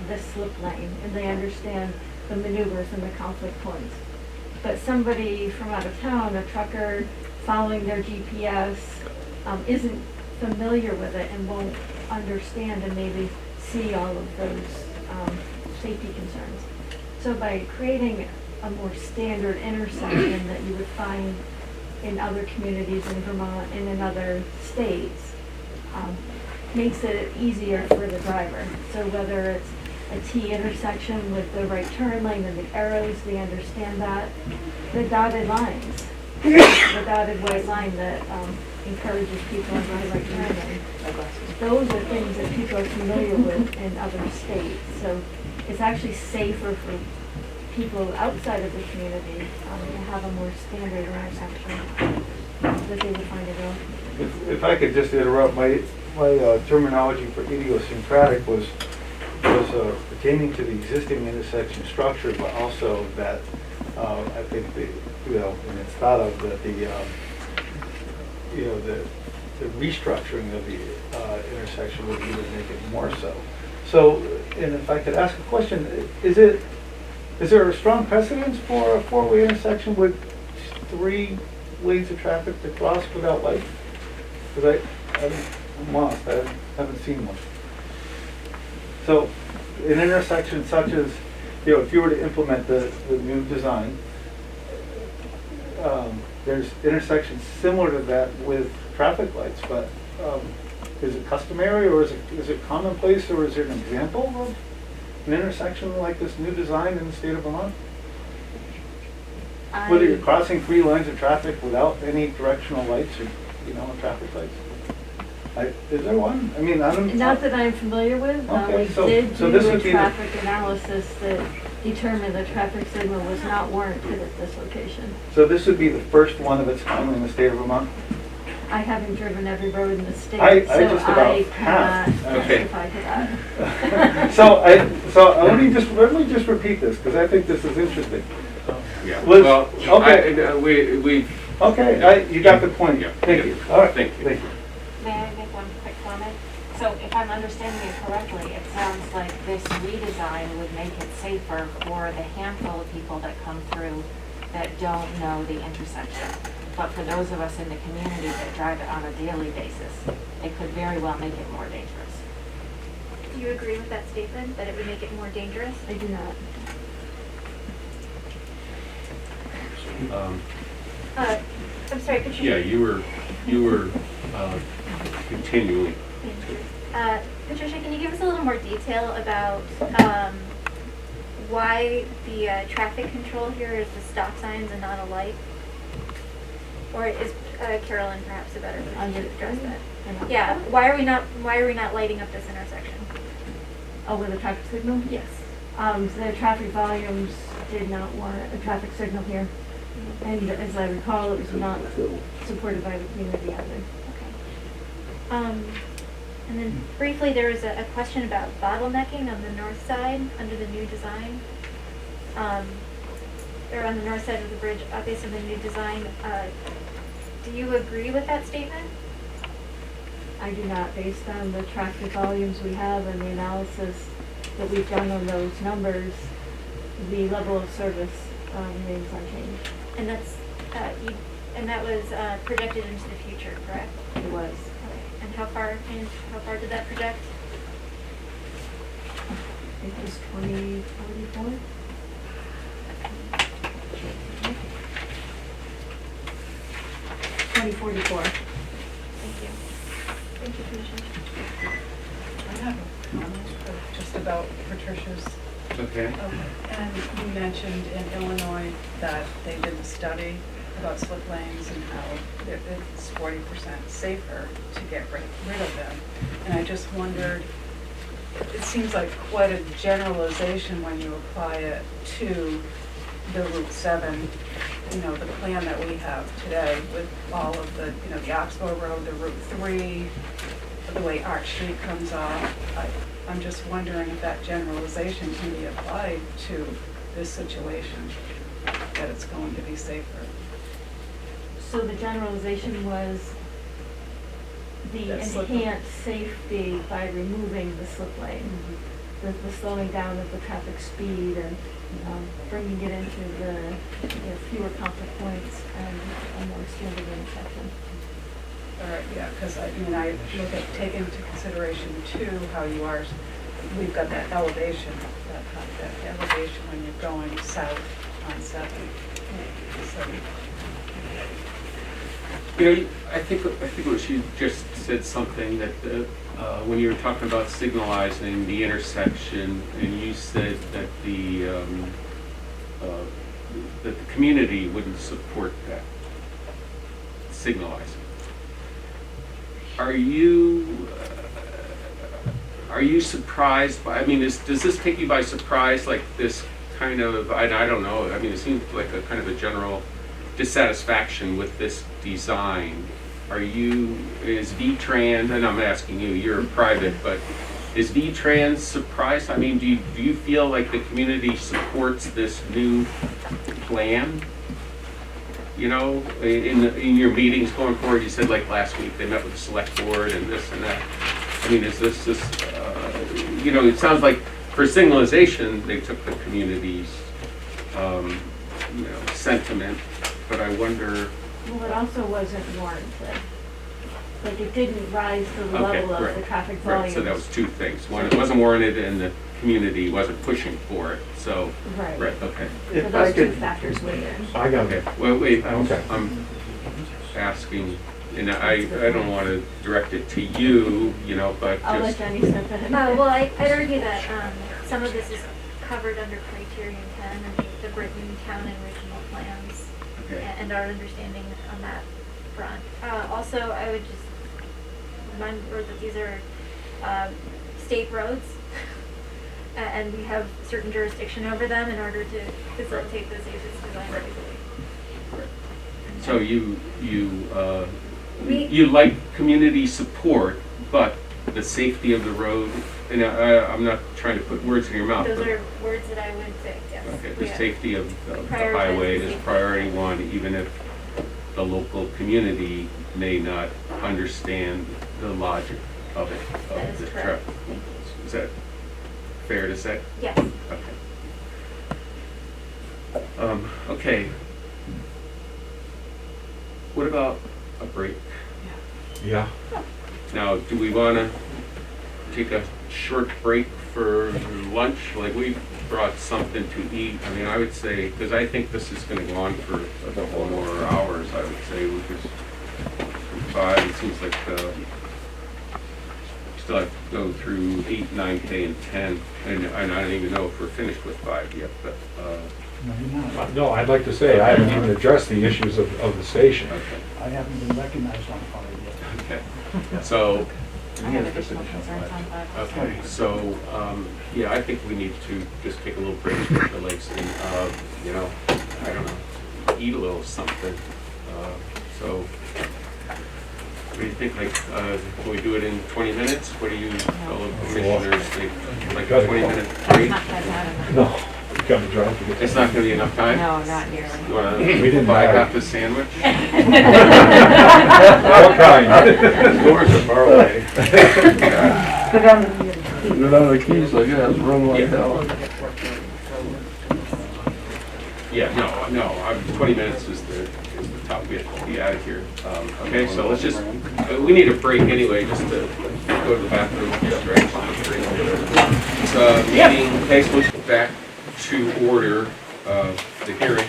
the slip lane and they understand the maneuvers and the conflict points. But somebody from out of town, a trucker following their GPS, isn't familiar with it and won't understand and maybe see all of those safety concerns. So by creating a more standard intersection that you would find in other communities in Vermont and in other states, makes it easier for the driver. So whether it's a T intersection with the right turn lane and the arrows, they understand that. The dotted lines, the dotted white line that encourages people on the right turn lane. Those are things that people are familiar with in other states. So it's actually safer for people outside of the community to have a more standard intersection that they would find it out. If I could just interrupt, my terminology for idiosyncratic was pertaining to the existing intersection structure, but also that I think and it's thought of that the restructuring of the intersection would even make it more so. So, and if I could ask a question, is there a strong precedence for a 4-way intersection with 3 lanes of traffic to cross without lights? Because I'm lost, I haven't seen one. So, an intersection such as, if you were to implement the new design, there's intersections similar to that with traffic lights, but is it customary or is it commonplace, or is there an example of an intersection like this new design in the state of Vermont? Whether you're crossing 3 lines of traffic without any directional lights or, traffic lights? Is there one? I mean, I don't. Not that I'm familiar with, Okay, we so- did so do this a would be the- traffic analysis that determined the traffic signal was not warranted at this location. So this would be the first one of its kind in the state of Vermont? I haven't driven every road in the state, I so just about I cannot have. Okay. testify to that. So let me just repeat this, because I think this is interesting. Yeah, Liz, well, okay. we, Okay, you got the point. Yeah. Thank you. All right, Thank you. thank you. May I make one quick comment? So if I'm understanding it correctly, it sounds like this redesign would make it safer for the handful of people that come through that don't know the intersection. But for those of us in the community that drive it on a daily basis, it could very well make it more dangerous. Do you agree with that statement, that it would make it more dangerous? I do not. I'm sorry, could you? yeah, you were continuing. Patricia, can you give us a little more detail about why the traffic control here is the stop signs and not a light? Or is Carolyn perhaps a better person to address that? Yeah, why are we not lighting up this intersection? Oh, with a traffic signal? Yes. The traffic volumes did not warrant a traffic signal here. And as I recall, it was not supported by the community either. Okay. And then briefly, there was a question about bottlenecking on the north side under the new design. Or on the north side of the bridge, based on the new design. Do you agree with that statement? I do not, based on the traffic volumes we have and the analysis that we've done on those numbers, the level of service remains unchanged. And that's, that was projected into the future, correct? It was. Okay. And how far did that project? I think it was 2044. Thank you. Thank you, Commissioner. I have a comment just about Patricia's. Okay. And you mentioned in Illinois that they did a study about slip lanes and how it's 40% safer to get rid of them. And I just wondered, it seems like quite a generalization when you apply it to the Route 7, the plan that we have today with all of the, the Oxbow Road, the Route 3, the way Arch Street comes off. I'm just wondering if that generalization can be applied to this situation, that it's going to be safer. So the generalization was the enhanced safety by removing the slip lane, the slowing down of the traffic speed and bringing it into the fewer conflict points and a more standard intersection. All right, yeah, because I look at, take into consideration too, how you are, we've got that elevation, that elevation when you're going south on 7. So, I think what she just said something that when you were talking about signalizing the intersection, and you said that the community wouldn't support that signalizing. Are you surprised by? I mean, does this take you by surprise? Like this kind of I don't know. I mean, it seems like a kind of a general dissatisfaction with this design. Is V-Trans, and I'm asking you, you're private, but is V-Trans surprised? I mean, do you feel like the community supports this new plan? In your meetings going forward, you said like last week they met with the select board and this and that. I mean, is this it sounds like for signalization, they took the community's, sentiment, but I wonder. Well, it also wasn't warranted. Like, it didn't rise to the level of the traffic volume. Right, so that was two things. One, it wasn't warranted and the community wasn't pushing for it, so. Right. Okay. So those two factors weighed in. I got it. Well, wait, I'm asking, and I don't want to direct it to you, but I'll let just. Jenny step in. Well, I'd argue that some of this is covered under criterion 10 and the Britain town and regional plans, and our understanding on that front. Also, I would just remember that these are state roads, and we have certain jurisdiction over them in order to facilitate the safest design legally. So you like community support, but the safety of the road, and I'm not trying to put words in your mouth. Those but- are words that I would say, yes. Okay, We the have- safety of the Prioritize highway the is safety. priority one, even if the local community may not understand the logic of it, That of is the correct. trip. Is that fair to say? Yes. Okay. Okay. What about a break? Yeah. Now, do we want to take a short break for lunch? Like, we brought something to eat. I mean, I would say, because I think this is going to go on for a couple more hours, I would say, because from 5, it seems like we still have to go through 8, 9, K, and 10. And I don't even know if we're finished with 5 yet, but, No, you're not. No, I'd like to say, I haven't even addressed the issues of the station. okay. I haven't been recognized on fire yet. Okay. So, I have additional concerns on that. okay, so, yeah, I think we need to just take a little break with the lakes and, you know, I don't know, eat a little something. So, what do you think, like, can we do it in 20 minutes? What do you, fellow commissioners think, like a 20-minute break? Not that bad enough. No, you got to drive to get. It's not gonna be enough time? No, not nearly. You wanna We didn't buy have- half a sandwich? What kind? Doors are far away. Without the keys, I guess, run like Yeah. hell. Yeah, no, 20 minutes is the top, we have to be out of here. Okay, so let's just, we need a break anyway, just to go to the bathroom, stretch. It's a meeting, okay, so let's go back to order, the hearing.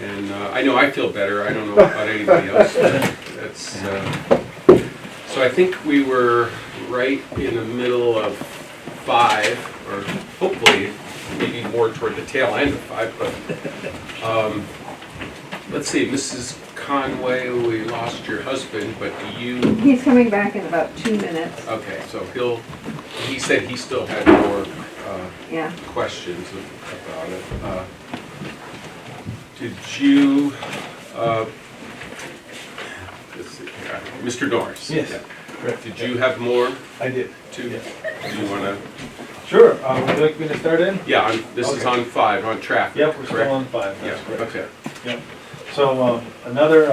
And I know I feel better, I don't know about anybody else, but that's, so I think we were right in the middle of 5, or hopefully, maybe more toward the tail end of 5, but, let's see, Mrs. Conway, we lost your husband, but do you, He's coming back in about 2 minutes. okay, so he said he still had more, Yeah. questions about it. Did you, let's see, Mr. Norris? Yes. Yeah. Did you have more I did. to, do you want to? Sure, would you like me to start in? Yeah, this is Okay. on 5, on traffic. Yep, we're correct? still on 5, Yeah, that's correct. okay. Yep. So, another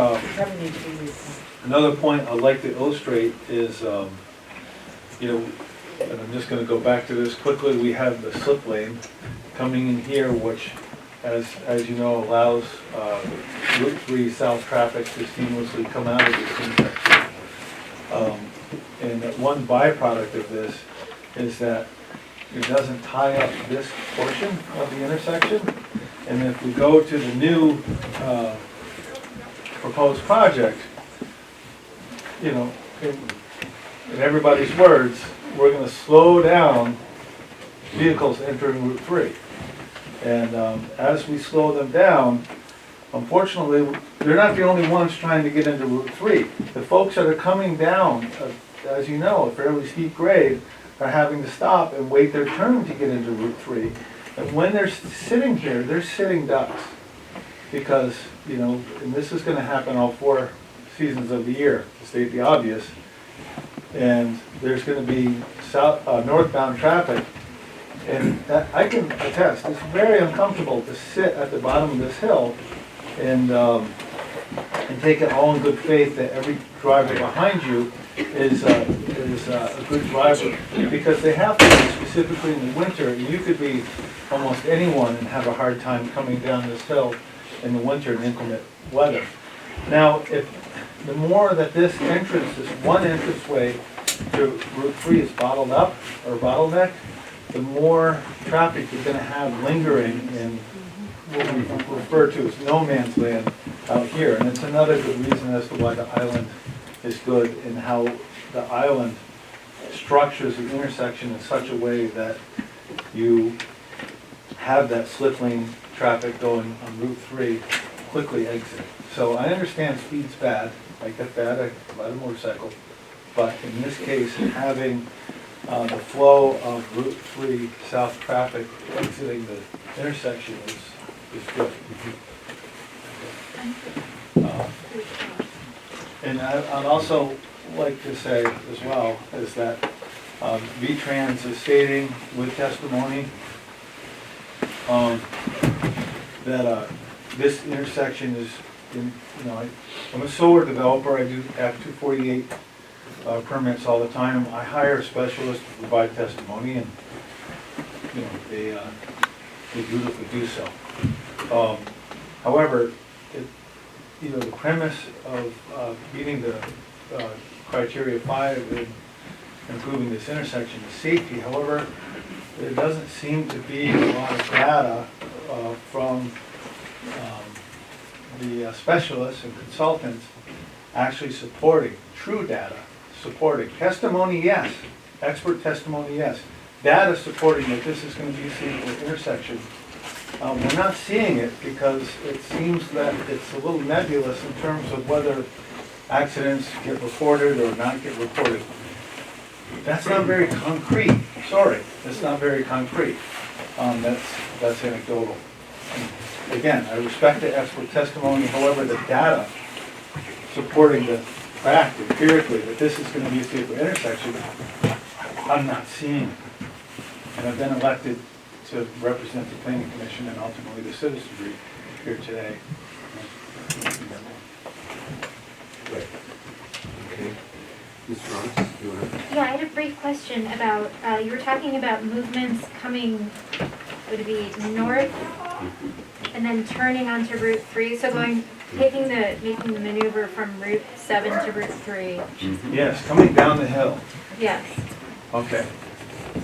point I'd like to illustrate is, you know, and I'm just gonna go back to this quickly, we have the slip lane coming in here, which, as you know, allows Route 3 south traffic to seamlessly come out of this intersection. And that one byproduct of this is that it doesn't tie up this portion of the intersection. And if we go to the new proposed project, you know, in everybody's words, we're gonna slow down vehicles entering Route 3. And as we slow them down, unfortunately, they're not the only ones trying to get into Route 3. The folks that are coming down, as you know, a fairly steep grade, are having to stop and wait their turn to get into Route 3. And when they're sitting here, they're sitting ducks. Because, you know, and this is gonna happen all 4 seasons of the year, to state the obvious. And there's gonna be northbound traffic. And that, I can attest, it's very uncomfortable to sit at the bottom of this hill and take it all in good faith that every driver behind you is a good driver. Because they have to be, specifically in the winter, and you could be almost anyone and have a hard time coming down this hill in the winter in inclement weather. Now, if the more that this entrance, this one entranceway to Route 3 is bottled up or bottlenecked, the more traffic you're gonna have lingering in what we refer to as no man's land out here. And it's another good reason as to why the island is good and how the island structures the intersection in such a way that you have that slip lane traffic going on Route 3 quickly exit. So I understand speed's bad, I get that, I ride a motorcycle. but in this case, having the flow of Route 3 south traffic exiting the intersection is good. And I'd also like to say as well is that V-Trans is stating with testimony that this intersection is in, I'm a solar developer, I do Act 248 permits all the time. I hire specialists to provide testimony, and they beautifully do so. However, the premise of meeting the criteria 5 in improving this intersection is safety. However, there doesn't seem to be a lot of data from the specialists and consultants actually supporting, true data supporting. Testimony, yes. Expert testimony, yes. Data supporting that this is going to be a safe intersection. We're not seeing it because it seems that it's a little nebulous in terms of whether accidents get reported or not get reported. That's not very concrete. Sorry, that's not very concrete. That's anecdotal. And again, I respect the expert testimony. However, the data supporting the fact empirically that this is going to be a safer intersection, I'm not seeing. And I've been elected to represent the Planning Commission and ultimately the citizenry here today. Right. Okay. Ms. Ross, you want to? Yeah, I had a brief question about, you were talking about movements coming, would it be north and then turning onto Route 3? So making the maneuver from Route 7 to Route 3. Yes, coming down the hill. Yes, Okay.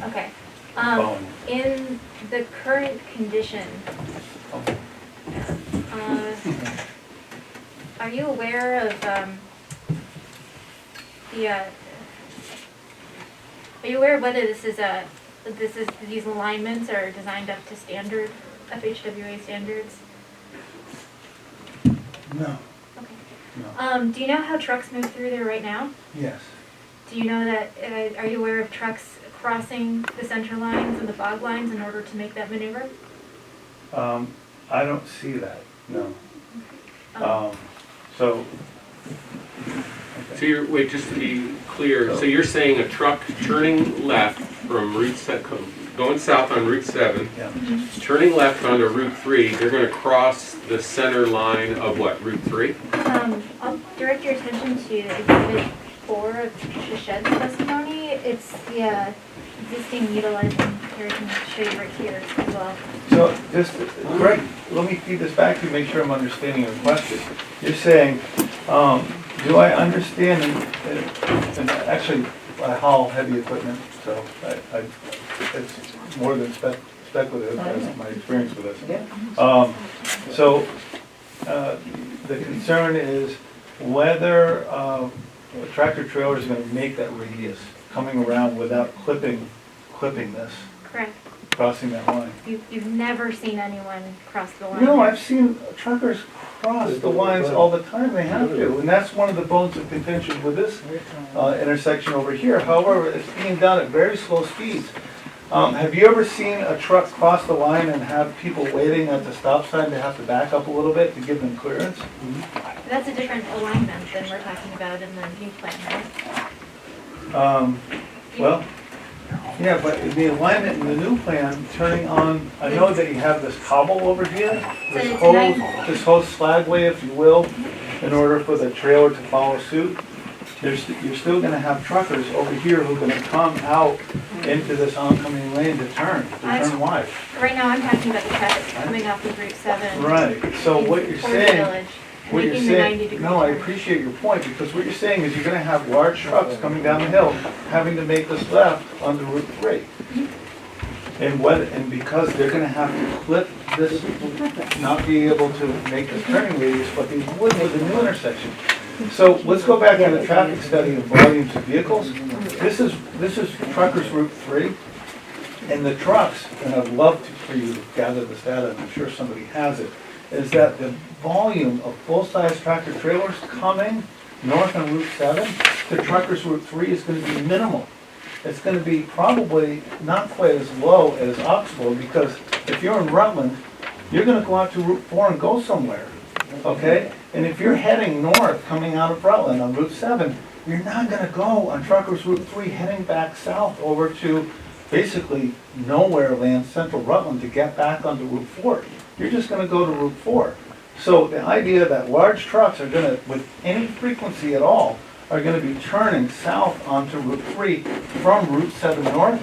okay. Following. In the current condition, are you aware of, are you aware of whether these alignments are designed up to standard, FHWA standards? No. Okay. No. Do you know how trucks move through there right now? Yes. Do you know that, are you aware of trucks crossing the center lines and the fog lines in order to make that maneuver? I don't see that, no. So wait, just to be clear, so you're saying a truck turning left from Route 7, going south on Route 7, Yeah. turning left onto Route 3, they're going to cross the center line of what, Route 3? I'll direct your attention to Exhibit 4 of Tricia Shedd's testimony. It's the existing utilizing, here I can show you right here as well. So just, Greg, let me feed this back to you, make sure I'm understanding your question. You're saying, do I understand, and actually I haul heavy equipment, so it's more than speculative, that's my experience with this. So the concern is whether a tractor trailer is going to make that radius coming around without clipping this, Correct. crossing that line. You've never seen anyone cross the line? No, I've seen truckers cross the lines all the time, they have to, and that's one of the bones of contention with this intersection over here. However, it's being done at very slow speeds. Have you ever seen a truck cross the line and have people waiting at the stop sign to have to back up a little bit to give them clearance? That's a different alignment than we're talking about in the new plan, right? Well, yeah, but the alignment in the new plan, turning on, I know that you have this cobble over here, this whole slagway, if you will, in order for the trailer to follow suit. You're still gonna have truckers over here who are gonna come out into this oncoming lane to turn wide. Right now, I'm talking about the traffic coming off of Route 7. Right, so what you're toward the saying, village, making the 90-degree no, I turn. appreciate your point, because what you're saying is you're gonna have large trucks coming down the hill, having to make this left onto Route 3. And because they're gonna have to clip this, not be able to make the turning radius, but they would with the new intersection. So let's go back to the traffic study of volumes of vehicles. This is truckers Route 3, and the trucks, and I'd love for you to gather this data, and I'm sure somebody has it, is that the volume of full-size tractor trailers coming north on Route 7 to Truckers Route 3 is gonna be minimal. It's gonna be probably not quite as low as Oxbow, because if you're in Rutland, you're gonna go out to Route 4 and go somewhere, okay? And if you're heading north, coming out of Rutland on Route 7, you're not gonna go on Truckers Route 3 heading back south over to basically nowhere land, central Rutland, to get back onto Route 4. You're just gonna go to Route 4. So the idea that large trucks are gonna, with any frequency at all, are gonna be turning south onto Route 3 from Route 7 north,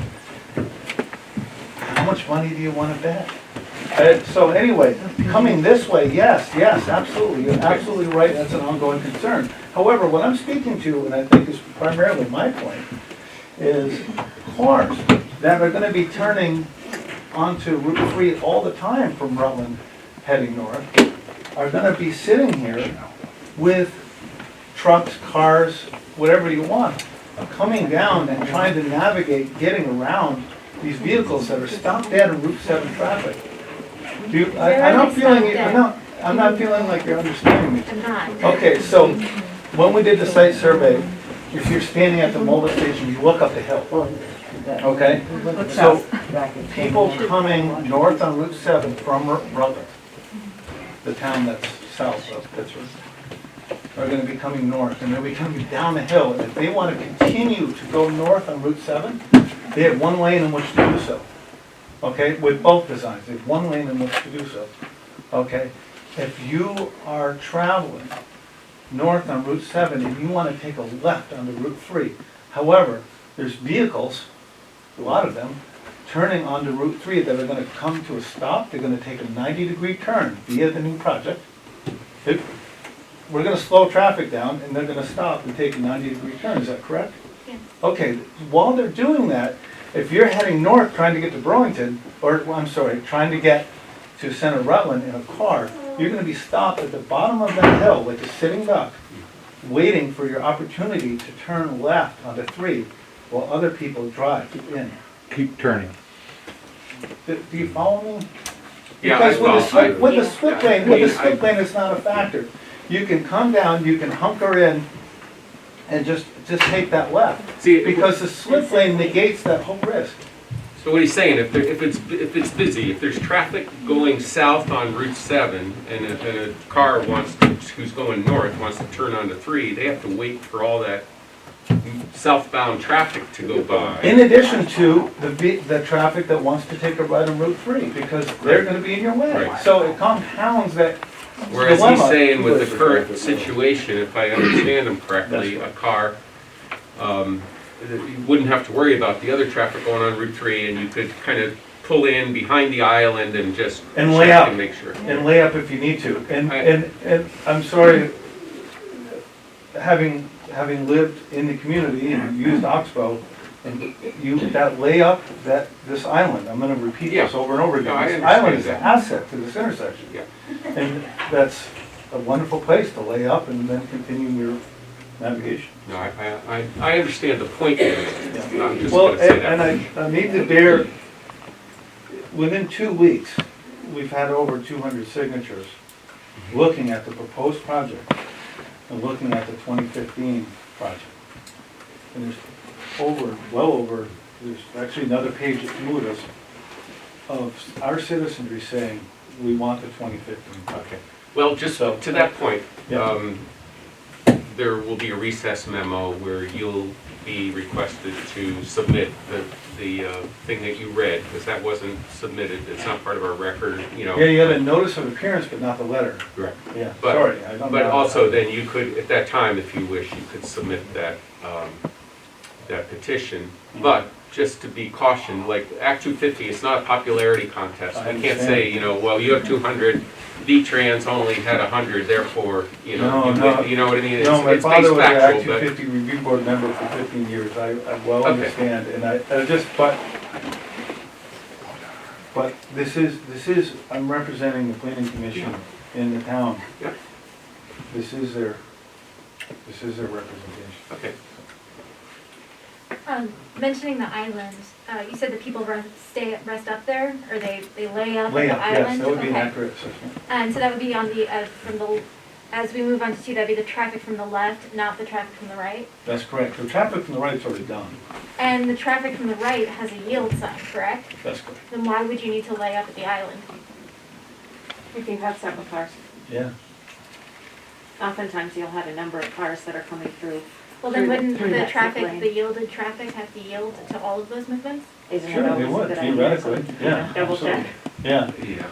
how much money do you wanna bet? So anyway, coming this way, yes, absolutely, you're absolutely right, that's an ongoing concern. However, what I'm speaking to, and I think is primarily my point, is cars that are gonna be turning onto Route 3 all the time from Rutland heading north, are gonna be sitting here with trucks, cars, whatever you want, coming down and trying to navigate, getting around these vehicles that are stopped dead in Route 7 traffic. I'm not feeling like you're understanding me. I'm not. Okay, so when we did the site survey, if you're standing at the mobile station, you look up the hill. Okay? So people coming north on Route 7 from Rutland, the town that's south of Pittsford, are gonna be coming north, and they'll be coming down the hill. And if they wanna continue to go north on Route 7, they have one lane in which to do so. Okay, with both designs, they have one lane in which to do so. Okay? If you are traveling north on Route 7 and you wanna take a left onto Route 3, however, there's vehicles, a lot of them, turning onto Route 3 that are gonna come to a stop. They're gonna take a 90-degree turn via the new project. We're gonna slow traffic down, and they're gonna stop and take a 90-degree turn, is that correct? Yes. Okay, while they're doing that, if you're heading north trying to get to Burlington, or, I'm sorry, trying to get to Center Rutland in a car, you're gonna be stopped at the bottom of that hill like a sitting duck, waiting for your opportunity to turn left onto 3 while other people drive in. Keep turning. Do you follow me? Yeah, Because I with the split lane, it's not a factor. You can come down, you can hunker in, and just take that left. See, Because the split lane negates that whole risk. So what he's saying, if it's busy, if there's traffic going south on Route 7, and a car who's going north wants to turn onto 3, they have to wait for all that southbound traffic to go by. In addition to the traffic that wants to take a right on Route 3, because they're gonna be in your way. Right. So it compounds that Whereas he's dilemma. saying with the current situation, if I understand him correctly, a car, you wouldn't have to worry about the other traffic going on Route 3, and you could kind of pull in behind the island and just And lay check up. and make sure. And lay up if you need to. And I'm sorry, having lived in the community and used Oxbow, and that layup, this island, I'm gonna repeat this over and over again. No, I This island understand is an that. asset to this intersection. Yeah. And that's a wonderful place to lay up and then continue your navigation. No, I understand the point you're making. I'm just Well, gonna say that. and I need to bear, within 2 weeks, we've had over 200 signatures looking at the proposed project and looking at the 2015 project. And there's there's actually another page at Mudas of our citizenry saying, we want the 2015 project. Well, just So, to that point, yeah. there will be a recess memo where you'll be requested to submit the thing that you read, because that wasn't submitted, it's not part of our record, you know. Yeah, you had a notice of appearance, but not the letter. Correct. Yeah, But- sorry. I don't But know. also then you could, at that time, if you wish, you could submit that petition. But just to be cautioned, like Act 250, it's not a popularity contest. I We can't understand. say, you know, well, you have 200, V-Trans only had 100, therefore, you know, No. you know what I mean? No, my It's father based was an Act factual, but. 250 review board member for 15 years. I well Okay. understand, and I just, but this is, I'm representing the planning commission in the town. Yeah. This is their representation. Okay. Mentioning the island, you said that people rest up there, or they lay up Lay at up, the yes, island? that would be an Okay. accurate assessment. And so that would be on the, from the as we move on to 2, that'd be the traffic from the left, not the traffic from the right? That's correct. The traffic from the right's already done. And the traffic from the right has a yield sign, correct? That's correct. Then why would you need to lay up at the island? If you have several cars, Yeah. oftentimes you'll have a number of cars that are coming through. Well, then wouldn't through the that traffic, zip lane. the yielded traffic have to yield to all of those movements? Isn't it Sure, they always a would, good idea? theoretically, yeah. Double absolutely. check. Yeah. Yeah.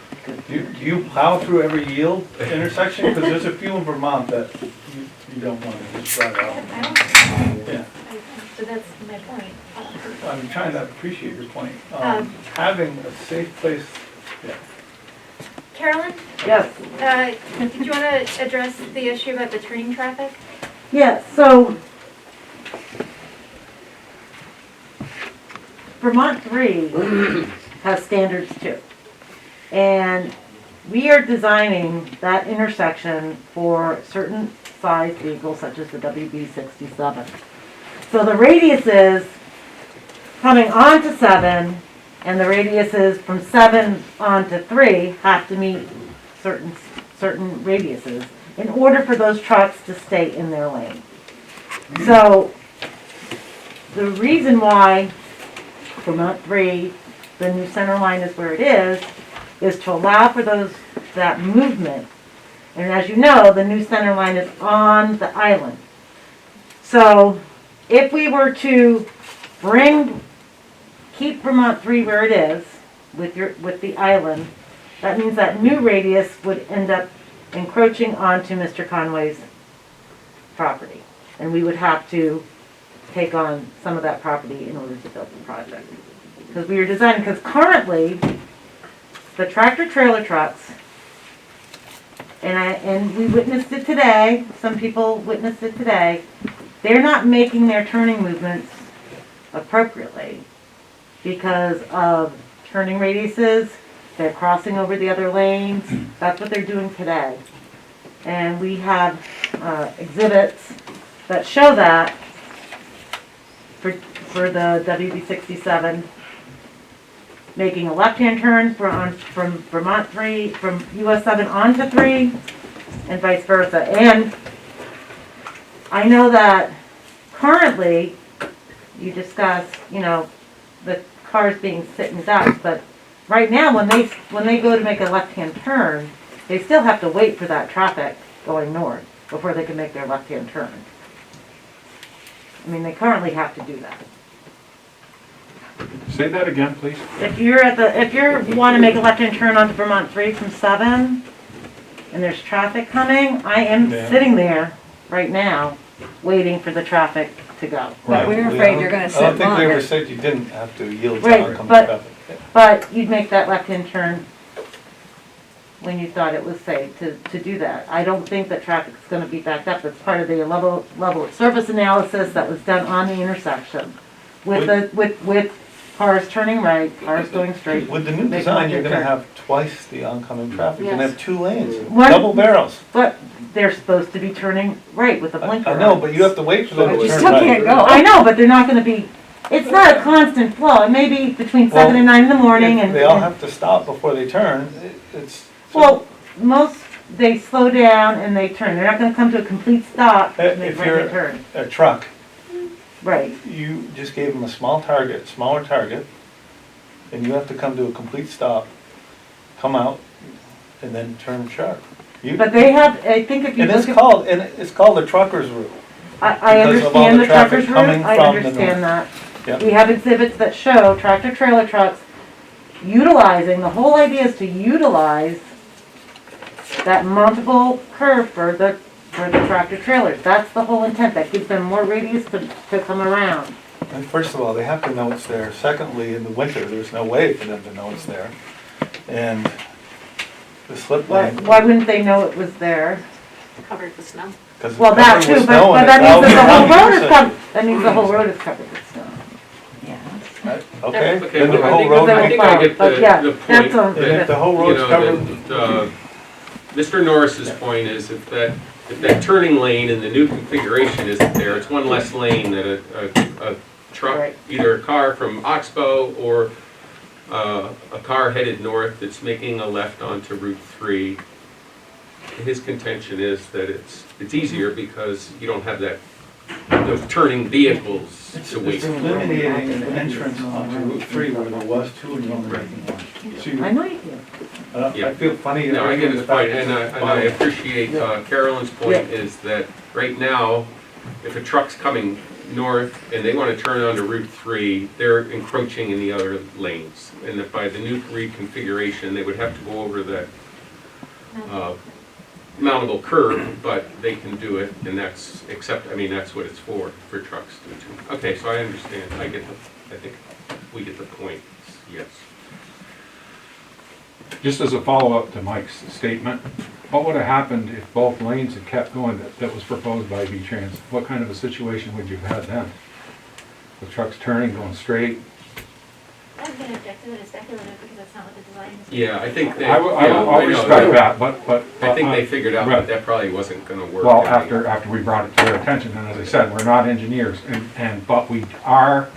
Do you plow through every yield intersection? Because there's a few in Vermont that you don't want to just drive I out. don't, Yeah. so that's my point. I'm trying to appreciate your point. Um, Having a safe place, yeah. Carolyn, Yes. did you want to address the issue about the turning traffic? Yeah, so Vermont 3 has standards too. And we are designing that intersection for certain size vehicles such as the WB67. So the radiuses coming onto 7 and the radiuses from 7 onto 3 have to meet certain radiuses in order for those trucks to stay in their lane. So the reason why Vermont 3, the new center line is where it is to allow for that movement. And as you know, the new center line is on the island. So if we were to keep Vermont 3 where it is with the island, that means that new radius would end up encroaching onto Mr. Conway's property. And we would have to take on some of that property in order to build the project. Because we were designing, because currently, the tractor trailer trucks, and we witnessed it today, some people witnessed it today, they're not making their turning movements appropriately because of turning radiuses, they're crossing over the other lanes, that's what they're doing today. And we have exhibits that show that for the WB67, making a left-hand turn from Vermont 3, from US 7 onto 3, and vice versa. And I know that currently, you discuss, the cars being sit and ducks, but right now, when they go to make a left-hand turn, they still have to wait for that traffic going north before they can make their left-hand turn. I mean, they currently have to do that. Say that again, please. If you want to make a left-hand turn onto Vermont 3 from 7, and there's traffic coming, I am sitting there right now, waiting for the traffic to go. But we're afraid you're gonna sit I don't think we longer. ever said you didn't have to yield to Right, oncoming but- traffic. But you'd make that left-hand turn when you thought it was safe to do that. I don't think that traffic's going to be backed up. That's part of the level of service analysis that was done on the intersection with cars turning right, cars going straight. With the new making design, you're left-hand gonna turn. have twice the oncoming traffic. You're gonna Yes. have 2 lanes, One- double barrels. But they're supposed to be turning right with a blinker I know, on. but you have to wait for them But to you turn still right. can't go. I know, but they're not going to be. It's not a constant flow. It may be between 7 Well, and 9 in the morning, If and they all have to stop before they turn, it's. well, most they slow down and they turn. They're not going to come to a complete stop to make If right you're hand turn. a truck, Right. you just gave them a smaller target, and you have to come to a complete stop, come out, and then turn sharp. But they have. I think if you And look it's called the trucker's route. I because of all understand the the traffic trucker's route. coming I from the understand north. that. Yep. We have exhibits that show tractor trailer trucks utilizing. The whole idea is to utilize that mountable curve for the tractor trailers. That's the whole intent. That gives them more radius to come around. And first of all, they have to know it's there. Secondly, in the winter, there's no way for them to know it's there. And the slip lane. Why wouldn't they know it was there? Covered with snow. 'Cause it's Well, that covered too, with but snow and that it's means that the out whole road is around covered. That means the whole road is covered with snow. Right, Okay, Okay, then the well, whole road. I think I get But yeah, the that's point. all. that, And if the whole you road's know, covered. Mr. Norris's point is if that turning lane in the new configuration isn't there, it's one less lane that a truck, Right. either a car from Oxbow or a car headed north that's making a left onto Route 3 his contention is that it's easier because you don't have those turning vehicles to wait. It's eliminating an entrance onto Route 3 where there was two and you're only making one. So I know you do. Yeah. I feel funny. No, I get his point, arguing and the fact I that- appreciate Carolyn's point is that right now, if a truck's coming north and they want to turn onto Route 3, they're encroaching in the other lanes. And that by the new reconfiguration, they would have to go over that mountable curb, but they can do it, and that's what it's for trucks to do. Okay, so I understand, I think we get the point, yes. Just as a follow-up to Mike's statement, what would have happened if both lanes had kept going that was proposed by V-Trans? What kind of a situation would you have had then? The trucks turning, going straight? I'm gonna object to it as speculative because that's not what the design is. Yeah, I think they. I'll respect that, but. I think they figured out Right. that probably wasn't gonna work. Well, after we brought it to their attention, and as I said, we're not engineers, but we are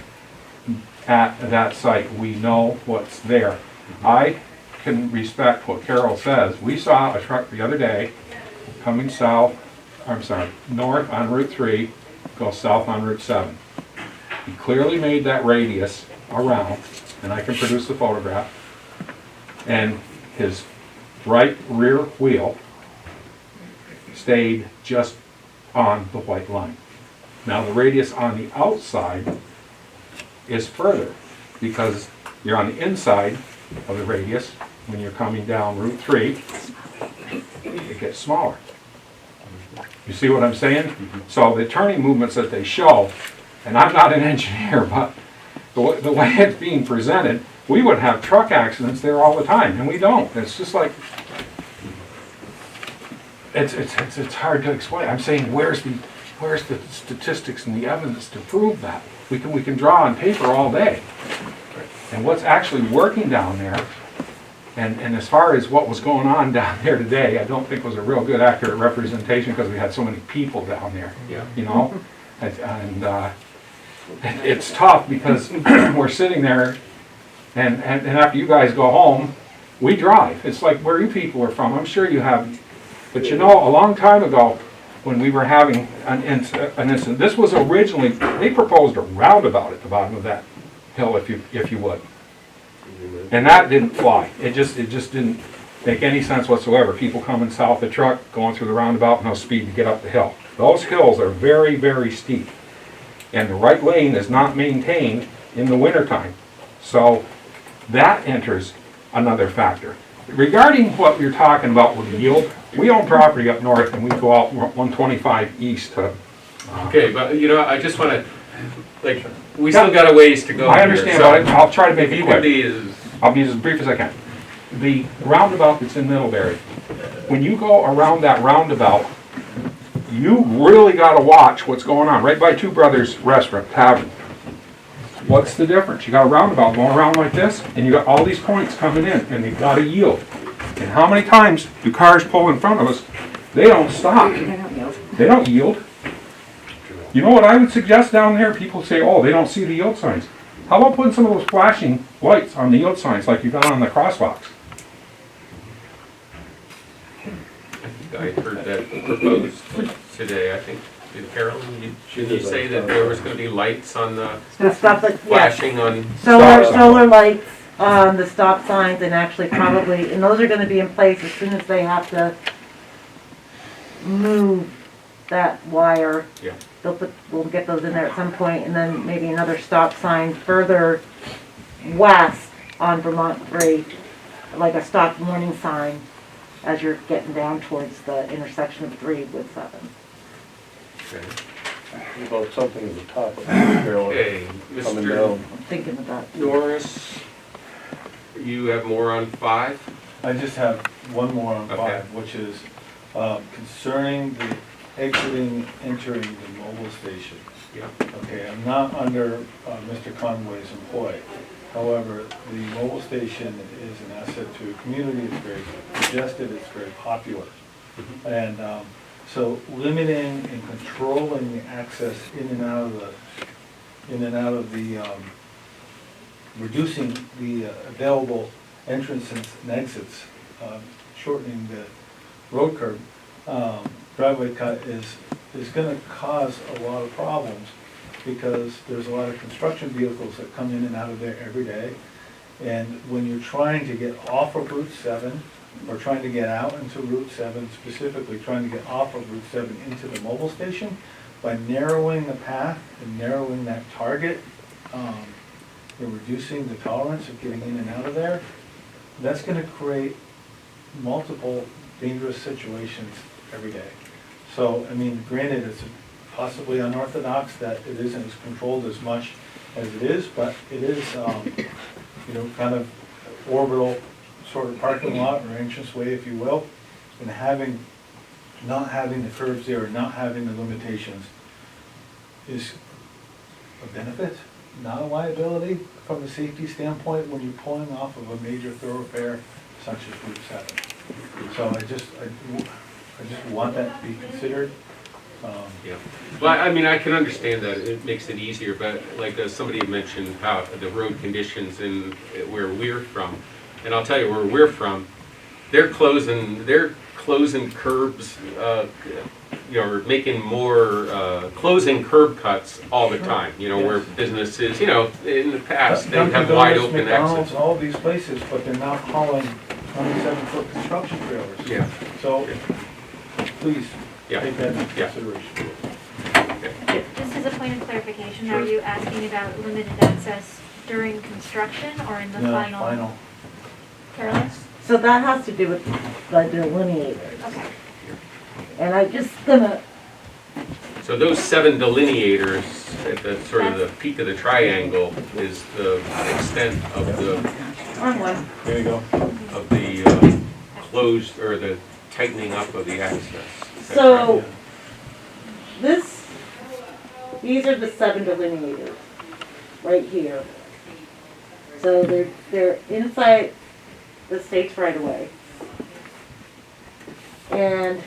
at that site, we know what's there. I can respect what Carol says. We saw a truck the other day coming north on Route 3, go south on Route 7. He clearly made that radius around, and I can produce the photograph, and his right rear wheel stayed just on the white line. Now the radius on the outside is further because you're on the inside of the radius. When you're coming down Route 3, it gets smaller. You see what I'm saying? So the turning movements that they show, and I'm not an engineer, but the way it's being presented, we would have truck accidents there all the time, and we don't. It's just like, it's hard to explain. I'm saying, where's the statistics and the evidence to prove that? We can draw on paper all day. And what's actually working down there, and as far as what was going on down there today, I don't think was a real good accurate representation because we had so many people down there. Yeah. You know? And it's tough because we're sitting there and after you guys go home, we drive. It's like where you people are from. I'm sure you have. But you know, a long time ago, when we were having an incident, this was originally, they proposed a roundabout at the bottom of that hill, if you would. And that didn't fly. It just didn't make any sense whatsoever. People coming south the truck, going through the roundabout, no speed to get up the hill. Those hills are very, very steep. And the right lane is not maintained in the wintertime. So that enters another factor. Regarding what you're talking about with the yield, we own property up north and we go out 125 east to... Okay, but you know, I just want to, like, we still got a ways to go. I understand, here, so but I'll try to make it quick. be I'll be as brief as I can. The roundabout that's in Middlebury, when you go around that roundabout, you really got to watch what's going on. Right by Two Brothers Restaurant, Tavern. What's the difference? You got a roundabout going around like this, and you got all these points coming in, and you've got to yield. And how many times do cars pull in front of us? They don't stop. They don't yield. You know what I would suggest down there? People say, oh, they don't see the yield signs. How about putting some of those flashing lights on the yield signs like you got on the crosswalks? I heard that proposed today, I think. Did Carolyn, should you say that there was going to be lights on the The stuff that, flashing on? solar lights on the stop signs and actually probably, and those are gonna be in place as soon as they have to move that wire. Yeah. We'll get those in there at some point, and then maybe another stop sign further west on Vermont 3, like a stop warning sign as you're getting down towards the intersection of 3 with 7. Okay. About something at the top of the barrel Okay, coming Mr. down. Thinking of that. Norris, you have more on 5? I just have one more on Okay. 5, which is concerning the exiting, entering the mobile station. Yeah. Okay, I'm not under Mr. Conway's employ. However, the mobile station is an asset to the community, it's very congested, it's very popular. And so limiting and controlling the access in and out of the, reducing the available entrances and exits, shortening road curb, driveway cut is gonna cause a lot of problems because there's a lot of construction vehicles that come in and out of there every day. And when you're trying to get off of Route 7, or trying to get out into Route 7, specifically trying to get off of Route 7 into the mobile station, by narrowing the path and narrowing that target, you're reducing the tolerance of getting in and out of there. That's gonna create multiple dangerous situations every day. So, I mean, granted, it's possibly unorthodox that it isn't as controlled as much as it is, but it is, you know, kind of orbital sort of parking lot or entranceway, if you will, and not having the curbs there, or not having the limitations is a benefit, not a liability from a safety standpoint when you're pulling off of a major thoroughfare such as Route 7. So I just want that to be considered. Yeah, well, I mean, I can understand that, it makes it easier, but like somebody had mentioned how the road conditions in where we're from, and I'll tell you where we're from, they're closing curbs, you know, making more, closing curb cuts all the time, you know, where businesses, you know, in the past, they have wide open McDonald's, access. all these places, but they're not hauling 27-foot construction trailers. Yeah. So, please, Yeah. take that into consideration. Just as a point of clarification, Sure. are you asking about limited access during construction or in the No, final? final. Carolyn? So that has to do with the delineators. Okay. And I'm just gonna, So those 7 delineators at the sort of the peak of the triangle is the extent of the, wrong one. There you go. of the closed, or the tightening up of the access. Is that So, correct? these are the 7 delineators, right here. So they're inside the state's right of way. And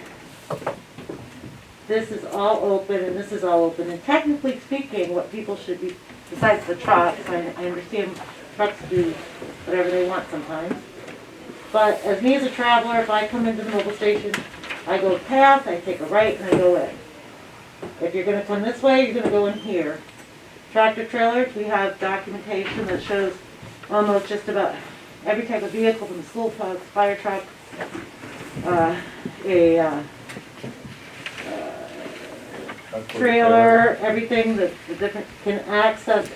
this is all open and this is all open. And technically speaking, what people should be, besides the trucks, I understand trucks do whatever they want sometimes. But as me as a traveler, if I come into the mobile station, I go past, I take a right, and I go in. If you're gonna come this way, you're gonna go in here. Tractor trailers, we have documentation that shows almost just about every type of vehicle, from school trucks, fire trucks, trailer, everything that the different can access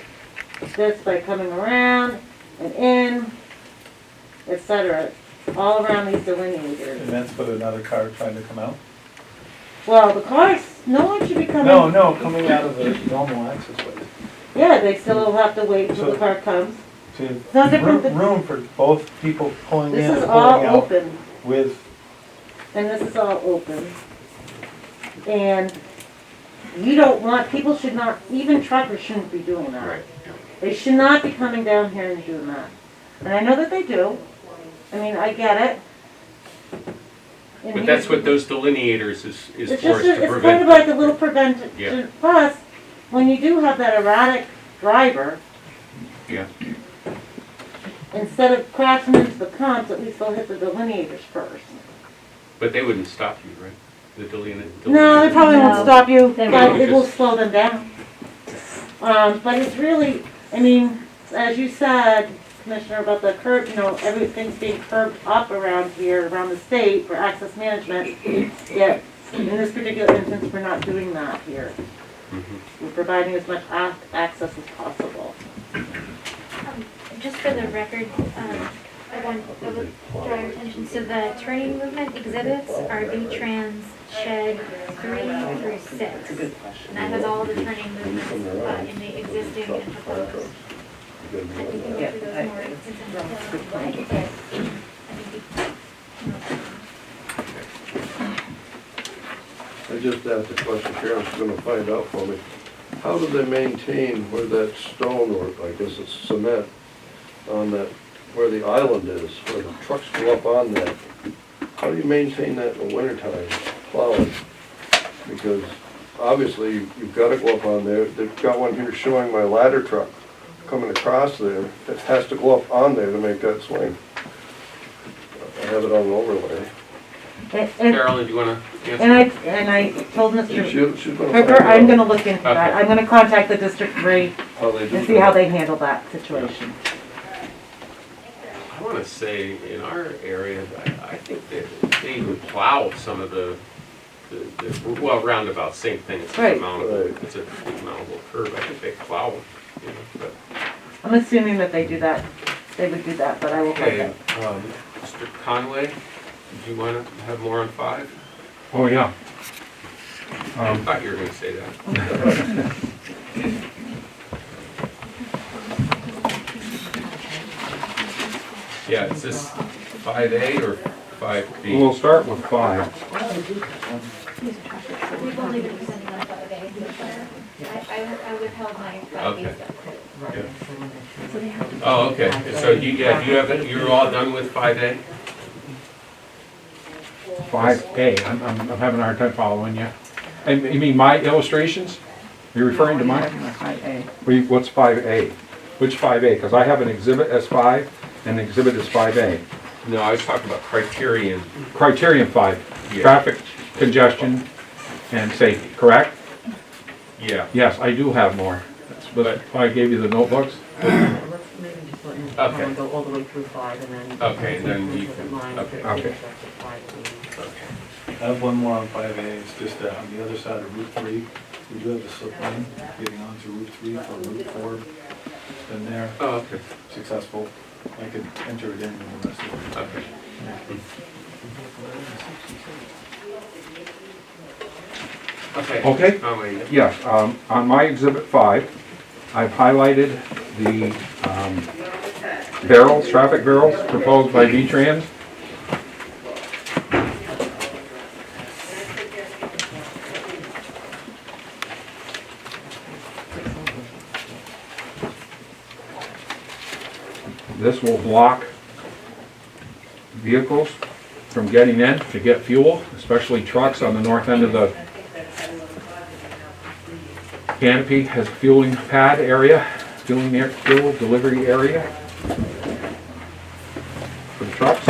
this by coming around and in, etc. All around these delineators. And that's for another car trying to come out? Well, the cars, no one should be coming. No, coming out of the normal access way. Yeah, they still will have to wait until the car comes. To no different than- room for both people pulling in This and is pulling all out open, with, and this is all open. And you don't want, people should not, even truckers shouldn't be doing that. Right. They should not be coming down here and doing that. And I know that they do. I mean, I get it. And But that's what those delineators is It's for, just, is to it's prevent. kind of like a little prevention. Yeah. Plus, when you do have that erratic driver, Yeah, instead of crashing into the comps, at least they'll hit the delineators first. but they wouldn't stop you, right? The No, they probably won't No, stop you, they but won't. it will slow them down. But it's really, I mean, as you said, Commissioner, about the curb, you know, everything's being curbed up around here, around the state for access management. Yet, in this particular instance, we're not doing that here. We're providing as much access as possible. Just for the record, I want to draw your attention, so the turning movement exhibits are V-Trans shed 3 through 6. And that has all the turning movements in the existing and proposed. I think we go through those more in detail. I just asked a question, Sharon's gonna find out for me. How do they maintain where that stone, or I guess it's cement, on that, where the island is, where the trucks go up on that? How do you maintain that in the wintertime, plowing? Because obviously, you've gotta go up on there. They've got one here showing my ladder truck coming across there. It has to go up on there to make that swing. I have it on an overlay. Carolyn, do you wanna answer? And I told Mr. She's gonna Hooker, find I'm out. gonna look into that. Okay. I'm gonna contact the District 3 How they do and see that. how they handle that situation. I wanna say in our area, I think that they even plow some of the, well, roundabout, same thing, it's a Right. mountable, it's a mountable curve, I think they plow them, you know, but. I'm assuming that they do that, they would do that, but I will find Okay, out. Mr. Conway, do you wanna have more on 5? Oh, yeah. I thought you were gonna say that. Yeah, is this 5A or 5B? We'll start with 5. We've only been presenting on 5A, I withheld my 5B Okay. stuff. Oh, okay, so you're all done with 5A? 5A, I'm having a hard time following you. And you mean my illustrations? You're referring to mine? What's 5A? Which 5A? Because I have an exhibit as 5 and an exhibit as 5A. No, I was talking about criterion. Criterion 5, Yeah. traffic congestion and safety, correct? Yeah. Yes, I do have more. That's why I gave you the notebooks. Let's maybe just let him Okay. go all the way through 5 and then. Okay, and then you can- Mine, okay. finish Okay. up with 5. I have one more on 5A, it's just on the other side of Route 3, we do have the slip lane getting onto Route 3 for Route 4. Been there, Oh, okay, successful, I could enter it in with the rest of it. okay. Okay. Okay. Conway, yeah. Yes, on my exhibit 5, I've highlighted the barrels, traffic barrels proposed by V-Trans. This will block vehicles from getting in to get fuel, especially trucks on the north end of the canopy. Has a fueling pad area, fuel delivery area for the trucks.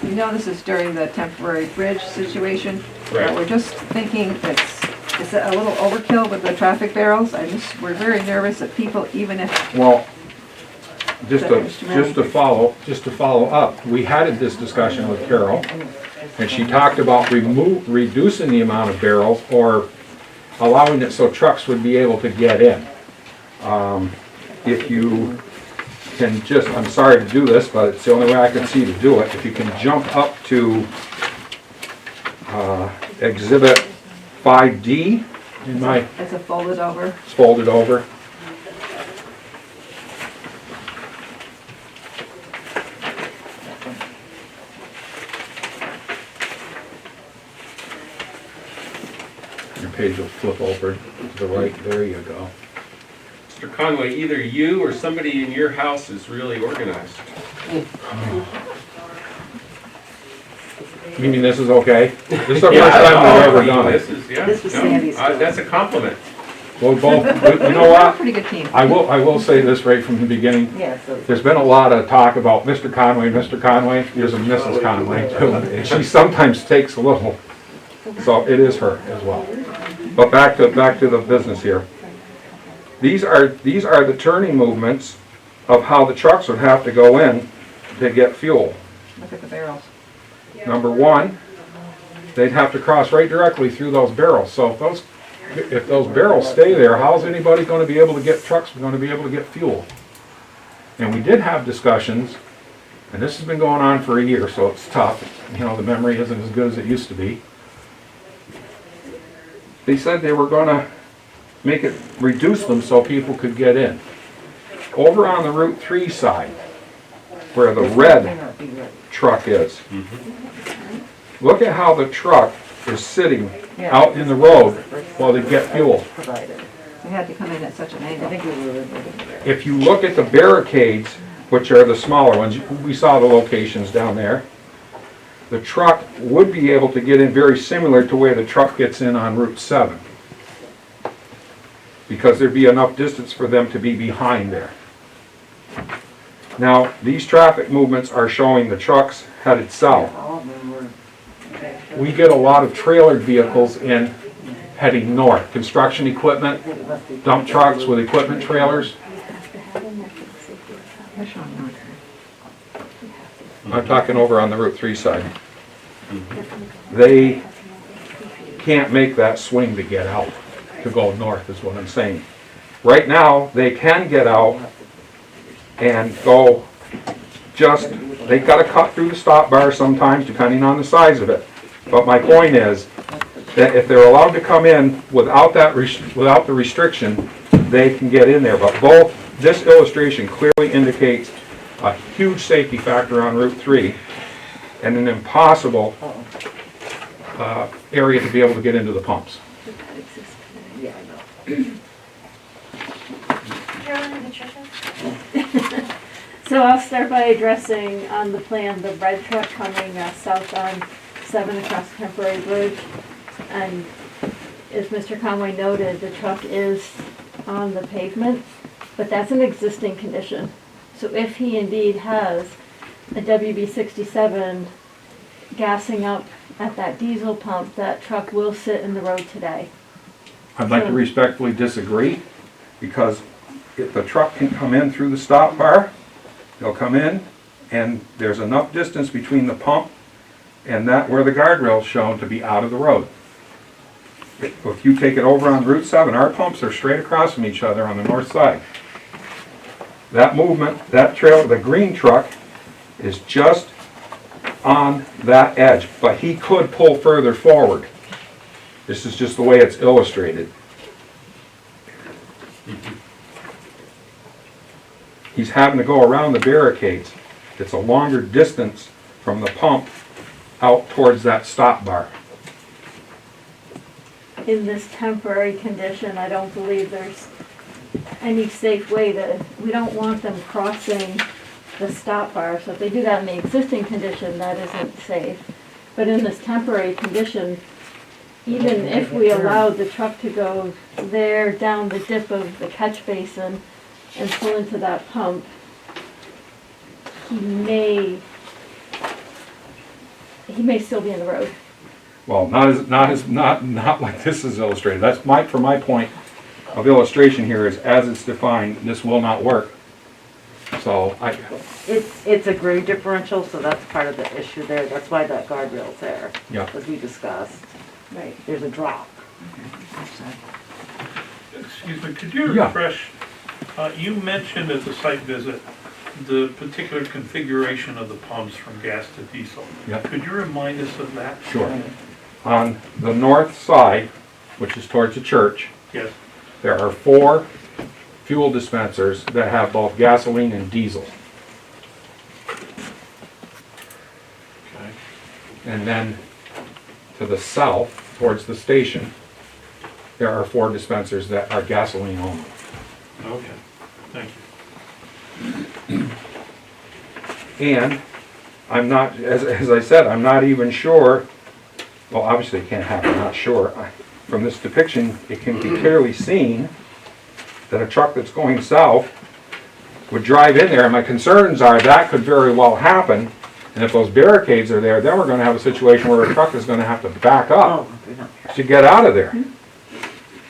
You know, this is during the temporary bridge situation. Right. But we're just thinking it's a little overkill with the traffic barrels. We're very nervous that people, even if, Well, just Is that Mr. to follow up, we had this discussion with Carol, and she talked about reducing the amount of barrels or allowing it so trucks would be able to get in. If you can just, I'm sorry to do this, but it's the only way I can see to do it, if you can jump up to Exhibit 5D, in my, it's a folded over. it's folded over. Your page will flip over to the right, there you go. Mr. Conway, either you or somebody in your house is really organized. You mean this is okay? This is the Yeah, first time we've ever I done mean, it. This is, yeah. This was no, Sandy's that's a compliment. Well, both, you know We're a what? pretty good team. I will say this right from the beginning. Yeah, so. There's been a lot of talk about Mr. Conway, Mr. Conway. There's a Mrs. Conway too, and she sometimes takes a little. So it is her as well. But back to the business here. These are the turning movements of how the trucks would have to go in to get fuel. Look at the barrels. Number one, they'd have to cross right directly through those barrels. So if those barrels stay there, how's anybody going to be able to get trucks, going to be able to get fuel? And we did have discussions, and this has been going on for a year, so it's tough. You know, the memory isn't as good as it used to be. They said they were going to reduce them so people could get in. Over on the Route 3 side, where the red truck is, look at how the truck is sitting out in the road while they get fuel. They had to come in at such an angle. If you look at the barricades, which are the smaller ones, we saw the locations down there, the truck would be able to get in very similar to where the truck gets in on Route 7. Because there'd be enough distance for them to be behind there. Now, these traffic movements are showing the trucks headed south. We get a lot of trailered vehicles in heading north. Construction equipment, dump trucks with equipment trailers. I'm talking over on the Route 3 side. They can't make that swing to get out, to go north is what I'm saying. Right now, they can get out and go just, they've got to cut through the stop bar sometimes depending on the size of it. But my point is that if they're allowed to come in without that, without the restriction, they can get in there. But both, this illustration clearly indicates a huge safety factor on Route 3 and an impossible area to be able to get into the pumps. Carolyn and Patricia? So I'll start by addressing on the plan the red truck coming south on 7 across Temporary Bridge. And as Mr. Conway noted, the truck is on the pavement, but that's an existing condition. So if he indeed has a WB67 gassing up at that diesel pump, that truck will sit in the road today. I'd like to respectfully disagree, because if the truck can come in through the stop bar, they'll come in, and there's enough distance between the pump and that where the guardrail's shown to be out of the road. If you take it over on Route 7, our pumps are straight across from each other on the north side. That movement, that trail, the green truck is just on that edge, but he could pull further forward. This is just the way it's illustrated. He's having to go around the barricades. It's a longer distance from the pump out towards that stop bar. In this temporary condition, I don't believe there's any safe way to, we don't want them crossing the stop bar. So if they do that in the existing condition, that isn't safe. But in this temporary condition, even if we allowed the truck to go there down the dip of the catch basin and pull into that pump, he may still be in the road. Well, not like this is illustrated. That's from my point of illustration here is as it's defined, this will not work. So It's a grade differential, so that's part of the issue there. That's why that guardrail's there. Yeah. As we discussed. Right. There's a drop. Excuse me, could you Yeah. refresh, you mentioned at the site visit the particular configuration of the pumps from gas to diesel. Yeah. Could you remind us of that? Sure. On the north side, which is towards the church, Yes. there are 4 fuel dispensers that have both gasoline and diesel. Okay. And then to the south, towards the station, there are 4 dispensers that are gasoline only. Okay, thank you. And I'm not, as I said, I'm not even sure, well, obviously it can't happen, I'm not sure. From this depiction, it can be clearly seen that a truck that's going south would drive in there, and my concerns are that could very well happen, and if those barricades are there, then we're gonna have a situation where a truck is gonna have to back up to get out of there.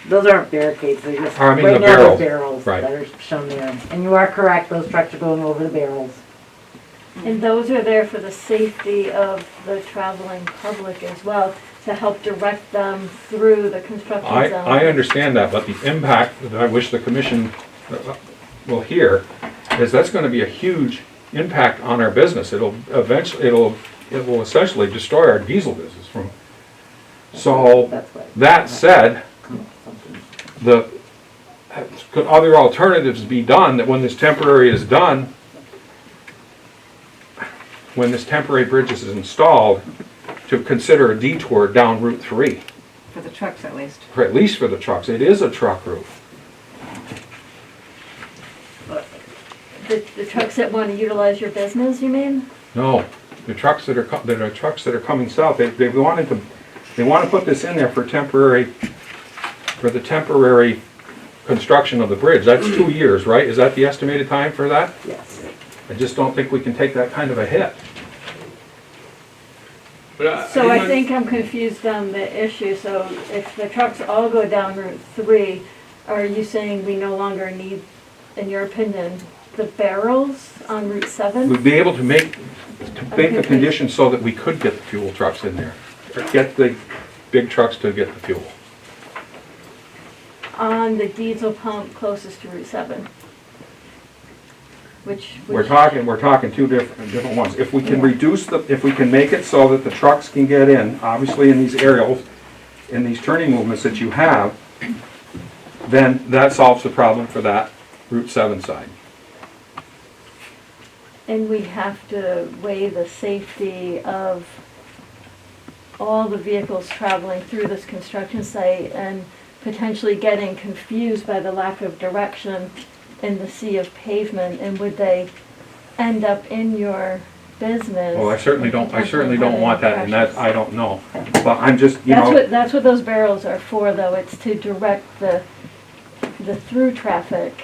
Those aren't barricades, they're just, I mean right the now barrels. they're barrels Right. that are shown there. And you are correct, those trucks are going over the barrels. And those are there for the safety of the traveling public as well, to help direct them through the construction zone. I understand that, but the impact that I wish the commission will hear is that's gonna be a huge impact on our business. It will essentially destroy our diesel business from. So, that said, could other alternatives be done that when this temporary is done, when this temporary bridge is installed, to consider a detour down Route 3? For the trucks at least. For at least for the trucks. It is a truck route. The trucks that want to utilize your business, you mean? No, the trucks that are coming south, they want to put this in there for the temporary construction of the bridge. That's 2 years, right? Is that the estimated time for that? Yes. I just don't think we can take that kind of a hit. But So I didn't- think I'm confused on the issue, so if the trucks all go down Route 3, are you saying we no longer need, in your opinion, the barrels on Route 7? We'd be able to make the conditions so that we could get the fuel trucks in there, or get the big trucks to get the fuel. On the diesel pump closest to Route 7? We're talking two different ones. If we can if we can make it so that the trucks can get in, obviously in these aerials, in these turning movements that you have, then that solves the problem for that Route 7 side. And we have to weigh the safety of all the vehicles traveling through this construction site and potentially getting confused by the lack of direction in the sea of pavement, and would they end up in your business? Well, I certainly don't want that, and that, I don't know. But I'm just, That's what those barrels are for, though. It's to direct the through traffic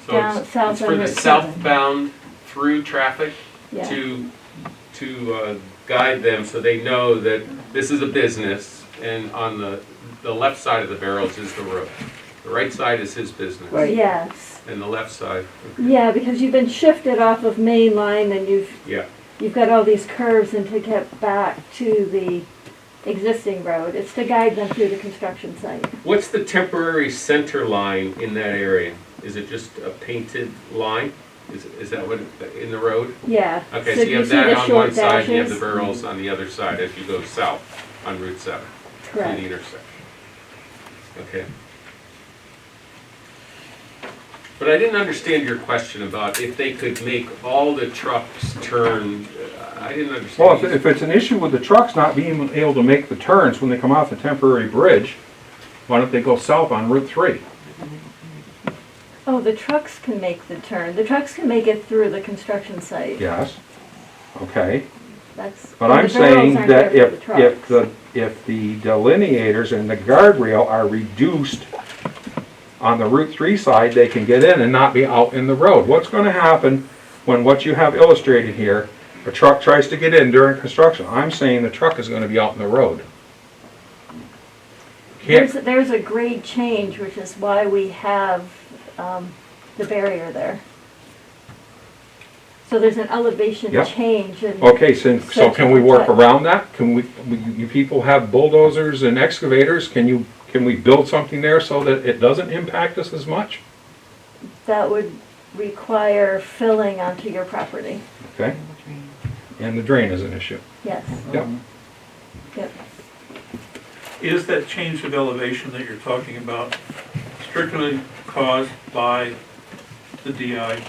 So down it's south for on the Route 7. southbound through traffic Yeah. to guide them so they know that this is a business, and on the left side of the barrels is the road. The right side is his business. Yes. And the left side. Yeah, because you've been shifted off of Main Line, and you've got all these curves, and to get back to the existing road, it's to guide them through the construction site. What's the temporary center line in that area? Is it just a painted line? Is that what, in the road? Yeah. Okay, so do you have see that the on short one side, and you have the dashes? barrels on the other side as you go south on Route 7. To Correct. the intersection. Okay. But I didn't understand your question about if they could make all the trucks turn. I didn't understand. well, if it's an issue with the trucks not being able to make the turns when they come off the temporary bridge, why don't they go south on Route 3? Oh, the trucks can make the turn. The trucks can make it through the construction site. Yes, okay. That's. But I'm the barrels saying aren't that there for the trucks. if the delineators and the guardrail are reduced on the Route 3 side, they can get in and not be out in the road. What's gonna happen when what you have illustrated here, a truck tries to get in during construction? I'm saying the truck is gonna be out in the road. There's a grade change, which is why we have the barrier there. So there's an elevation Yep. change. And Okay, so can we work around that? Can you people have bulldozers and excavators? Can we build something there so that it doesn't impact us as much? That would require filling onto your property. Okay? And the drain is an issue. Yes. Yep. Yep. Is that change of elevation that you're talking about strictly caused by the DI?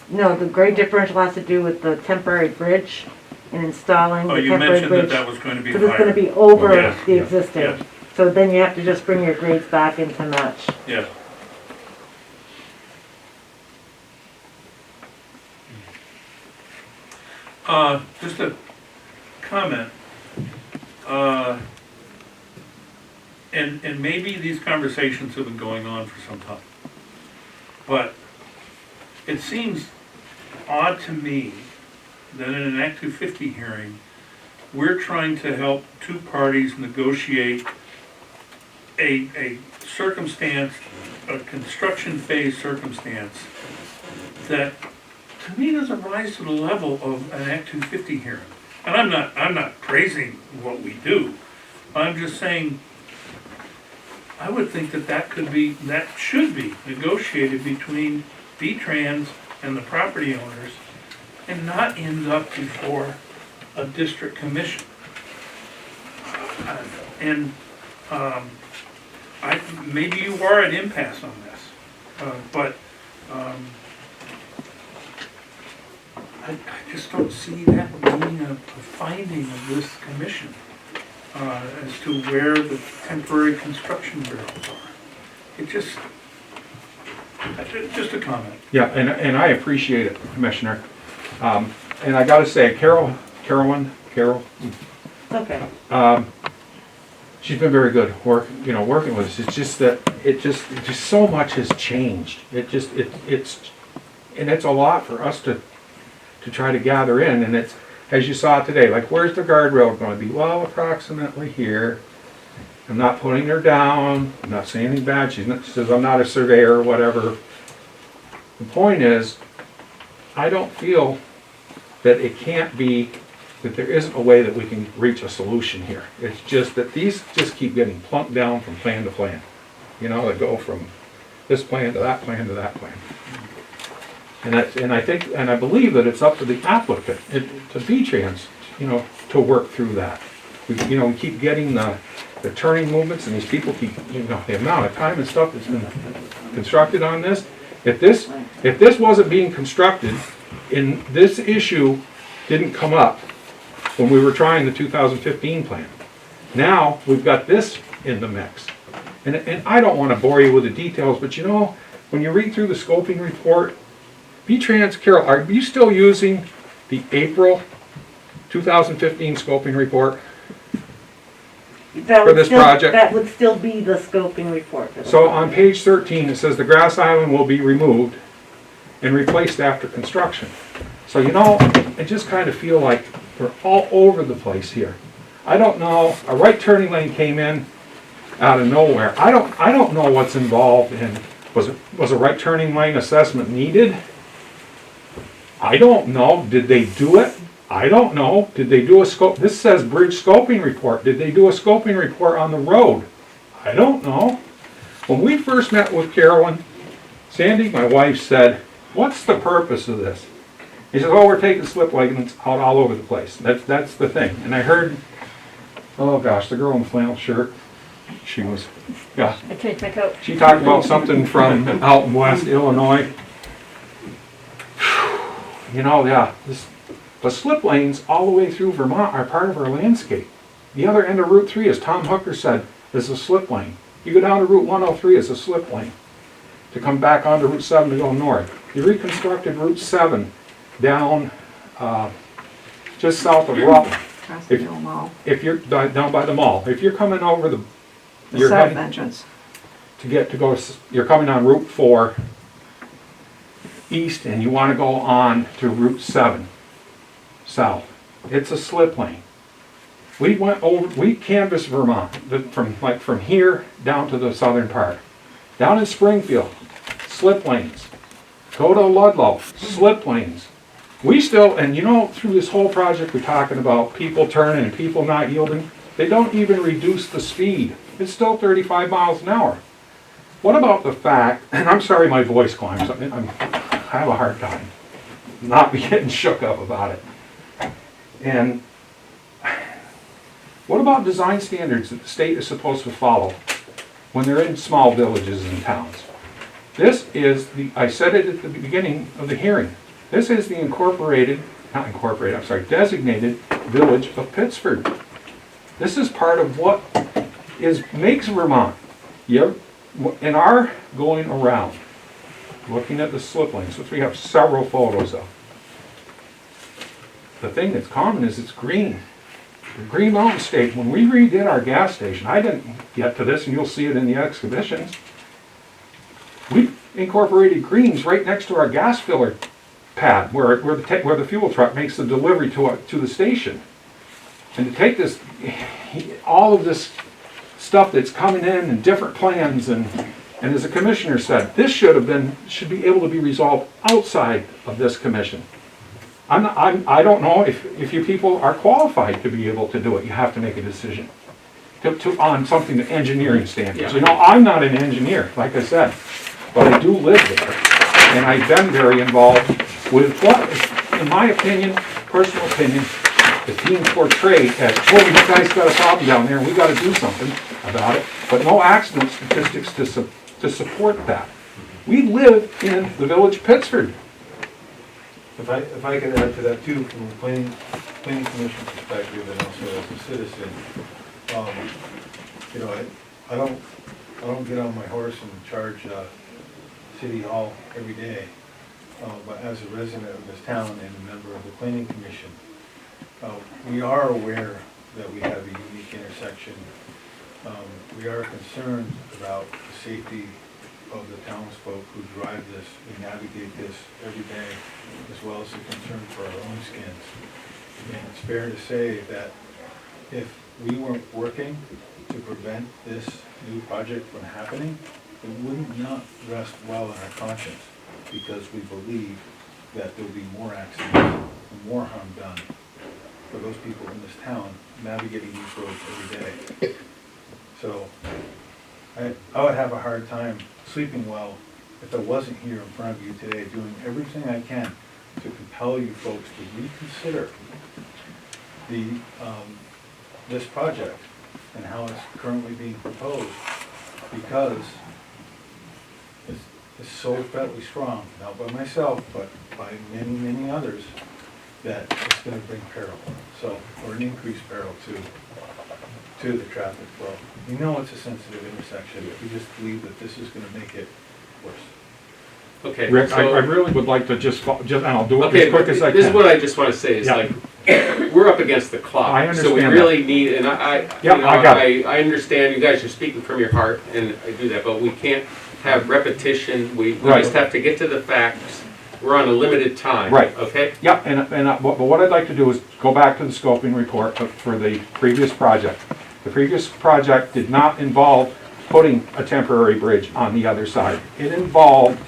No, the grade differential has to do with the temporary bridge and installing Oh, the you temporary mentioned bridge. that was going to be Because it's gonna higher. be over Yes, the yes, existing. yes. So then you have to just bring your grades back into match. Yeah. Just a comment. And maybe these conversations have been going on for some time. But it seems odd to me that in an Act 250 hearing, we're trying to help two parties negotiate a circumstance, a construction phase circumstance that to me doesn't rise to the level of an Act 250 hearing. And I'm not praising what we do. I'm just saying, I would think that should be negotiated between V-Trans and the property owners and not end up before a district commission. Maybe you are at impasse on this, but I just don't see that being a finding of this commission as to where the temporary construction barrels are. It just a comment. Yeah, and I appreciate it, Commissioner. And I gotta say, Carol, Okay. she's been very good working with us. It's just that it just so much has changed. It's a lot for us to try to gather in, and as you saw today, like where's the guardrail going to be? Well, approximately here. I'm not putting her down, I'm not saying anything bad, she says I'm not a surveyor or whatever. The point is, I don't feel that it can't be, that there isn't a way that we can reach a solution here. It's just that these just keep getting plunked down from plan to plan. You know, they go from this plan to that plan to that plan. And I believe that it's up to the applicant, to V-Trans, you know, to work through that. We keep getting the turning movements, and these people keep, you know, the amount of time and stuff that's been constructed on this. If this wasn't being constructed, and this issue didn't come up when we were trying the 2015 plan. Now, we've got this in the mix. And I don't want to bore you with the details, but you know, when you read through the scoping report, V-Trans, Carol, are you still using the April 2015 scoping report for this project? That would still be the scoping report. So on page 13, it says the grass island will be removed and replaced after construction. So you know, I just kind of feel like we're all over the place here. I don't know, a right turning lane came in out of nowhere. I don't know what's involved in, was a right turning lane assessment needed? I don't know. Did they do it? I don't know. Did they do a scope? This says bridge scoping report. Did they do a scoping report on the road? I don't know. When we first met with Carolyn, Sandy, my wife, said, what's the purpose of this? He says, oh, we're taking slip ligaments out all over the place. That's the thing. And I heard, oh gosh, the girl in the flannel shirt, she was, yeah. I changed my coat. She talked about something from out in West Illinois. You know, yeah, the slip lanes all the way through Vermont are part of our landscape. The other end of Route 3, as Tom Hooker said, is a slip lane. You go down to Route 103, it's a slip lane. To come back onto Route 7 to go north. You reconstructed Route 7 down just south of Rutland. Across the mill mall. If you're down by the mall, if you're coming over the south entrance. You're coming on Route 4 east and you want to go on to Route 7 south. It's a slip lane. We canvassed Vermont from here down to the southern part. Down in Springfield, slip lanes. Go to Ludlow, slip lanes. We still, and you know, through this whole project, we're talking about people turning and people not yielding. They don't even reduce the speed. It's still 35 miles an hour. What about the fact, and I'm sorry my voice climbs, I have a hard time not getting shook up about it. And what about design standards that the state is supposed to follow when they're in small villages and towns? This is I said it at the beginning of the hearing. This is the designated village of Pittsford. This is part of what makes Vermont. In our going around, looking at the slip lanes, which we have several photos of, the thing that's common is it's green. The Green Mountain State, when we redid our gas station, I didn't get to this and you'll see it in the exhibitions, we incorporated greens right next to our gas filler pad where the fuel truck makes the delivery to the station. And to take this, all of this stuff that's coming in different plans, and as the commissioner said, this should be able to be resolved outside of this commission. I don't know if you people are qualified to be able to do it. You have to make a decision on something to engineering standards. You know, I'm not an engineer, like I said, but I do live there, and I've been very involved with what, in my opinion, personal opinion, is being portrayed as, oh, you guys got a problem down there, and we got to do something about it, but no accident statistics to support that. We live in the village of Pittsford. If I can add to that too, from a planning commission perspective and also as a citizen, you know, I don't get on my horse and charge City Hall every day, but as a resident of this town and a member of the planning commission, we are aware that we have a unique intersection. We are concerned about the safety of the townsfolk who drive this and navigate this every day, as well as a concern for our own skins. And it's fair to say that if we weren't working to prevent this new project from happening, it would not rest well in our conscience, because we believe that there'll be more accidents and more harm done for those people in this town navigating these roads every day. So I would have a hard time sleeping well if I wasn't here in front of you today doing everything I can to compel you folks to reconsider this project and how it's currently being proposed, because it's so federally strong, not by myself, but by many, many others, that it's gonna bring peril, so, or an increased peril to the traffic flow. We know it's a sensitive intersection, we just believe that this is gonna make it worse. Okay. Rick, so- I really would like to just, and I'll do it Okay, as quick as I can. this is what I just wanna say, is Yeah. like, we're up against the clock. I So we understand really need, and Yeah, I got it. I understand you guys are speaking from your heart, and I do that, but we can't have repetition, we Right. just have to get to the facts. We're on a limited time. Right. Okay? Yeah, but what I'd like to do is go back to the scoping report for the previous project. The previous project did not involve putting a temporary bridge on the other side. It involved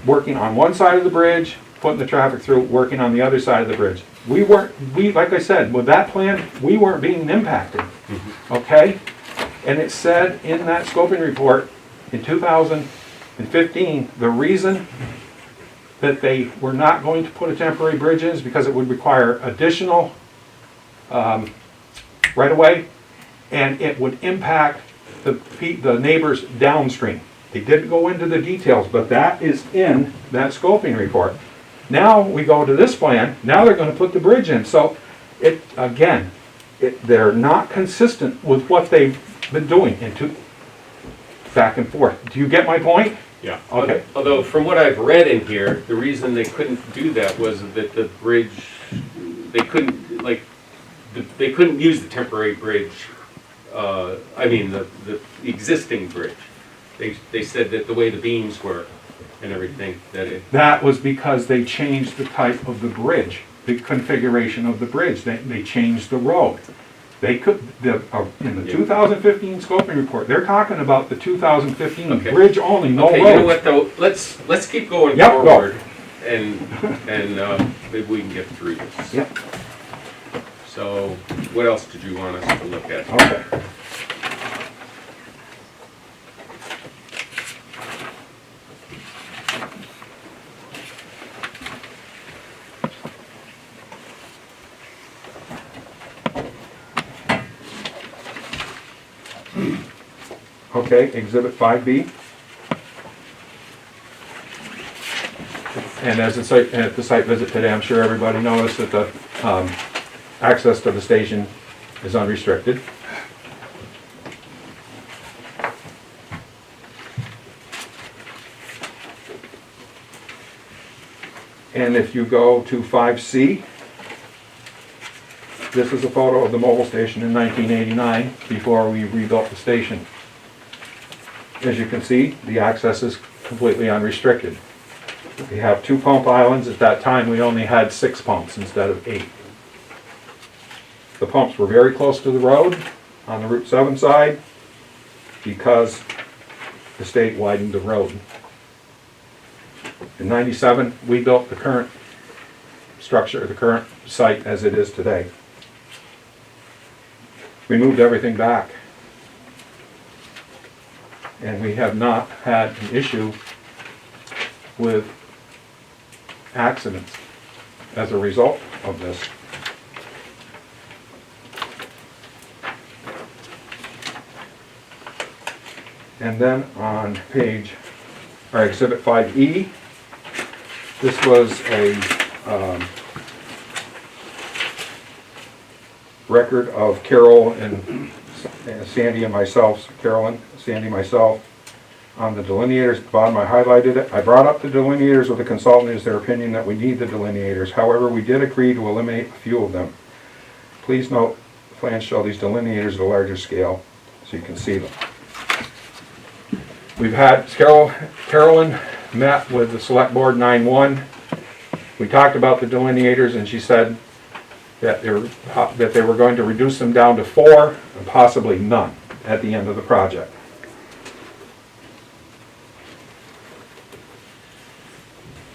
working on one side of the bridge, putting the traffic through, working on the other side of the bridge. Like I said, with that plan, we weren't being impacted, okay? And it said in that scoping report in 2015, the reason that they were not going to put a temporary bridge in is because it would require additional right-of-way, and it would impact the neighbors downstream. They didn't go into the details, but that is in that scoping report. Now we go to this plan, now they're gonna put the bridge in, so they're not consistent with what they've been doing back and forth. Do you get my point? Yeah. Okay. Although, from what I've read in here, the reason they couldn't do that was that the bridge, they couldn't use the temporary bridge, the existing bridge. They said that the way the beams were and everything, That was because they changed the type of the bridge, the configuration of the bridge. They changed the road. They could, in the 2015 scoping report, they're talking about the 2015 Okay. bridge only, no road. Okay, you know what though, let's keep going Yep, go. forward, and maybe we can get through this. Yep. So, what else did you want us to look at? Okay. Okay, Exhibit 5B. And at the site visit today, I'm sure everybody noticed that the access to the station is unrestricted. And if you go to 5C, this is a photo of the mobile station in 1989, before we rebuilt the station. As you can see, the access is completely unrestricted. We have 2 pump islands. At that time, we only had 6 pumps instead of 8. The pumps were very close to the road on the Route 7 side because the state widened the road. In '97, we built the current structure, the current site as it is today. We moved everything back. And we have not had an issue with accidents as a result of this. And then on Exhibit 5E, this was a record of Carol and Sandy and myself, Carolyn, Sandy, myself, on the delineators. At the bottom I highlighted it. I brought up the delineators with the consultant. It is their opinion that we need the delineators. However, we did agree to eliminate a few of them. Please note, the plans show these delineators at a larger scale so you can see them. We've had, Carolyn met with the Select Board 9/1. We talked about the delineators and she said that they were going to reduce them down to 4 and possibly none at the end of the project.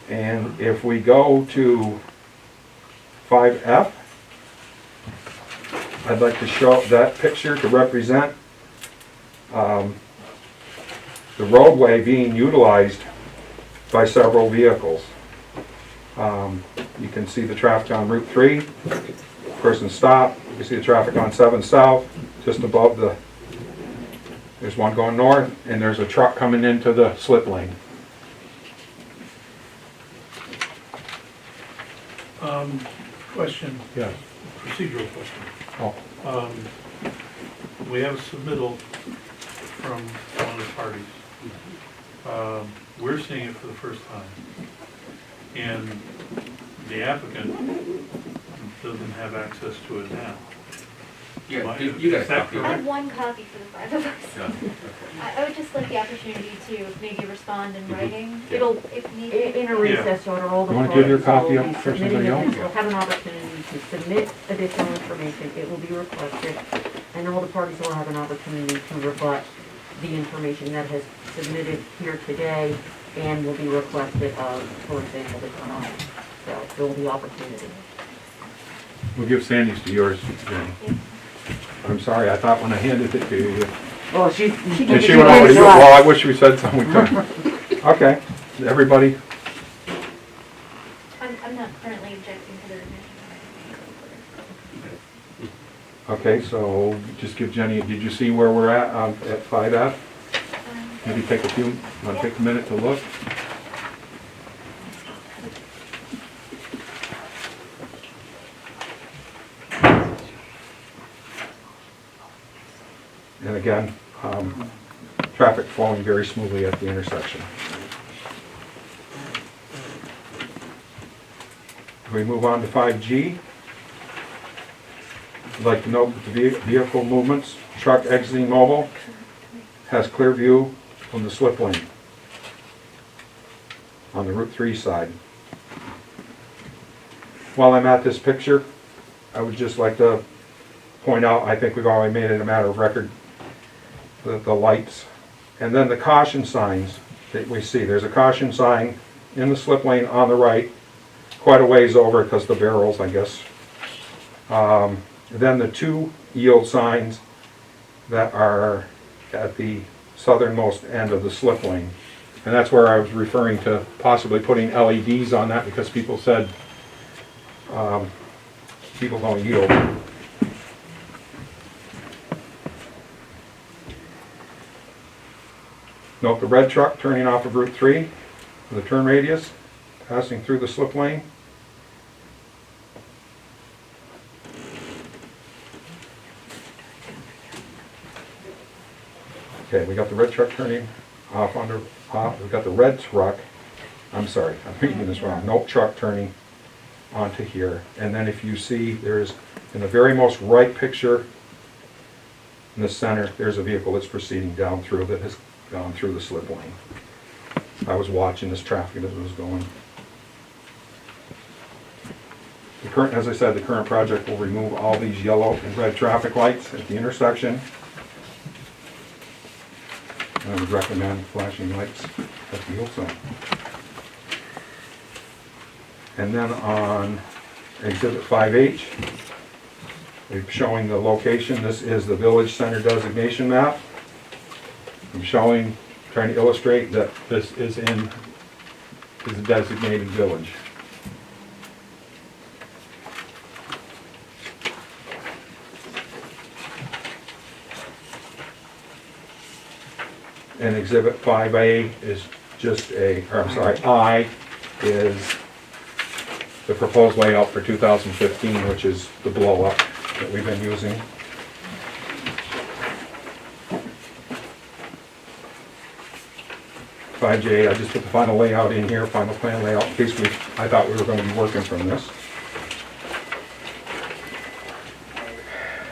And if we go to 5F, I'd like to show that picture to represent the roadway being utilized by several vehicles. You can see the traffic on Route 3, person stop. You can see the traffic on 7 South, just above there's one going north, and there's a truck coming into the slip lane. Question. Yes. Procedural question. Oh. We have a submittal from one of the parties. We're seeing it for the first time. And the applicant doesn't have access to it now. Yeah, you got a copy. I have one copy for the 5 of us. I would just like the opportunity to maybe respond in writing. Yeah. It'll, if needed. In a recess order, all the You wanna give your parties copy will up be first, submitting anybody it, else? will have an opportunity to submit additional information, it will be requested, and all the parties will have an opportunity to rebut the information that has submitted here today and will be requested of, for example, the town. So there will be opportunity. We'll give Sandy's to yours, Jenny. I'm sorry, I thought when I handed it to you. Well, she And she went over to you. Well, I wish we said something we couldn't. Okay, everybody. I'm not currently objecting to the revision. Okay, so just give Jenny, did you see where we're at 5F? Maybe take a minute to look. And again, traffic flowing very smoothly at the intersection. We move on to 5G. I'd like to note that the vehicle movements, truck exiting mobile, has clear view from the slip lane on the Route 3 side. While I'm at this picture, I would just like to point out, I think we've already made it a matter of record, the lights. And then the caution signs that we see. There's a caution sign in the slip lane on the right, quite a ways over because the barrels, I guess. Then the 2 yield signs that are at the southernmost end of the slip lane. And that's where I was referring to possibly putting LEDs on that because people said people don't yield. Note the red truck turning off of Route 3 with the turn radius, passing through the slip lane. Okay, we got the red truck turning off we got the red truck, I'm sorry, I'm reading this wrong, no truck turning onto here. And then if you see, there's, in the very most right picture, in the center, there's a vehicle that's proceeding down through that has gone through the slip lane. I was watching this traffic as it was going. The current, as I said, the current project will remove all these yellow and red traffic lights at the intersection. I would recommend flashing lights at the yield sign. And then on Exhibit 5H, we're showing the location. This is the village center designation map. I'm trying to illustrate that this is a designated village. And Exhibit 5A is just I is the proposed layout for 2015, which is the blow up that we've been using. I just put the final layout in here, final plan layout, in case I thought we were going to be working from this.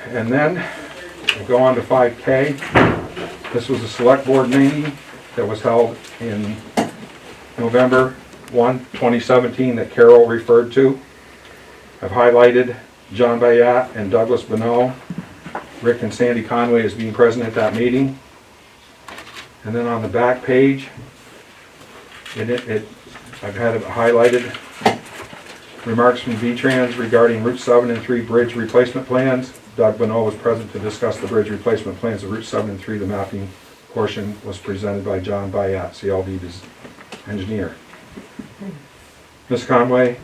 And then we'll go on to 5K. This was a select board meeting that was held in November 1, 2017 that Carol referred to. I've highlighted John Bayat and Douglas Bonneau. Rick and Sandy Conway as being present at that meeting. And then on the back page, I've had it highlighted. Remarks from V-Trans regarding Route 7 and 3 bridge replacement plans. Doug Bonneau was present to discuss the bridge replacement plans of Route 7 and 3. The mapping portion was presented by John Bayat, CLD's engineer. Miss Conway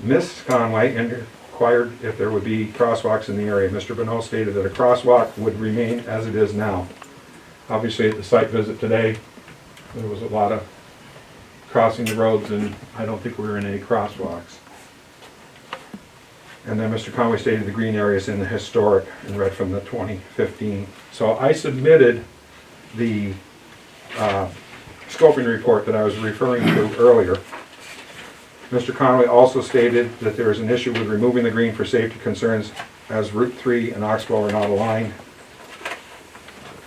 inquired if there would be crosswalks in the area. Mr. Bonneau stated that a crosswalk would remain as it is now. Obviously, at the site visit today, there was a lot of crossing the roads, and I don't think we were in any crosswalks. And then Mr. Conway stated the green area is in the historic and read from the 2015. So I submitted the scoping report that I was referring to earlier. Mr. Conway also stated that there is an issue with removing the green for safety concerns as Route 3 and Oxbow are not aligned.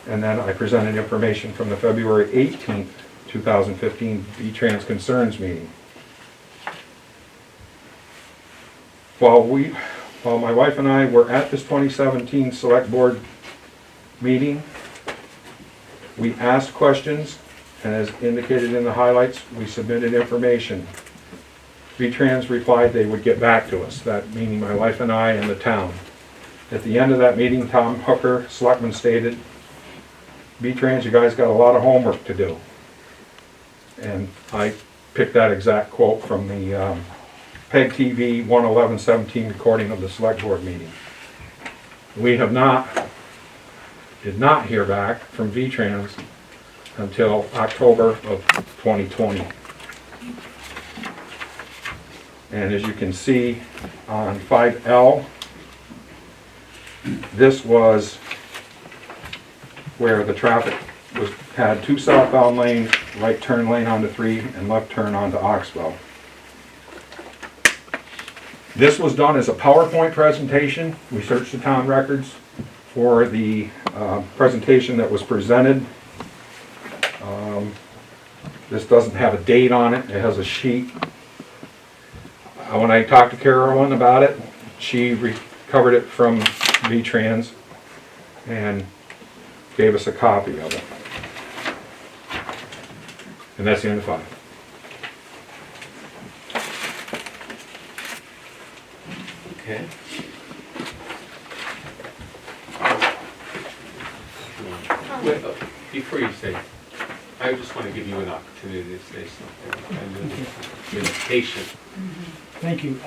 And then I presented information from the February 18th, 2015 V-Trans Concerns meeting. While my wife and I were at this 2017 Select Board meeting, we asked questions, and as indicated in the highlights, we submitted information. V-Trans replied they would get back to us, that meaning my wife and I and the town. At the end of that meeting, Tom Hooker, selectman, stated, V-Trans, you guys got a lot of homework to do. And I picked that exact quote from the PEG TV 111-17 recording of the Select Board meeting. We did not hear back from V-Trans until October of 2020. And as you can see on 5L, this was where the traffic had two southbound lanes, right turn lane onto 3 and left turn onto Oxbow. This was done as a PowerPoint presentation. We searched the town records for the presentation that was presented. This doesn't have a date on it. It has a sheet. When I talked to Carolyn about it, she recovered it from V-Trans and gave us a copy of it. And that's the end of the file. Okay. Wait, before you say, I just want to give you an opportunity to say something. And be patient. Thank you.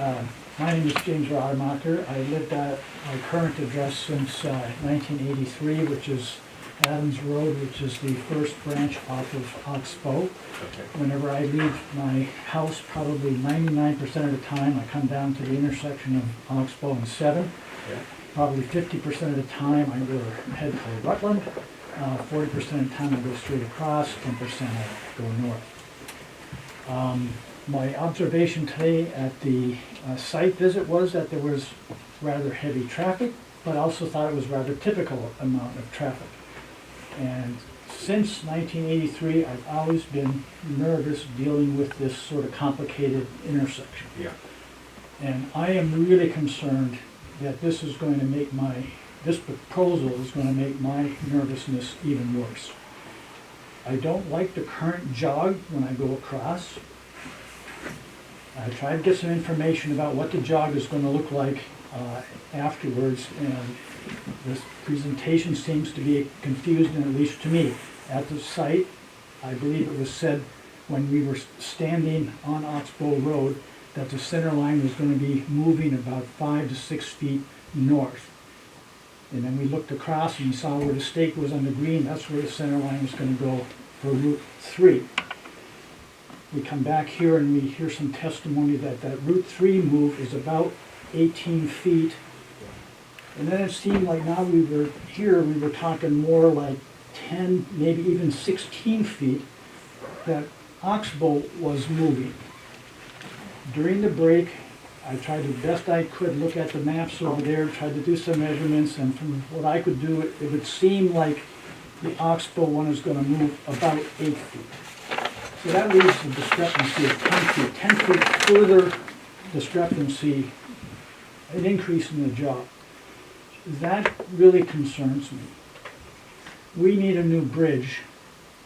My name is James Rademacher. I lived at my current address since 1983, which is Adams Road, which is the first branch off of Oxbow. Okay. Whenever I leave my house, probably 99% of the time, I come down to the intersection of Oxbow and 7. Yeah. Probably 50% of the time, I go head for Rutland. 40% of the time, I go straight across. 10% I go north. My observation today at the site visit was that there was rather heavy traffic, but I also thought it was rather typical amount of traffic. And since 1983, I've always been nervous dealing with this sort of complicated intersection. Yeah. And I am really concerned that this is going to make this proposal is going to make my nervousness even worse. I don't like the current jog when I go across. I tried to get some information about what the jog is going to look like afterwards, and this presentation seems to be confusing, at least to me. At the site, I believe it was said when we were standing on Oxbow Road that the center line was going to be moving about 5 to 6 feet north. And then we looked across and we saw where the stake was on the green. That's where the center line was going to go for Route 3. We come back here and we hear some testimony that Route 3 move is about 18 feet. And then it seemed like now we were talking more like 10, maybe even 16 feet that Oxbow was moving. During the break, I tried the best I could look at the maps over there, tried to do some measurements, and from what I could do, it would seem like the Oxbow one is going to move about 8 feet. So that leaves a discrepancy of 10 feet. 10 feet further discrepancy, an increase in the jog. that really concerns me. We need a new bridge,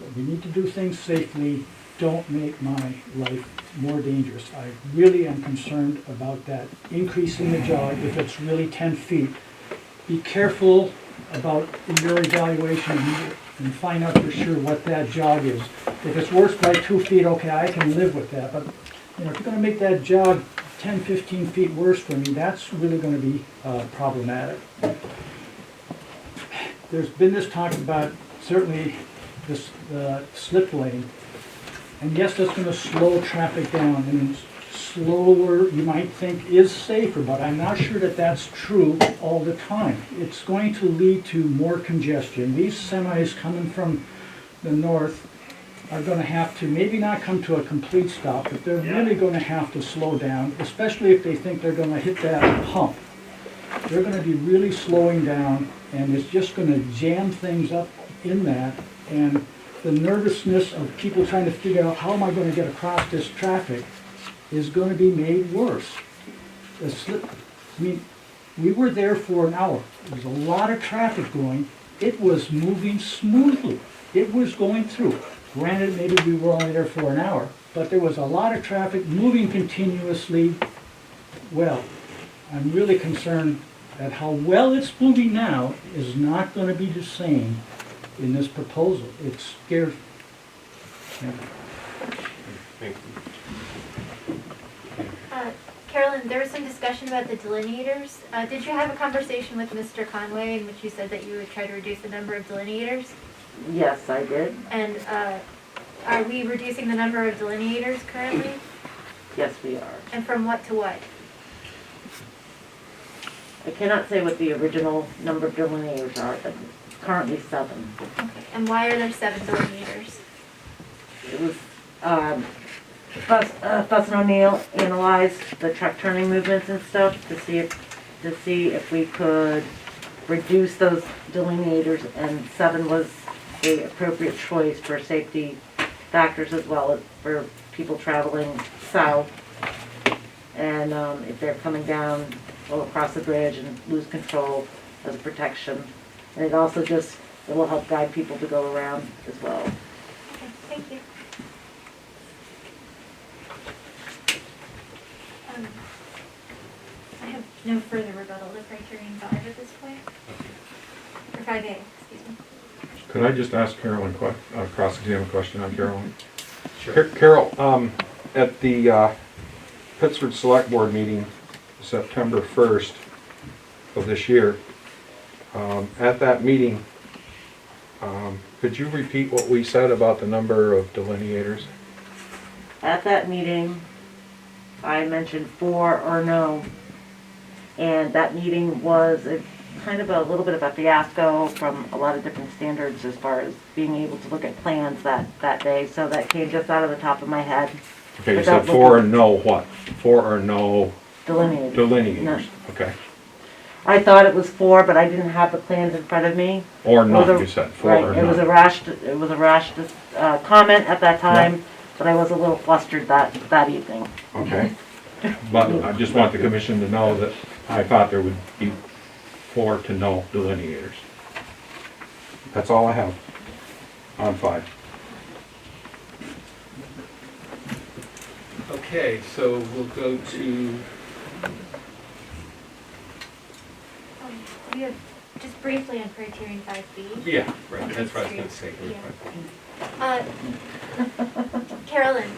but we need to do things safely. Don't make my life more dangerous. I really am concerned about that, increasing the jog if it's really 10 feet. Be careful about your evaluation and find out for sure what that jog is. If it's worse by 2 feet, okay, I can live with that, but if you're gonna make that jog 10, 15 feet worse for me, that's really gonna be problematic. There's been this talk about certainly this slip lane, and yes, that's gonna slow traffic down, and slower, you might think, is safer, but I'm not sure that that's true all the time. It's going to lead to more congestion. These semis coming from the north are going to have to maybe not come to a complete stop, but they're really going to have to slow down, especially if they think they're going to hit that hump. They're going to be really slowing down, and it's just going to jam things up in that, and the nervousness of people trying to figure out how am I going to get across this traffic is going to be made worse. We were there for an hour. There was a lot of traffic going. It was moving smoothly. It was going through. Granted, maybe we were only there for an hour, but there was a lot of traffic moving continuously. Well, I'm really concerned that how well it's moving now is not going to be the same in this proposal. It scares me. Thank you. Carolyn, there was some discussion about the delineators. Did you have a conversation with Mr. Conway in which you said that you would try to reduce the number of delineators? Yes, I did. And are we reducing the number of delineators currently? Yes, we are. And from what to what? I cannot say what the original number of delineators are, but it's currently 7. Okay. And why are there 7 delineators? It was, Fuss and O'Neill analyzed the truck turning movements and stuff to see if we could reduce those delineators, and 7 was the appropriate choice for safety factors as well as for people traveling south. And if they're coming down or across the bridge and lose control as a protection. And it also it will help guide people to go around as well. Okay, thank you. I have no further rebuttal to criterion 5 at this point. Or 5A, excuse me. Could I just ask Carolyn a cross-examine question on Carolyn? Sure. Carol, at the Pittsford Select Board meeting, September 1st of this year, at that meeting, could you repeat what we said about the number of delineators? At that meeting, I mentioned 4 or no, and that meeting was kind of a little bit of a fiasco from a lot of different standards as far as being able to look at plans that day, so that came just out of the top of my head. Okay, you said 4 or no what? 4 or no Delineators. delineators? No. Okay. I thought it was 4, but I didn't have the plans in front of me. Or It was none, a- you said, 4 right, or it was none. a rash comment at that time, but I was a little flustered that evening. Okay. But I just want the commission to know that I thought there would be 4 to no delineators. That's all I have on 5. Okay, so we'll go to, We have, just briefly on criterion 5B. yeah, right, that's what I was gonna say. Carolyn,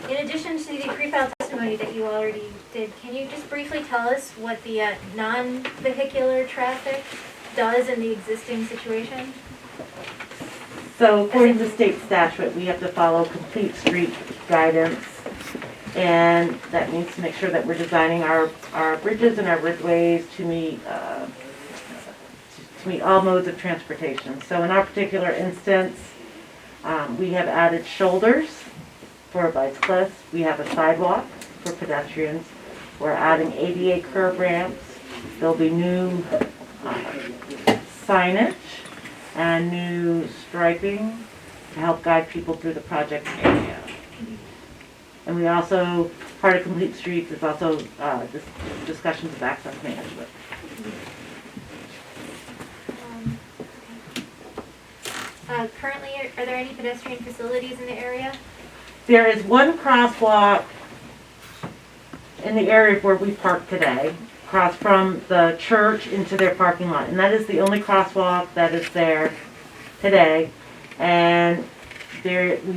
in addition to the pre-file testimony that you already did, can you just briefly tell us what the non-vehicular traffic does in the existing situation? So according to state statute, we have to follow complete street guidance, and that means to make sure that we're designing our bridges and our bridgeways to meet all modes of transportation. So in our particular instance, we have added shoulders for bicyclists. We have a sidewalk for pedestrians. We're adding ADA curb ramps. There'll be new signage and new striping to help guide people through the project area. And we also, part of Complete Streets is also discussions of access management. Currently, are there any pedestrian facilities in the area? There is one crosswalk in the area where we park today, across from the church into their parking lot. And that is the only crosswalk that is there today. And we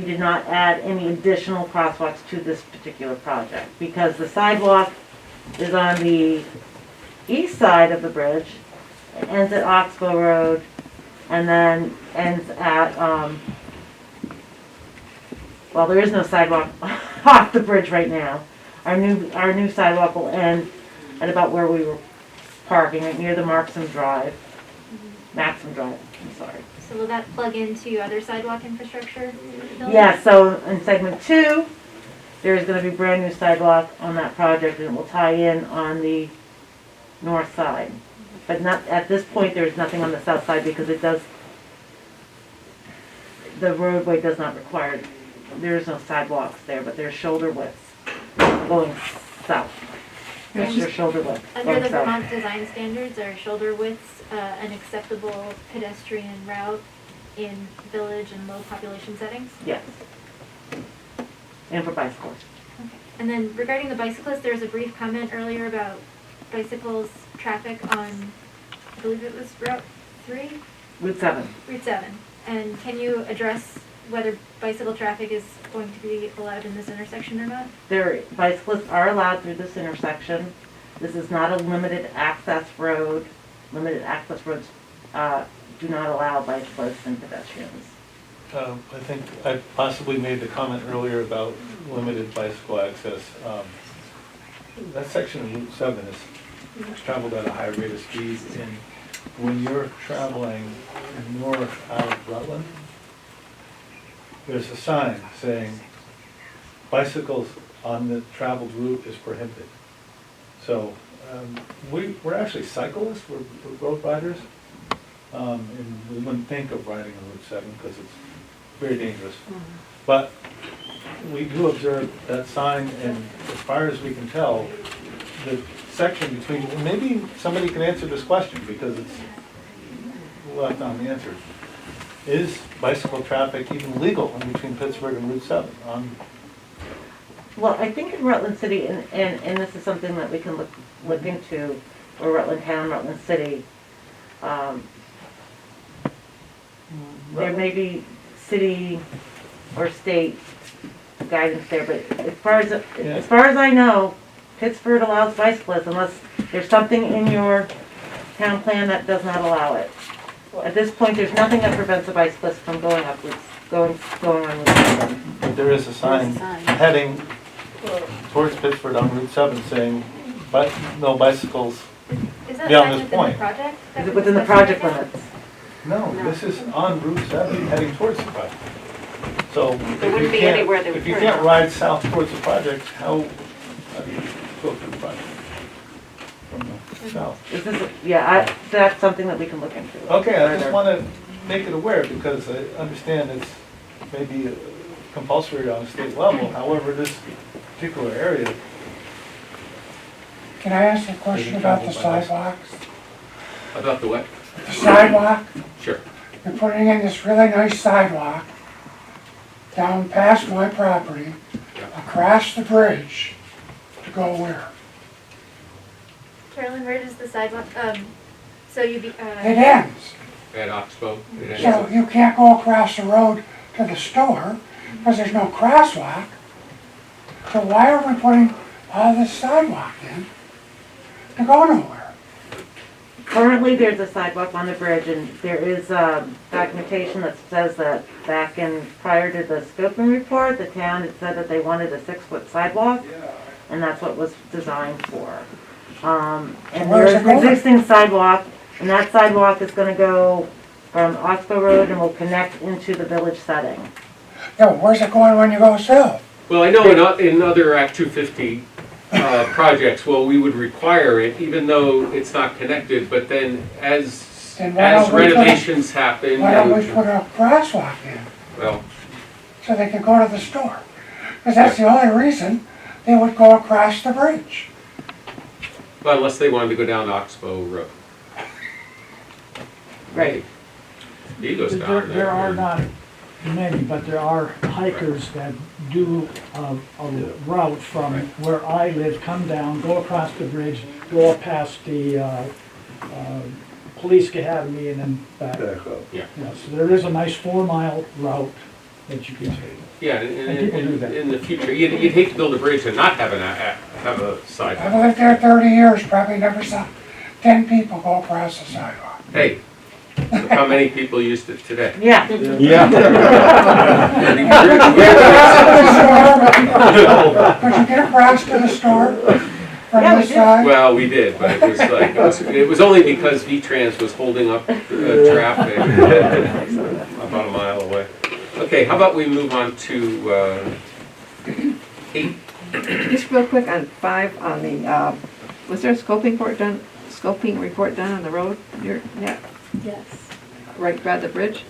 did not add any additional crosswalks to this particular project because the sidewalk is on the east side of the bridge. It ends at Oxbow Road and then ends at, well, there is no sidewalk off the bridge right now. Our new sidewalk will end at about where we were parking, right near the Maxim Drive, I'm sorry. So will that plug into other sidewalk infrastructure? Yeah, so in segment 2, there's gonna be brand new sidewalk on that project and it will tie in on the north side. But not, at this point, there's nothing on the south side because the roadway does not require, there is no sidewalks there, but there's shoulder widths going south. Extra shoulder width. Under going the south. Vermont design standards, are shoulder widths an acceptable pedestrian route in village and low population settings? Yes. And for bicycles. Okay. And then regarding the bicyclists, there was a brief comment earlier about bicycles, traffic on, I believe it was Route 3? Route 7. Route 7. And can you address whether bicycle traffic is going to be allowed in this intersection or not? Bicyclists are allowed through this intersection. This is not a limited access road. Limited access roads do not allow bicyclists and pedestrians. I think I possibly made the comment earlier about limited bicycle access. That section of Route 7 is traveled at a high rate of speed, and when you're traveling north out of Rutland, there's a sign saying bicycles on the traveled route is prohibited. So we're actually cyclists, we're road riders, and we wouldn't think of riding on Route 7 because it's very dangerous. But we do observe that sign, and as far as we can tell, the section between, and maybe somebody can answer this question because it's left unanswered. Is bicycle traffic even legal in between Pittsburgh and Route 7? Well, I think in Rutland City, and this is something that we can look into, or Rutland Town, Rutland City, there may be city or state guidance there, but as far as I know, Pittsburgh allows bicyclists unless there's something in your town plan that does not allow it. At this point, there's nothing that prevents a bicyclist from going on Route 7. But there is a sign heading towards Pittsburgh on Route 7 saying, but no bicycles Is that beyond sign this within point. the project? Is it within the project limits? No, this is on Route 7 heading towards the project. So There wouldn't be anywhere that would if you turn can't off. ride south towards the project, how do you go through the project from the south? That's something that we can look into. Okay, I just further. want to make it aware because I understand it's maybe compulsory on a state level. However, this particular area. Can I ask a question about the sidewalks? About the what? The sidewalk, Sure. you're putting in this really nice sidewalk down past my property, across the bridge, to go where? Carolyn, where does the sidewalk, so you be, It ends. At Oxbow. So you can't go across the road to the store, because there's no crosswalk. So why are we putting all this sidewalk in to go nowhere? Currently, there's a sidewalk on the bridge, and there is documentation that says that back in, prior to the scoping report, the town had said that they wanted a 6-foot sidewalk, and that's what was designed for. And where's there's it an going? existing sidewalk, and that sidewalk is gonna go from Oxbow Road and will connect into the village setting. Yeah, but where's it going when you go south? Well, I know in other Act 250 projects, well, we would require it, even though it's not connected, but then as Then why don't we put a- renovations happen. Why don't we put a crosswalk in, Well, so they can go to the store? Because that's the only reason they would go across the bridge. Well, unless they wanted to go down Oxbow Road. Right. He goes There, down there are there. not many, but there are hikers that do a route from where I live, come down, go across the bridge, go up past the police academy and then back. Yeah. So there is a nice 4-mile route that you can take. Yeah, And people do that. in the future, you'd hate to build a bridge and not have have a I've sidewalk. lived there 30 years, probably never saw 10 people go across the sidewalk. Hey, look how many people used it today. Yeah. Would you get across to the store from Yeah, we this did. side? Well, we did, but it was only because V-Trans was holding up traffic about a mile away. Okay, how about we move on to 8? Just real quick on 5, on the, was there a scoping report done on the road? Yeah, Yes. right by the bridge?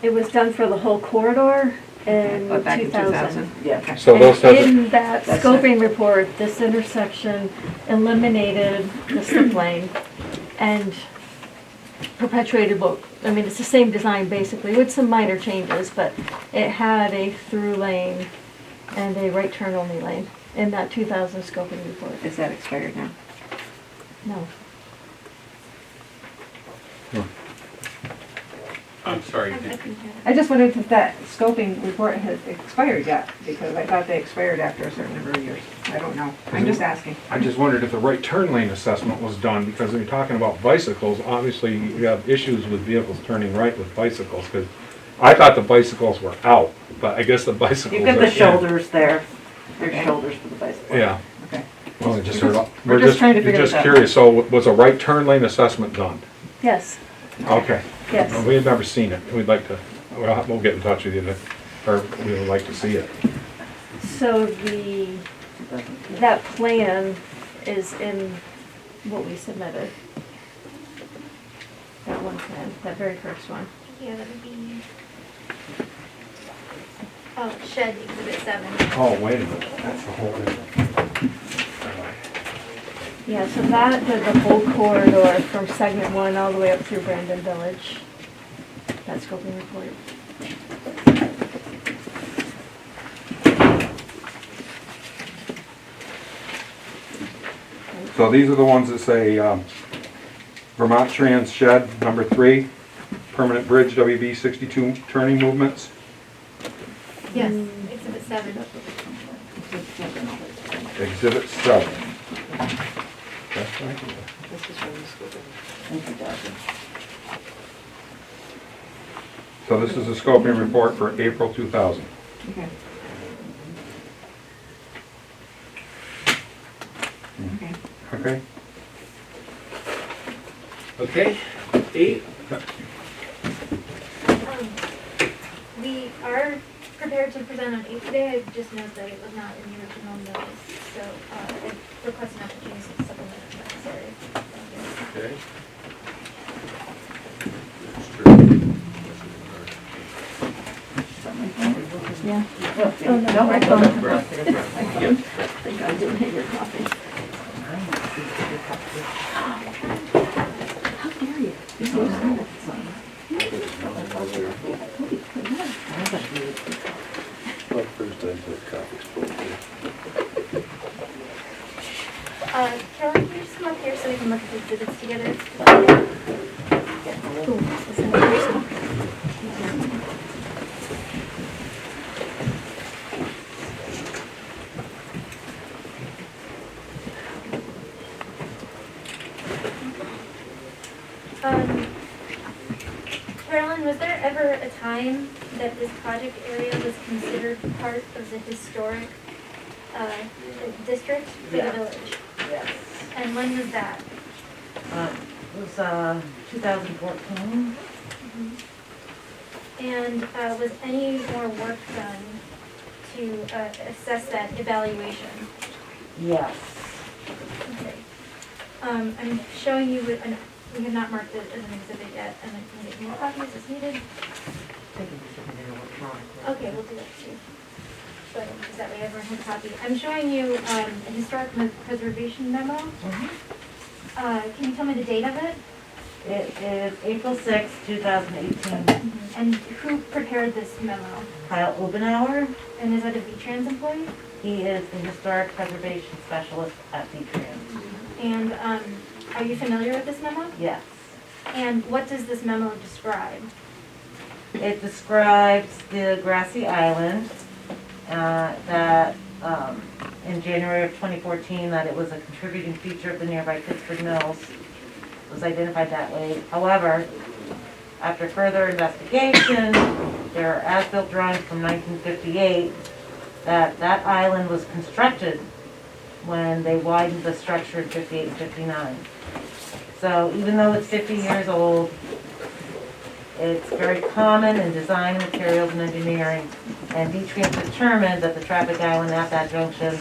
It was done for the whole corridor in Oh, back in 2000. Yeah. Okay. So those And have, in that That's scoping report, this intersection eliminated the slip lane and perpetuated what, I mean, it's the same design basically, with some minor changes, but it had a through lane and a right turn only lane in that 2000 scoping report. Is that expired now? No. I'm sorry, I did- couldn't hear it. I just wondered if that scoping report has expired yet, because I thought they expired after a certain number of years. I don't know. I'm just asking. I just wondered if the right turn lane assessment was done, because when you're talking about bicycles, obviously you have issues with vehicles turning right with bicycles, because I thought the bicycles were out, but I guess the bicycles You've got are the in. shoulders there. There's Okay. shoulders for the bicycle. Yeah. Okay. Well, I just We're heard, just- we're just trying to figure just this out. curious, so was a right turn lane assessment done? Yes, Okay. yes. Well, we had never seen it. We'd like to, we'll get in touch with you, or we would like to see it. So that plan is in what we submitted. That one plan, that very first one. Yeah, that would be, oh, shed exhibit 7. Oh, wait a minute, that's the whole thing. Yeah, so that did the whole corridor from segment 1 all the way up through Brandon Village. That scoping report. So these are the ones that say Vermont Trans Shed, number 3, permanent bridge, WB 62 turning movements. Yes, exhibit 7. Exhibit 7. So this is a scoping report for April 2000. Okay. Okay? okay, 8? We are prepared to present on 8 today, I just note that it was not in the original notice, so I request an opportunity to supplement if necessary. Thank you. Okay. Yeah. Oh, no, I don't. Thank God I didn't hit your coffee. How dare you? You're so sad. Carolyn, can you just come up here so we can look at the exhibits together? Ooh, this is interesting. Carolyn, was there ever a time that this project area was considered part of the historic district for the village? Yes. And when was that? It was 2014. And was any more work done to assess that evaluation? Yes. Okay. I'm showing you, we have not marked it as an exhibit yet, and I can get more copies as needed. Okay, we'll do that too. so is that way everyone has a copy. I'm showing you a historic preservation memo. Can you tell me the date of it? It is April 6, 2018. And who prepared this memo? Kyle Obenauer, And is that a V-Trans employee? he is the historic preservation specialist at V-Trans. And are you familiar with this memo? Yes. And what does this memo describe? It describes the grassy island that in January of 2014 that it was a contributing feature of the nearby Pittsford Mills. It was identified that way. However, after further investigation, there are as-built drawings from 1958 that that island was constructed when they widened the structure in 58 and 59. So even though it's 50 years old, it's very common in design, materials, and engineering, and V-Trans determined that the traffic island at that junction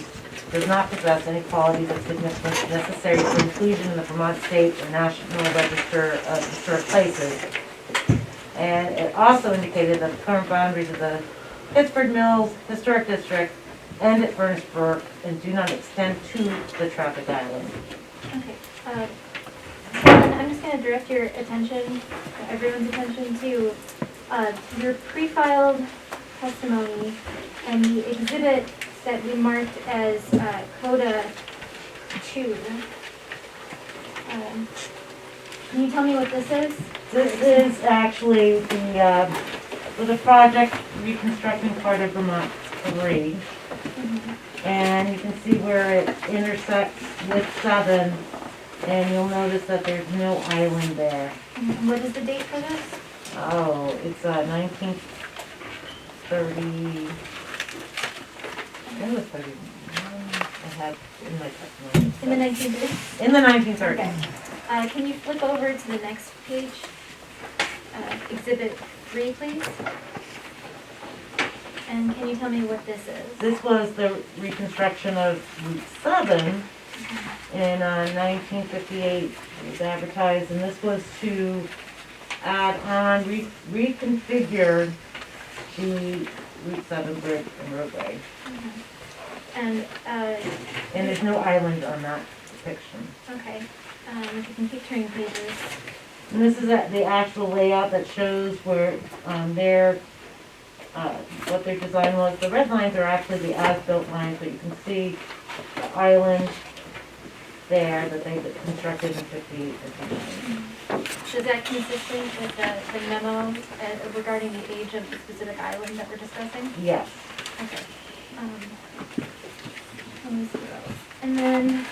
does not possess any qualities of significance necessary for inclusion in the Vermont State or National Register of Historic Places. And it also indicated that the current boundaries of the Pittsford Mills Historic District end at Furnace Brook and do not extend to the traffic island. Okay. I'm just going to direct your attention, everyone's attention, to your pre-filed testimony and the exhibit that we marked as CODA 2. Can you tell me what this is? This is actually the project reconstructing part of Vermont 3. And you can see where it intersects with 7. And you'll notice that there's no island there. And what is the date for this? Oh, it's 1930. It was 30. I have in my testimony. In the 1930s? In the 1930s. Okay. Can you flip over to the next page? Exhibit 3, please. And can you tell me what this is? This was the reconstruction of Route 7 in 1958. It was advertised, and this was to add on, reconfigure the Route 7 bridge and roadway. And there's no island on that depiction. okay. If you can keep turning pages. And this is the actual layout that shows where what their design was. The red lines are actually the as-built lines, but you can see the island there that they constructed in 58, 59. Is that consistent with the memo regarding the age of the specific island that we're discussing? Yes. Okay. Let me see those. And then,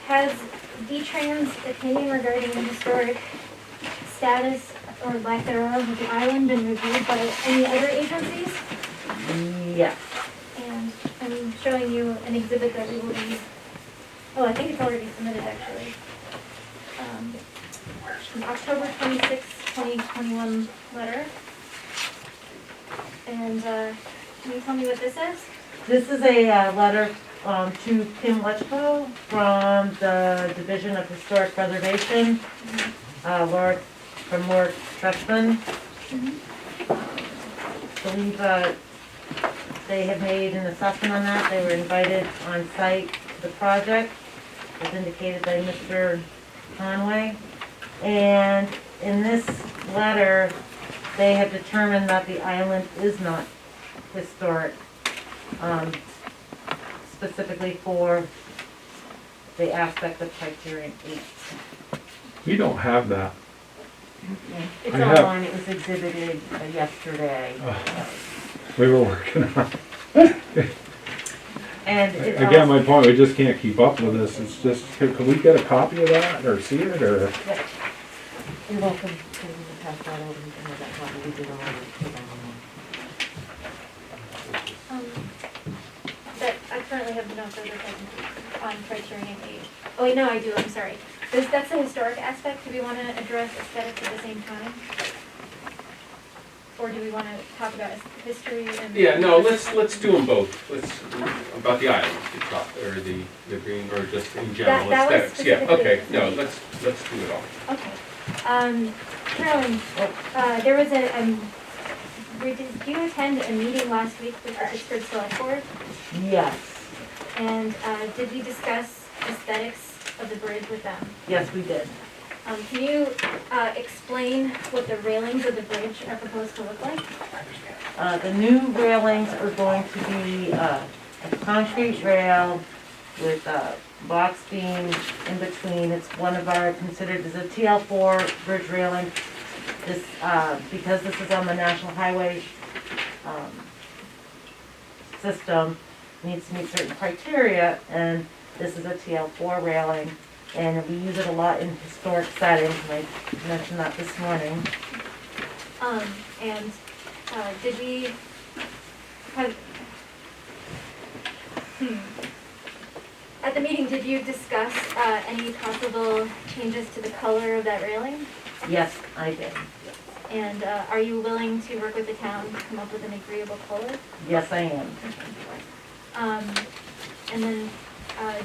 has V-Trans opinion regarding the historic status or lack thereof of the island been reviewed by any other agencies? Yes. And I'm showing you an exhibit that we will be, oh, I think it's already submitted actually. An October 26, 2021 letter. And can you tell me what this is? This is a letter to Kim Lechko from the Division of Historic Preservation, Lord Treshman. I believe they have made an assessment on that. They were invited on site to the project, as indicated by Mr. Conway. And in this letter, they have determined that the island is not historic, specifically for the aspect of criterion 8. We don't have that. It's I have- online, it was exhibited yesterday. We were working on it. And it Again, also- my point, we just can't keep up with this. It's just, can we get a copy of that or see it or? Yeah. You're welcome to pass that over, you can have that copy, we did already. That I currently have no further presentation on criterion 8. Oh wait, no, I do, I'm sorry. That's the historic aspect. Do we want to address aesthetics at the same time? Or do we want to talk about history and? Yeah, no, let's do them both. Let's, about the island, or the green, or just in general That was aesthetics. Yeah, okay, specifically- no, let's do it all. Okay. Carolyn, there was Did you attend a meeting last week with the Pittsford Select Board? Yes, And did we discuss aesthetics of the bridge with them? yes, we did. Can you explain what the railings of the bridge are proposed to look like? The new railings are going to be a concrete rail with box beams in between. It's one of our, considered as a TL4 bridge railing. This, because this is on the National Highway system, needs to meet certain criteria, and this is a TL4 railing. And we use it a lot in historic settings, and I mentioned that this morning. And did we have, at the meeting, did you discuss any possible changes to the color of that railing? Yes, I did. And are you willing to work with the town to come up with an agreeable color? Yes, I am. And then,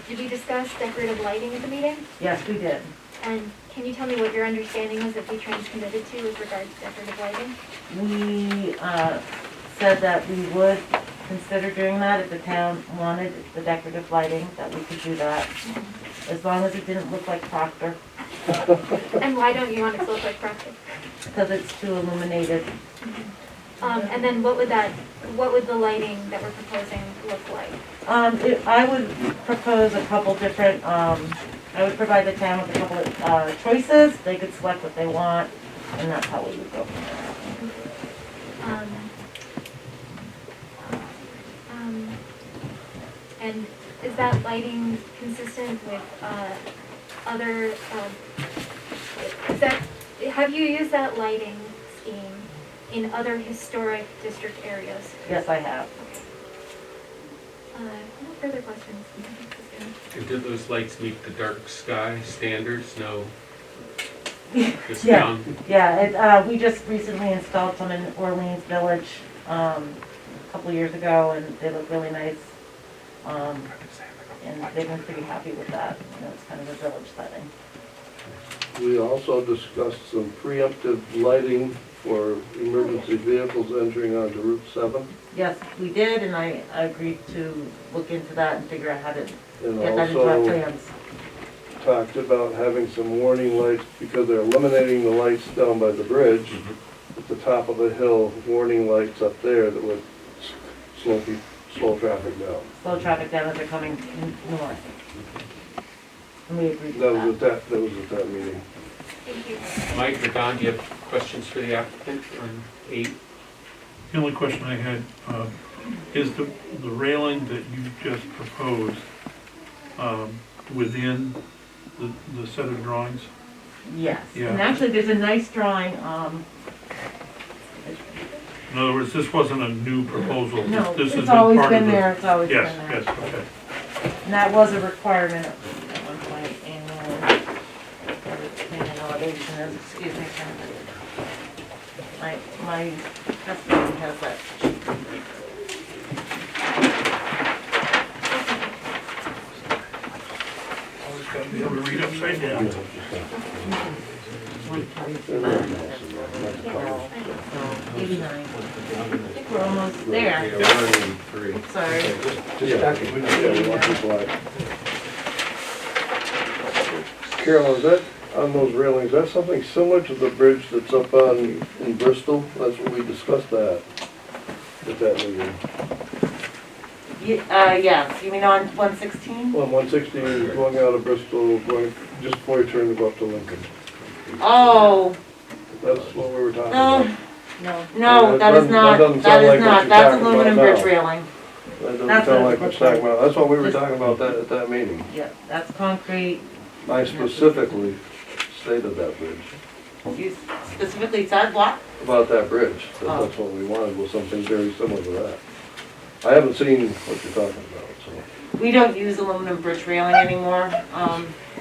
did we discuss decorative lighting at the meeting? Yes, we did. And can you tell me what your understanding was that V-Trans committed to with regards to decorative lighting? We said that we would consider doing that if the town wanted the decorative lighting, that we could do that, as long as it didn't look like Proctor, And why don't you want it to look like Proctor? because it's too illuminated. And then what would the lighting that we're proposing look like? I would propose a couple different, I would provide the town with a couple of choices. They could select what they want, and that's how we would go from there. And is that lighting consistent with other, have you used that lighting scheme in other historic district areas? Yes, I have. No further questions. And did those lights meet the dark sky standards? No? Just Yeah, down? yeah, we just recently installed some in Orleans Village, a couple of years ago, and they look really nice. And they've been pretty happy with that. You know, it's kind of a village setting. We also discussed some preemptive lighting for emergency vehicles entering onto Route 7. Yes, we did, and I agreed to look into that and figure out how to And get that into our also plans. talked about having some warning lights, because they're eliminating the lights down by the bridge. At the top of the hill, warning lights up there that would slow traffic down. Slow traffic down as they're coming north. And we agreed That with was that. that was at that meeting. Thank you. Mike or Don, do you have questions for the applicant on 8? The only question I had, is the railing that you just proposed within the set of drawings? Yes, Yeah. and actually, there's a nice drawing, In other words, this wasn't a new proposal. no, This has it's always part of been the- there, it's always been Yes, there. yes, okay. And that was a requirement at one point, and an elevation is, excuse me, my testimony has that. Always got to be able to read upside down. '89. I think we're almost there. Sorry. Just checking. We want people out. Carol, is that, on those railings, that's something similar to the bridge that's up on, in Bristol? That's what we discussed at that meeting. Yes, you mean on 116? On 160, going out of Bristol, going, just before you turn to go up to Lincoln. Oh, That's what we were talking no, about. no, that is not, doesn't that sound is like what not, you're that's talking aluminum about bridge now. railing. That doesn't That's sound what- like what's talking about. That's what we were talking about at that meeting. Yeah, that's concrete. I specifically stated that bridge, You specifically said what? about that bridge, that Oh. that's what we wanted, was something very similar to that. I haven't seen what you're talking about, so. We don't use aluminum bridge railing anymore,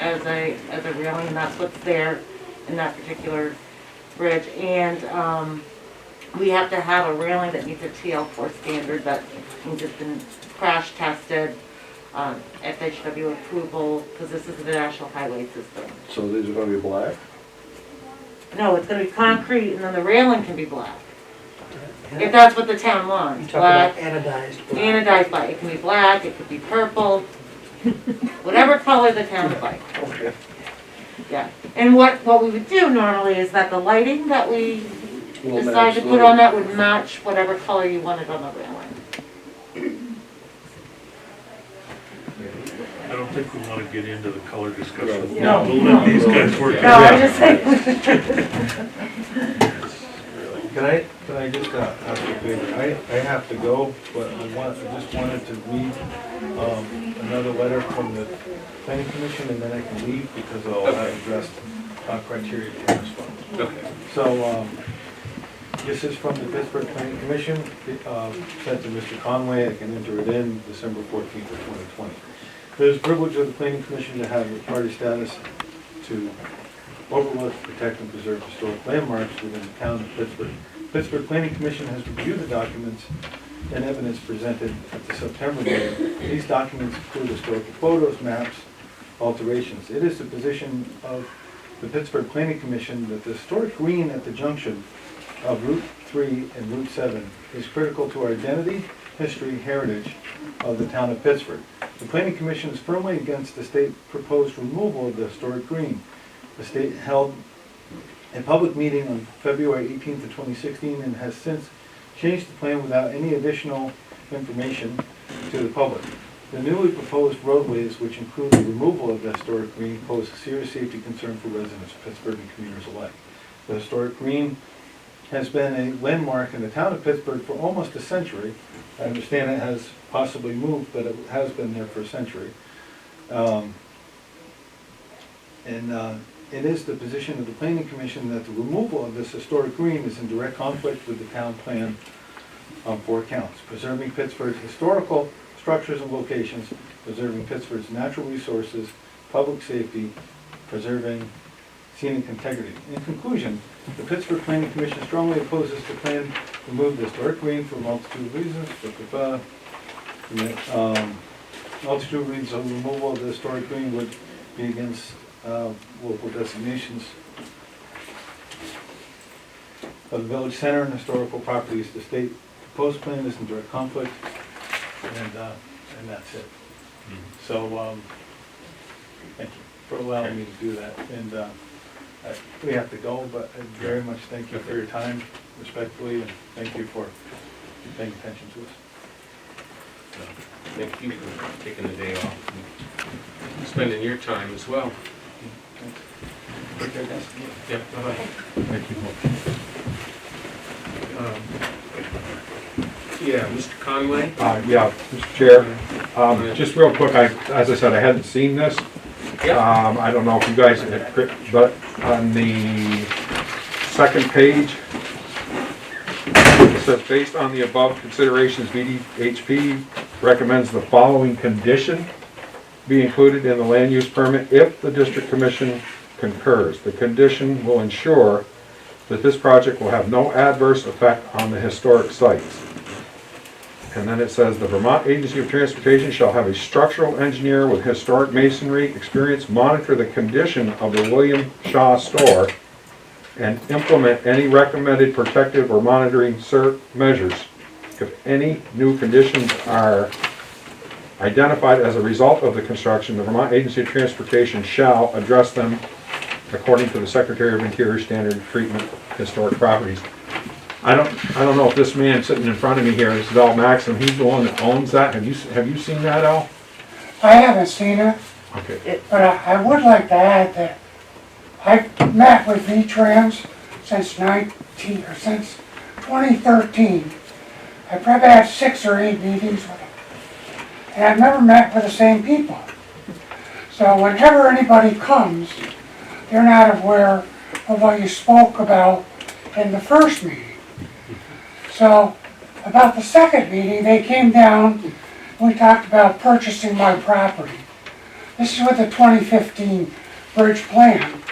as a railing, and that's what's there in that particular bridge. And, we have to have a railing that meets a TL4 standard, that means it's been crash tested, FHW approval, because this is the national highway system. So these are gonna be black? No, it's gonna be concrete, and then the railing can be black. if that's what the town wants. You talk Black, about anodized black. anodized black, it can be black, it could be purple, whatever color the town would like. Okay. Yeah, and what we would do normally is that the lighting that we Will decide match to the put on that would match whatever color you wanted on the railing. I don't think we want to get into the color discussion. No. We'll let these guys work it No, out. I'm just saying. Can I just ask a favor? I have to go, but I just wanted to read another letter from the planning commission, and then I can leave because I'll have addressed criteria for response. Okay. So, this is from the Pittsburgh Planning Commission, sent to Mr. Conway. I can enter it in December 14th of 2020. It is the privilege of the Planning Commission to have the party status to overlook, protect, and preserve historic landmarks within the town of Pittsburgh. Pittsburgh Planning Commission has reviewed the documents and evidence presented at the September meeting. These documents include historical photos, maps, alterations. It is the position of the Pittsburgh Planning Commission that the historic green at the junction of Route 3 and Route 7 is critical to our identity, history, heritage of the town of Pittsburgh. The Planning Commission is firmly against the state proposed removal of the historic green. The state held a public meeting on February 18th of 2016 and has since changed the plan without any additional information to the public. The newly proposed roadways, which include the removal of the historic green, pose a serious safety concern for residents of Pittsburgh and commuters alike. The historic green has been a landmark in the town of Pittsburgh for almost a century. I understand it has possibly moved, but it has been there for a century. It is the position of the Planning Commission that the removal of this historic green is in direct conflict with the town plan on 4 counts: preserving Pittsburgh's historical structures and locations, preserving Pittsburgh's natural resources, public safety, preserving scenic integrity. In conclusion, the Pittsburgh Planning Commission strongly opposes the plan to remove the historic green for a multitude of reasons. Multitude of reasons of removal of the historic green would be against local designations of the village center and historical properties. The state proposed plan is in direct conflict, and that's it. So, thank you for allowing me to do that. And we have to go, but I very much thank you for your time, respectfully, and thank you for paying attention to us. Thank you for taking the day off and spending your time as well. Take care, guys. Yeah, bye-bye. Thank you. Yeah, Mr. Conway? Yeah, Mr. Chair, just real quick, as I said, I hadn't seen this. I don't know if you guys, but on the second page, it says, based on the above considerations, VDHP recommends the following condition be included in the land use permit if the district commission concurs. The condition will ensure that this project will have no adverse effect on the historic sites. And then it says, the Vermont Agency of Transportation shall have a structural engineer with historic masonry experience monitor the condition of the William Shaw store and implement any recommended protective or monitoring measures. If any new conditions are identified as a result of the construction, the Vermont Agency of Transportation shall address them according to the Secretary of Interior standard of treatment of historic properties. I don't know if this man sitting in front of me here, this is Al Maxim, he's the one that owns that. Have you seen that, Al? I haven't seen it, Okay. but I would like to add that I've met with V-Trans since 2013. I probably had 6 or 8 meetings with them. And I've never met with the same people. So whenever anybody comes, they're not aware of what you spoke about in the first meeting. So about the second meeting, they came down and we talked about purchasing my property. This is with the 2015 bridge plan.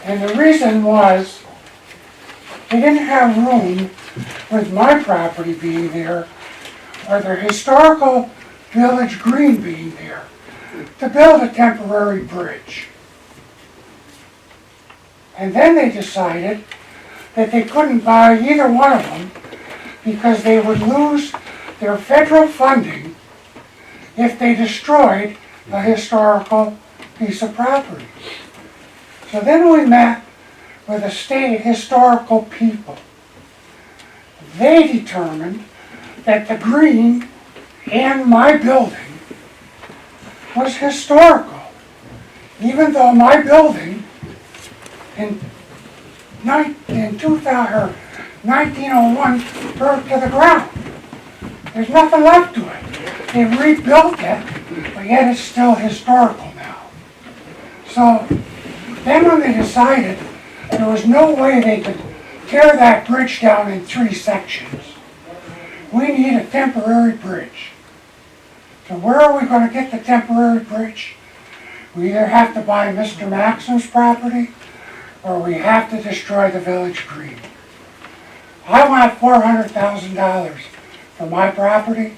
And the reason was they didn't have room with my property being there or their historical village green being there to build a temporary bridge. And then they decided that they couldn't buy either one of them because they would lose their federal funding if they destroyed a historical piece of property. So then we met with the state historical people. They determined that the green and my building was historical, even though my building in 1901 burned to the ground. There's nothing left to it. They rebuilt it, but yet it's still historical now. So then when they decided there was no way they could tear that bridge down in 3 sections, we need a temporary bridge. So where are we going to get the temporary bridge? We either have to buy Mr. Maxim's property, or we have to destroy the village green. I want $400,000 for my property.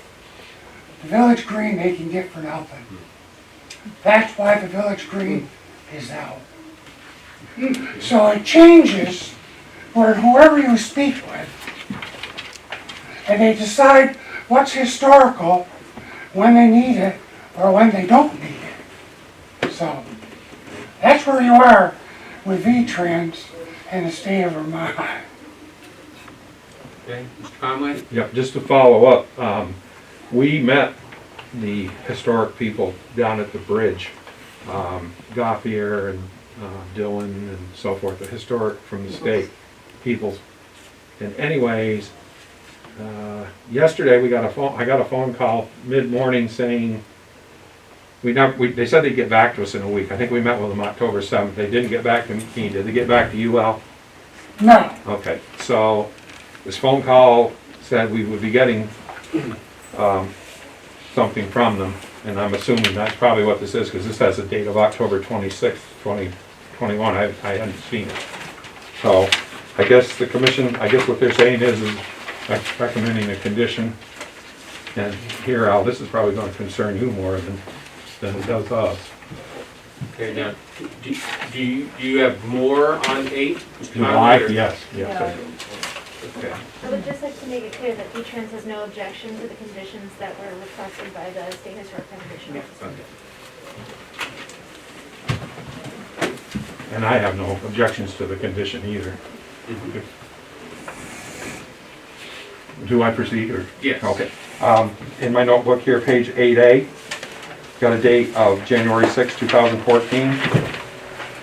The village green they can get for nothing. That's why the village green is out. So it changes where whoever you speak with, and they decide what's historical when they need it or when they don't need it. So that's where you are with V-Trans and the state of Vermont. Okay, Mr. Conway? Yep, just to follow up, we met the historic people down at the bridge, Gothier and Dylan and so forth, the historic from the state peoples. And anyways, yesterday I got a phone call mid-morning saying they said they'd get back to us in a week. I think we met with them October 7th. They didn't get back to me. Did they get back to you, Al? No. Okay, so this phone call said we would be getting something from them, and I'm assuming that's probably what this is, because this has a date of October 26th, 2021. I hadn't seen it. So I guess the commission, what they're saying is recommending a condition. And here, Al, this is probably going to concern you more than it does us. Okay, now, do you have more on 8? Mr. Conway, July, or- yes, I do. Okay. I would just like to make it clear that V-Trans has no objection to the conditions that were requested by the State Historic Preservation Office. And I have no objections to the condition either. Do I proceed, or? Yes. Okay. In my notebook here, page 8A, got a date of January 6, 2014.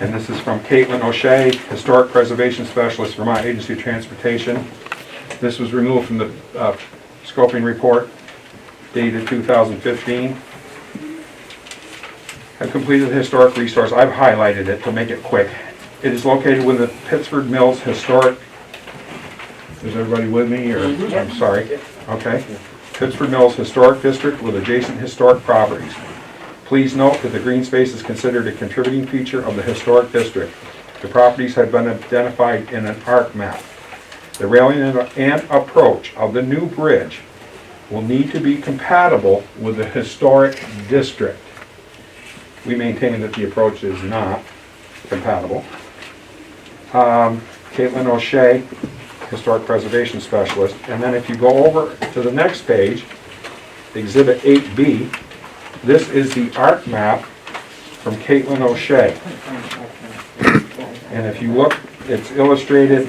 And this is from Caitlin O'Shea, Historic Preservation Specialist, Vermont Agency of Transportation. This was removed from the scoping report dated 2015. I've completed the historic resource. I've highlighted it to make it quick. It is located within the Pittsford Mills Historic. Is everybody with me, or I'm sorry? Okay. Pittsford Mills Historic District with adjacent historic properties. Please note that the green space is considered a contributing feature of the historic district. The properties have been identified in an ARC map. The railing and approach of the new bridge will need to be compatible with the historic district. We maintain that the approach is not compatible. Caitlin O'Shea, Historic Preservation Specialist. And then if you go over to the next page, Exhibit 8B, this is the ARC map from Caitlin O'Shea. And if you look, it's illustrated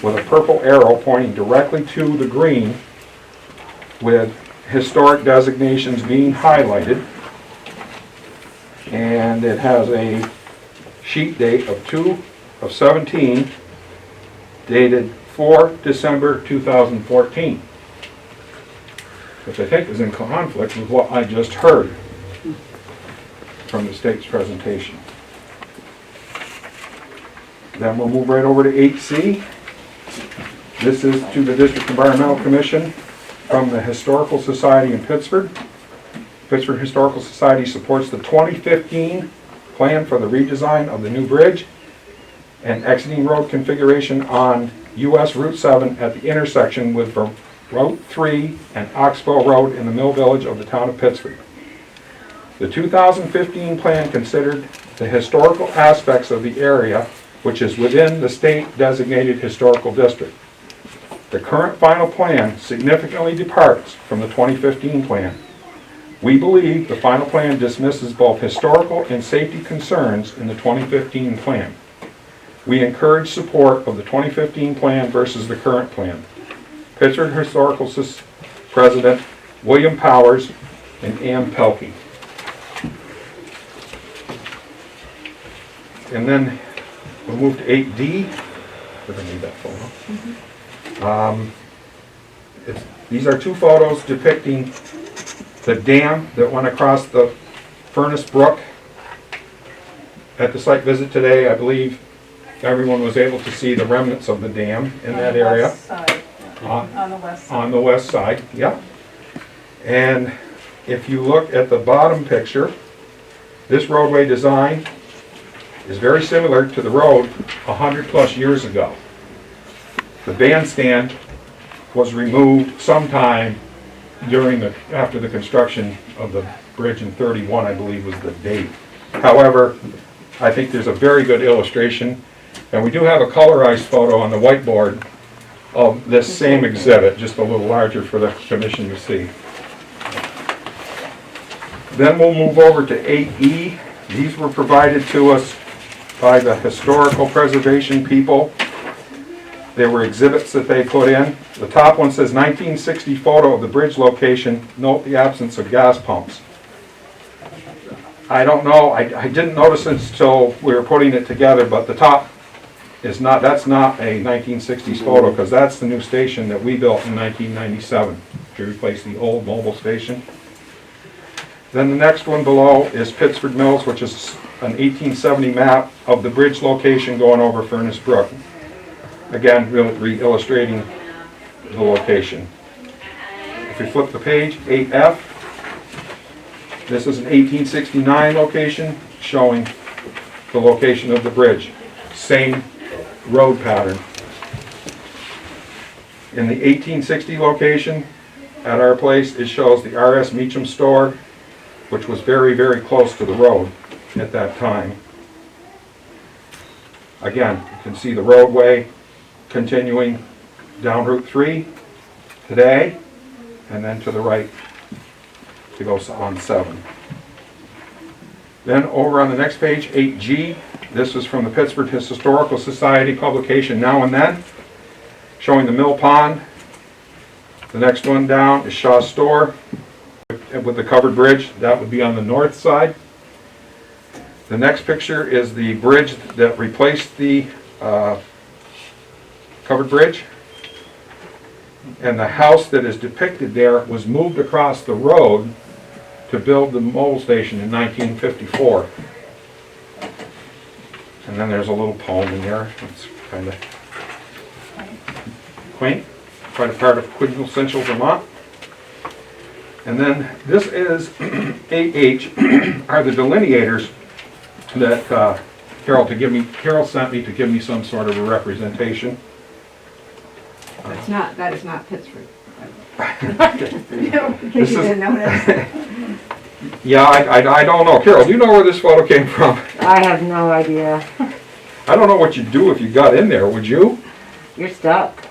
with a purple arrow pointing directly to the green with historic designations being highlighted. And it has a sheet date of 2/17 dated 4 December 2014. Which I think is in conflict with what I just heard from the state's presentation. Then we'll move right over to 8C. This is to the District Environmental Commission from the Historical Society in Pittsford. Pittsford Historical Society supports the 2015 plan for the redesign of the new bridge and exiting road configuration on US Route 7 at the intersection with Route 3 and Oxbow Road in the Mill Village of the town of Pittsford. The 2015 plan considered the historical aspects of the area, which is within the state designated historical district. The current final plan significantly departs from the 2015 plan. We believe the final plan dismisses both historical and safety concerns in the 2015 plan. We encourage support of the 2015 plan versus the current plan. Pittsford Historical President William Powers and Ann Pelkey. And then we'll move to 8D. We're going to need that photo. These are two photos depicting the dam that went across the Furnace Brook. At the site visit today, I believe everyone was able to see the remnants of the dam in that area. On the west side. On the west side, yeah. And if you look at the bottom picture, this roadway design is very similar to the road 100+ years ago. The bandstand was removed sometime after the construction of the bridge in 31, I believe was the date. However, I think there's a very good illustration, and we do have a colorized photo on the whiteboard of this same exhibit, just a little larger for the commission to see. Then we'll move over to 8E. These were provided to us by the historical preservation people. There were exhibits that they put in. The top one says 1960 photo of the bridge location. Note the absence of gas pumps. I don't know, I didn't notice it until we were putting it together, but the top is not, that's not a 1960s photo, because that's the new station that we built in 1997 to replace the old mobile station. Then the next one below is Pittsford Mills, which is an 1870 map of the bridge location going over Furnace Brook. Again, illustrating the location. If we flip the page, 8F, this is an 1869 location showing the location of the bridge. Same road pattern. In the 1860 location at our place, it shows the R.S. Meacham store, which was very, very close to the road at that time. Again, you can see the roadway continuing down Route 3 today, and then to the right to go on 7. Then over on the next page, 8G, this is from the Pittsford Historical Society publication Now and Then, showing the mill pond. The next one down is Shaw's Store with the covered bridge. That would be on the north side. The next picture is the bridge that replaced the covered bridge. And the house that is depicted there was moved across the road to build the mobile station in 1954. And then there's a little poem in there. It's kind of quaint, quite a part of quintessential Vermont. And then this is 8H, are the delineators that Carol sent me to give me some sort of a representation. That is not Pittsford. This is, yeah, I don't know. Carol, do you know where this photo came from? I have no idea. I don't know what you'd do if you got in there, would you? You're stuck.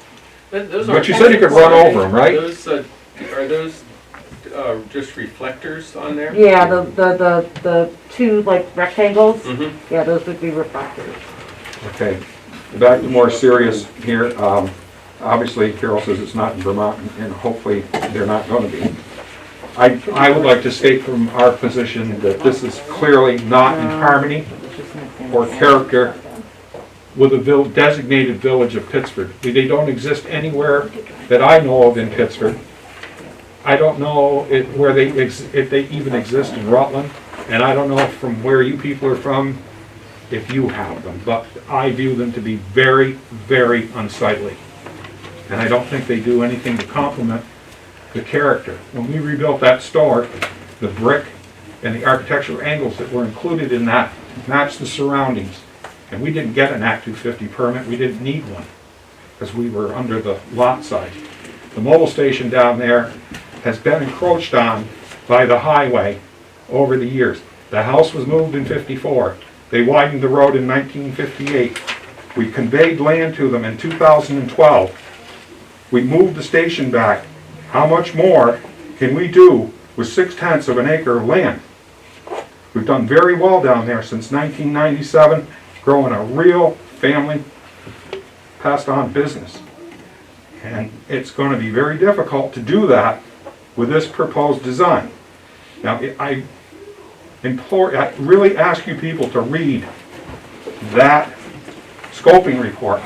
But you said you could run over them, right? Are those just reflectors on there? Yeah, the two like rectangles. Mm-hmm. Yeah, those would be reflectors. Okay, back to more serious here. Obviously, Carol says it's not in Vermont, and hopefully they're not going to be. I would like to state from our position that this is clearly not in harmony or character with a designated village of Pittsford. They don't exist anywhere that I know of in Pittsford. I don't know if they even exist in Rutland, and I don't know from where you people are from if you have them, but I view them to be very, very unsightly. And I don't think they do anything to complement the character. When we rebuilt that store, the brick and the architectural angles that were included in that matched the surroundings. And we didn't get an Act 250 permit, we didn't need one, because we were under the lot size. The mobile station down there has been encroached on by the highway over the years. The house was moved in '54. They widened the road in 1958. We conveyed land to them in 2012. We moved the station back. How much more can we do with 6/10 of an acre of land? We've done very well down there since 1997, growing a real family passed on business. And it's going to be very difficult to do that with this proposed design. Now, I really ask you people to read that scoping report,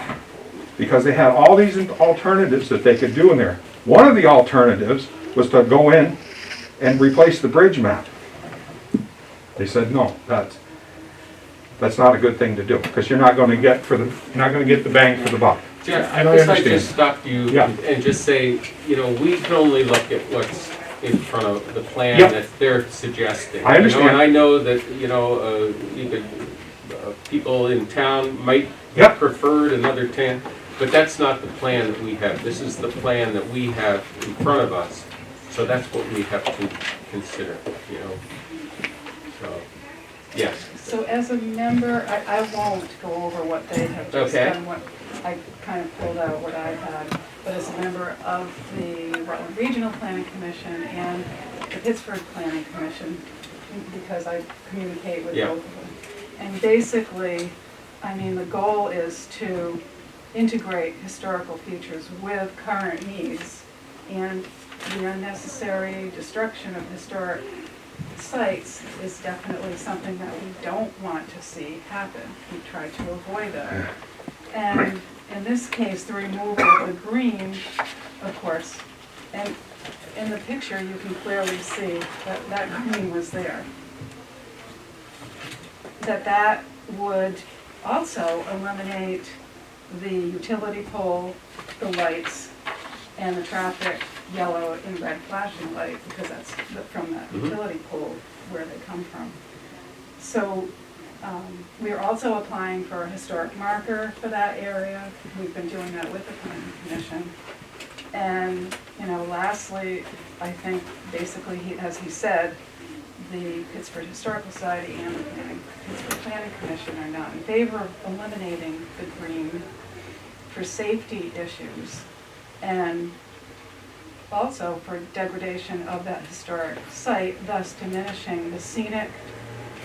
because they had all these alternatives that they could do in there. One of the alternatives was to go in and replace the bridge map. They said, no, that's not a good thing to do, because you're not going to get the bang for the buck. Jeff, And I I guess I'd understand. just stop you Yeah. and just say, you know, we can only look at what's in front of the plan Yep. that they're suggesting. I understand. You know, and I know that, you know, you could, people in town might Yep. preferred another 10, but that's not the plan that we have. This is the plan that we have in front of us. So that's what we have to consider, you know. So, yes. So as a member, I won't go over what they have just Okay. done, what I kind of pulled out what I had, but as a member of the Rutland Regional Planning Commission and the Pittsford Planning Commission, because I communicate with Yeah. both of them. And basically, I mean, the goal is to integrate historical features with current needs, and the unnecessary destruction of historic sites is definitely something that we don't want to see happen. We try to avoid that. And in this case, the removal of the green, of course, and in the picture you can clearly see that that green was there. That would also eliminate the utility pole, the lights, and the traffic yellow and red flashing light, because that's from that utility pole where they come from. So we are also applying for a historic marker for that area. We've been doing that with the Planning Commission. And, you know, lastly, I think basically, as he said, the Pittsford Historical Society and the Pittsford Planning Commission are not in favor of eliminating the green for safety issues, and also for degradation of that historic site, thus diminishing the scenic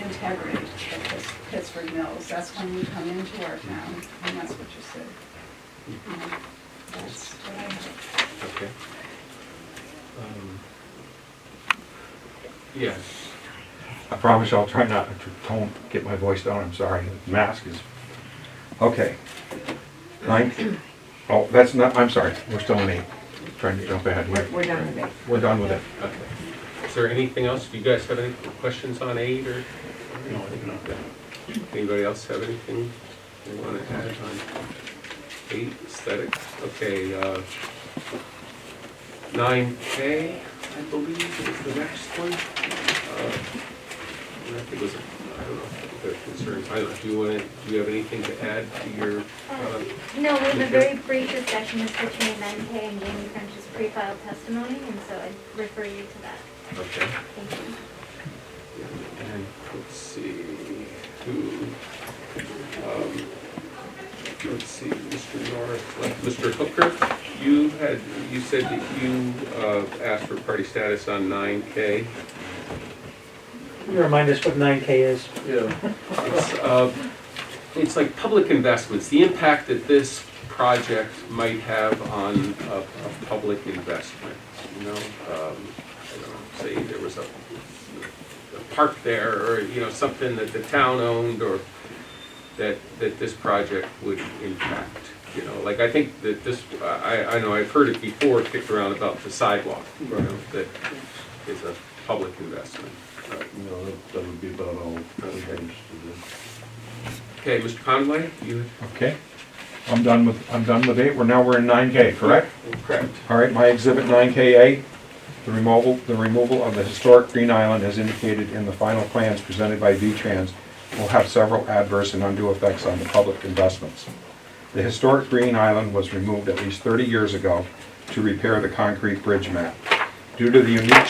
integrity of Pittsford Mills. That's when you come into our town, and that's what you see. That's what I have. Okay. Yes. I promise I'll try not to get my voice down, I'm sorry, the mask is, okay. 9, oh, that's not, I'm sorry, we're still in 8, trying to jump ahead here. We're done with it. We're done with it. Okay. Is there anything else? Do you guys have any questions on 8 or? No, I think not. Anybody else have anything they want to add on 8 aesthetics? Okay, 9K, I believe, is the next one. I think it was, I don't know, if there are concerns. I don't know, do you have anything to add to your? No, we have a very brief discussion just between 9K and Jamie French's pre-filed testimony, and so I'd refer you to that. Okay. Thank you. And let's see, let's see, Mr. North, Mr. Hooker, you said that you asked for party status on 9K. Can you remind us what 9K is? Yeah. It's like public investments, the impact that this project might have on a public investment, you know? I don't know, say there was a park there, or, you know, something that the town owned, or that this project would impact, you know? Like, I think that this, I know I've heard it before kicked around about the sidewalk, you know, that is a public investment. No, that would be about all. Okay, Mr. Conway, you? Okay, I'm done with 8, we're in 9K, correct? Correct. All right, my exhibit 9K8, the removal of the historic Green Island as indicated in the final plans presented by V-Trans will have several adverse and undue effects on the public investments. The historic Green Island was removed at least 30 years ago to repair the concrete bridge mat. Due to the unique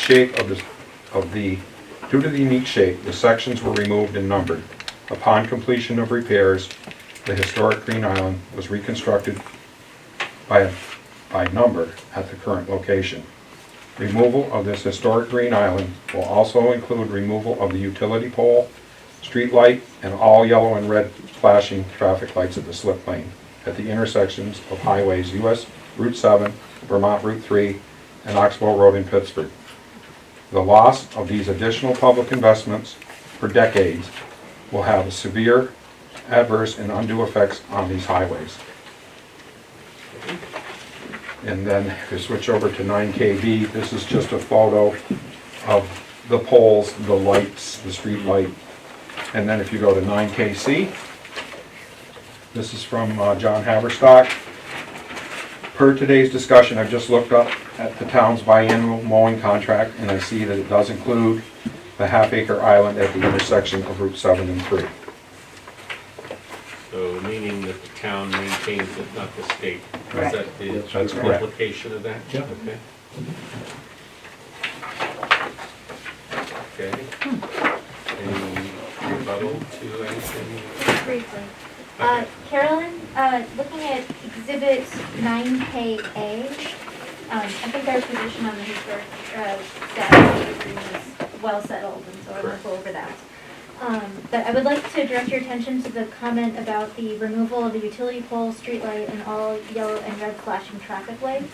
shape the sections were removed and numbered. Upon completion of repairs, the historic Green Island was reconstructed by a by number at the current location. Removal of this historic green island will also include removal of the utility pole, street light, and all yellow and red flashing traffic lights at the slip lane at the intersections of highways US Route 7, Vermont Route 3, and Oxbow Road in Pittsford. The loss of these additional public investments for decades will have severe adverse and undue effects on these highways. And then if you switch over to 9KB, this is just a photo of the poles, the lights, the street light. And then if you go to 9KC, this is from John Haverstock. Per today's discussion, I've just looked up at the town's biannual mowing contract, and I see that it does include the half-acre island at the intersection of Route 7 and 3. So meaning that the town maintains it, not the state? Correct. Is that the That's correct. implication of that? Yep. Okay. Okay. Any rebuttal to anything? Just briefly. Carolyn, looking at Exhibit 9KA, I think our position on the historic status is well settled, and so I won't go over that. But I would like to direct your attention to the comment about the removal of the utility pole, street light, and all yellow and red flashing traffic lights.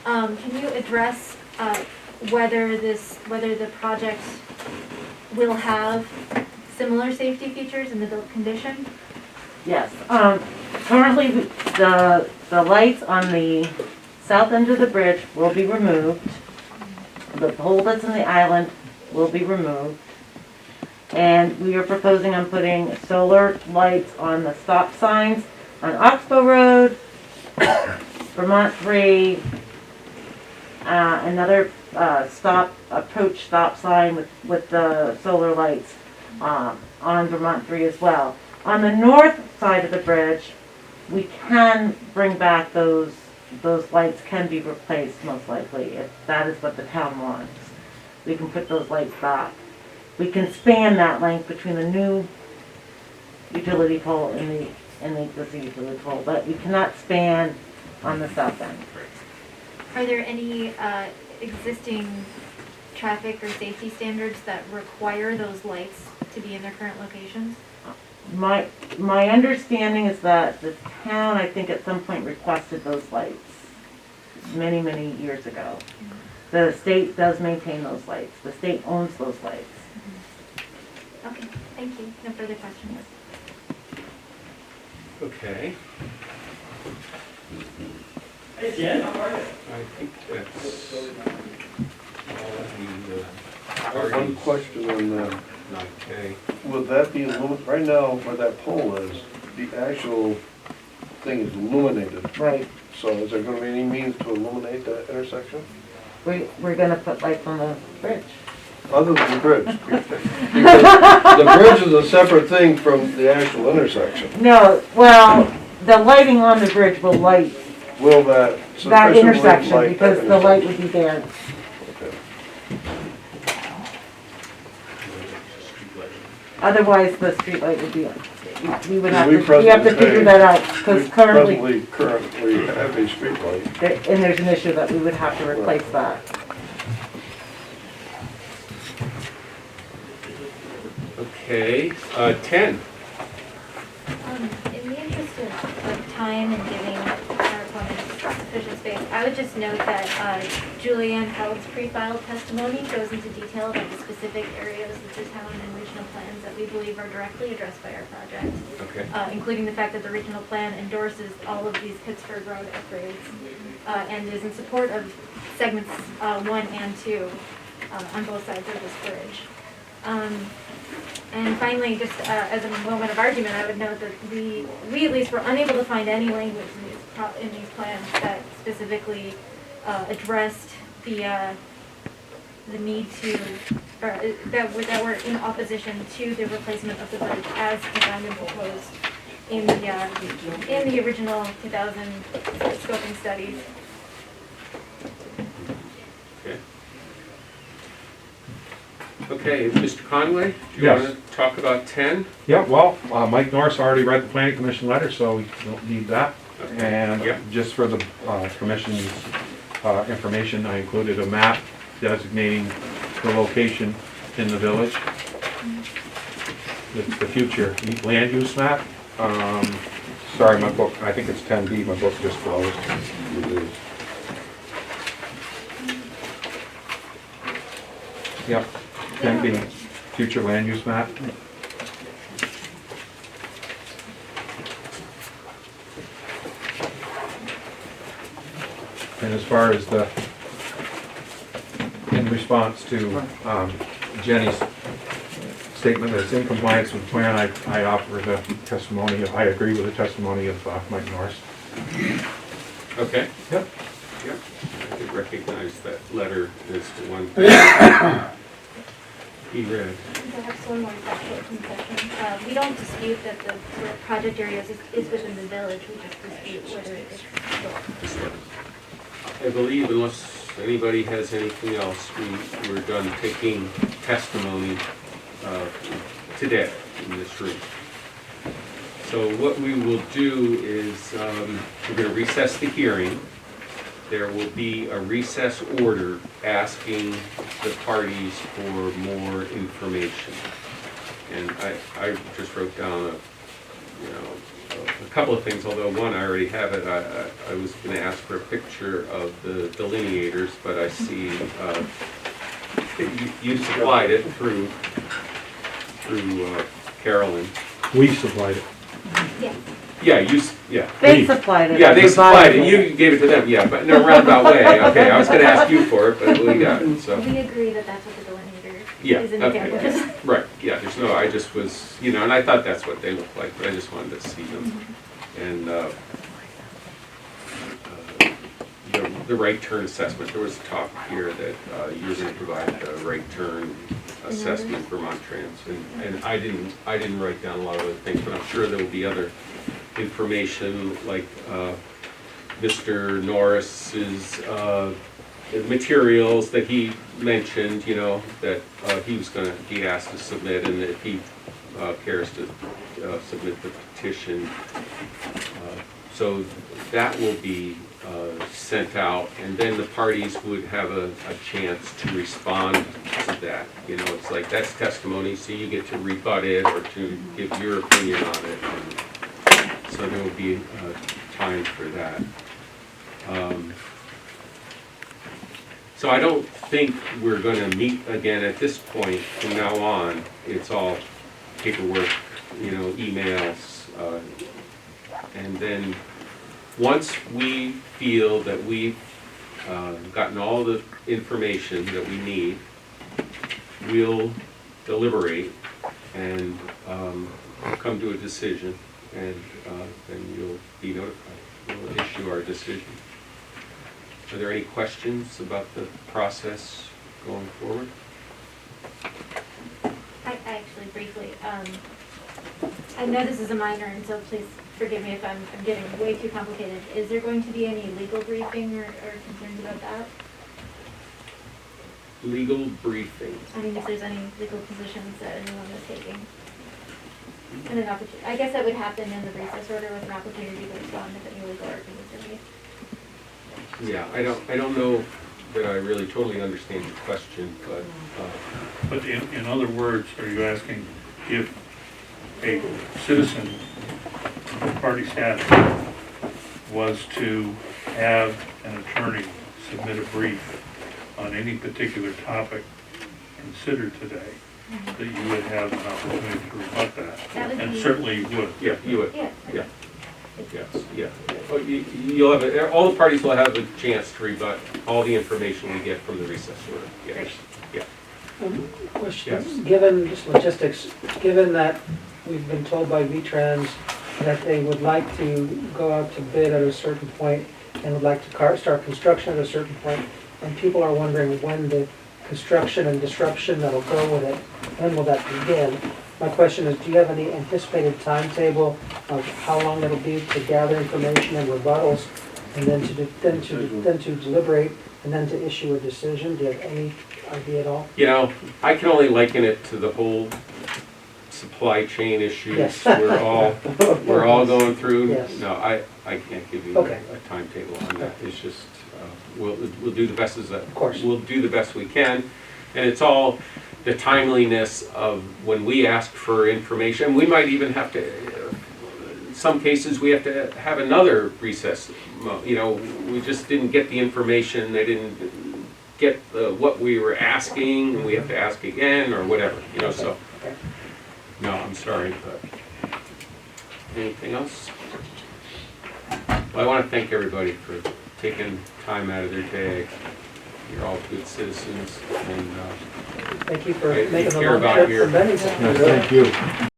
Can you address whether the project will have similar safety features in the built condition? Yes, currently the lights on the south end of the bridge will be removed. The pole that's in the island will be removed. And we are proposing on putting solar lights on the stop signs on Oxbow Road, Vermont 3, another approach stop sign with the solar lights on Vermont 3 as well. On the north side of the bridge, we can bring back those lights can be replaced most likely, if that is what the town wants. We can put those lights back. We can span that length between the new utility pole and the existing utility pole, but we cannot span on the south end. Are there any existing traffic or safety standards that require those lights to be in their current locations? My understanding is that the town, I think at some point requested those lights many, many years ago. The state does maintain those lights. The state owns those lights. Okay, thank you. No further questions. Okay. Hey Jen, how are you? I think that's all the One question on that. Okay. Would that be illuminated, right now where that pole is, the actual thing is illuminated. Right. So is there gonna be any means to illuminate that intersection? We're gonna put lights on the bridge. Other than the bridge? Because the bridge is a separate thing from the actual intersection. No, well, the lighting on the bridge will light Will that that sufficiently intersection light because that the light would be there. Okay. Otherwise, the street light would be on. We would have We to figure that out because we currently, currently have a street light. and there's an issue that we would have to replace that. Okay, 10. In the interest of time and giving our opponents sufficient space, I would just note that Julianne Held's pre-filed testimony goes into detail about the specific areas of the town and regional plans that we believe are directly addressed by our project. Okay. Including the fact that the regional plan endorses all of these Pittsford Road upgrades and is in support of segments 1 and 2 on both sides of this bridge. And finally, just as a moment of argument, I would note that we at least were unable to find any language in these plans that specifically addressed the need to, or that were in opposition to the replacement of the bridge as designed and proposed in the original 2000 scoping studies. Okay. Okay, Mr. Conway, do you Yes. want to talk about 10? Yeah, well, Mike Norris already read the planning commission letter, so we don't need that. And Yep. just for the commission's information, I included a map designating the location in the village. It's the future land use map. Sorry, my book, I think it's 10B, my book just closed. Yep, 10B, future land use map. And as far as the, in response to Jenny's statement that it's in compliance with the plan, I offer the testimony, I agree with the testimony of Mike Norris. Okay. Yep. Yep. I could recognize that letter as the one he read. Perhaps one more factual concession. We don't dispute that the project area is within the village, we just dispute whether it is. I believe unless anybody has anything else, we're done taking testimony today in this room. So what we will do is we're going to recess the hearing. There will be a recess order asking the parties for more information. And I just wrote down a couple of things, although one I already have it. I was going to ask for a picture of the delineators, but I see you supplied it through Carolyn. We supplied it. Yes. They supplied it. Yeah, they supplied it. You gave it to them. Yeah, but in a roundabout way. Okay, I was going to ask you for it, but we got it. So. We agree that that's what the delineator Yeah, is indicated okay. with. Right, yeah, there's no, I just was, and I thought that's what they looked like, but I just wanted to see them. And the right turn assessment, there was talk here that you were going to provide the right turn assessment for Montrans. And I didn't write down a lot of other things, but I'm sure there will be other information like Mr. Norris's materials that he mentioned, that he asked to submit, and if he cares to submit the petition. So that will be sent out, and then the parties would have a chance to respond to that. It's like, that's testimony, so you get to rebut it or to give your opinion on it. And so there will be time for that. So I don't think we're going to meet again at this point. From now on, it's all paperwork, emails. And then once we feel that we've gotten all the information that we need, we'll deliberate and come to a decision, and then you'll be notified. We'll issue our decision. Are there any questions about the process going forward? I actually briefly, I know this is a minor, and so please forgive me if I'm getting way too complicated. Is there going to be any legal briefing or concerns about that? Legal briefing. I mean, if there's any legal positions that anyone is taking. And an opportunity, I guess that would happen in the recess order with an opportunity to respond if any legal arguments are made. Yeah, I don't know that I really totally understand your question, but. But in other words, are you asking if a citizen of party status was to have an attorney submit a brief on any particular topic considered today, that you would have an opportunity to rebut that? And certainly you would. Yeah, you would. Yeah. Yeah. Yes, yeah. Well, you'll have, all the parties will have a chance to rebut all the information we get from the recess order. Yes. Yeah. Question, Yes. given just logistics, given that we've been told by V-Trans that they would like to go out to bid at a certain point and would like to start construction at a certain point, and people are wondering when the construction and disruption that'll go with it, when will that begin? My question is, do you have any anticipated timetable of how long it'll be to gather information and rebuttals, and then to deliberate, and then to issue a decision? Do you have any idea at all? I can only liken it to the whole supply chain issues. Yes. We're all going through. Yes. No, I can't give you Okay. a timetable on that. It's just, we'll do the best Of course. we'll do the best we can. And it's all the timeliness of when we ask for information. We might even have to, in some cases, we have to have another recess. You know, we just didn't get the information, they didn't get what we were asking, and we have to ask again, or whatever, you know, so. Okay. No, I'm sorry, but, anything else? Well, I want to thank everybody for taking time out of their day. You're all good citizens, and Thank you for I making the care long about trip your- from Bennington. Yes, thank you.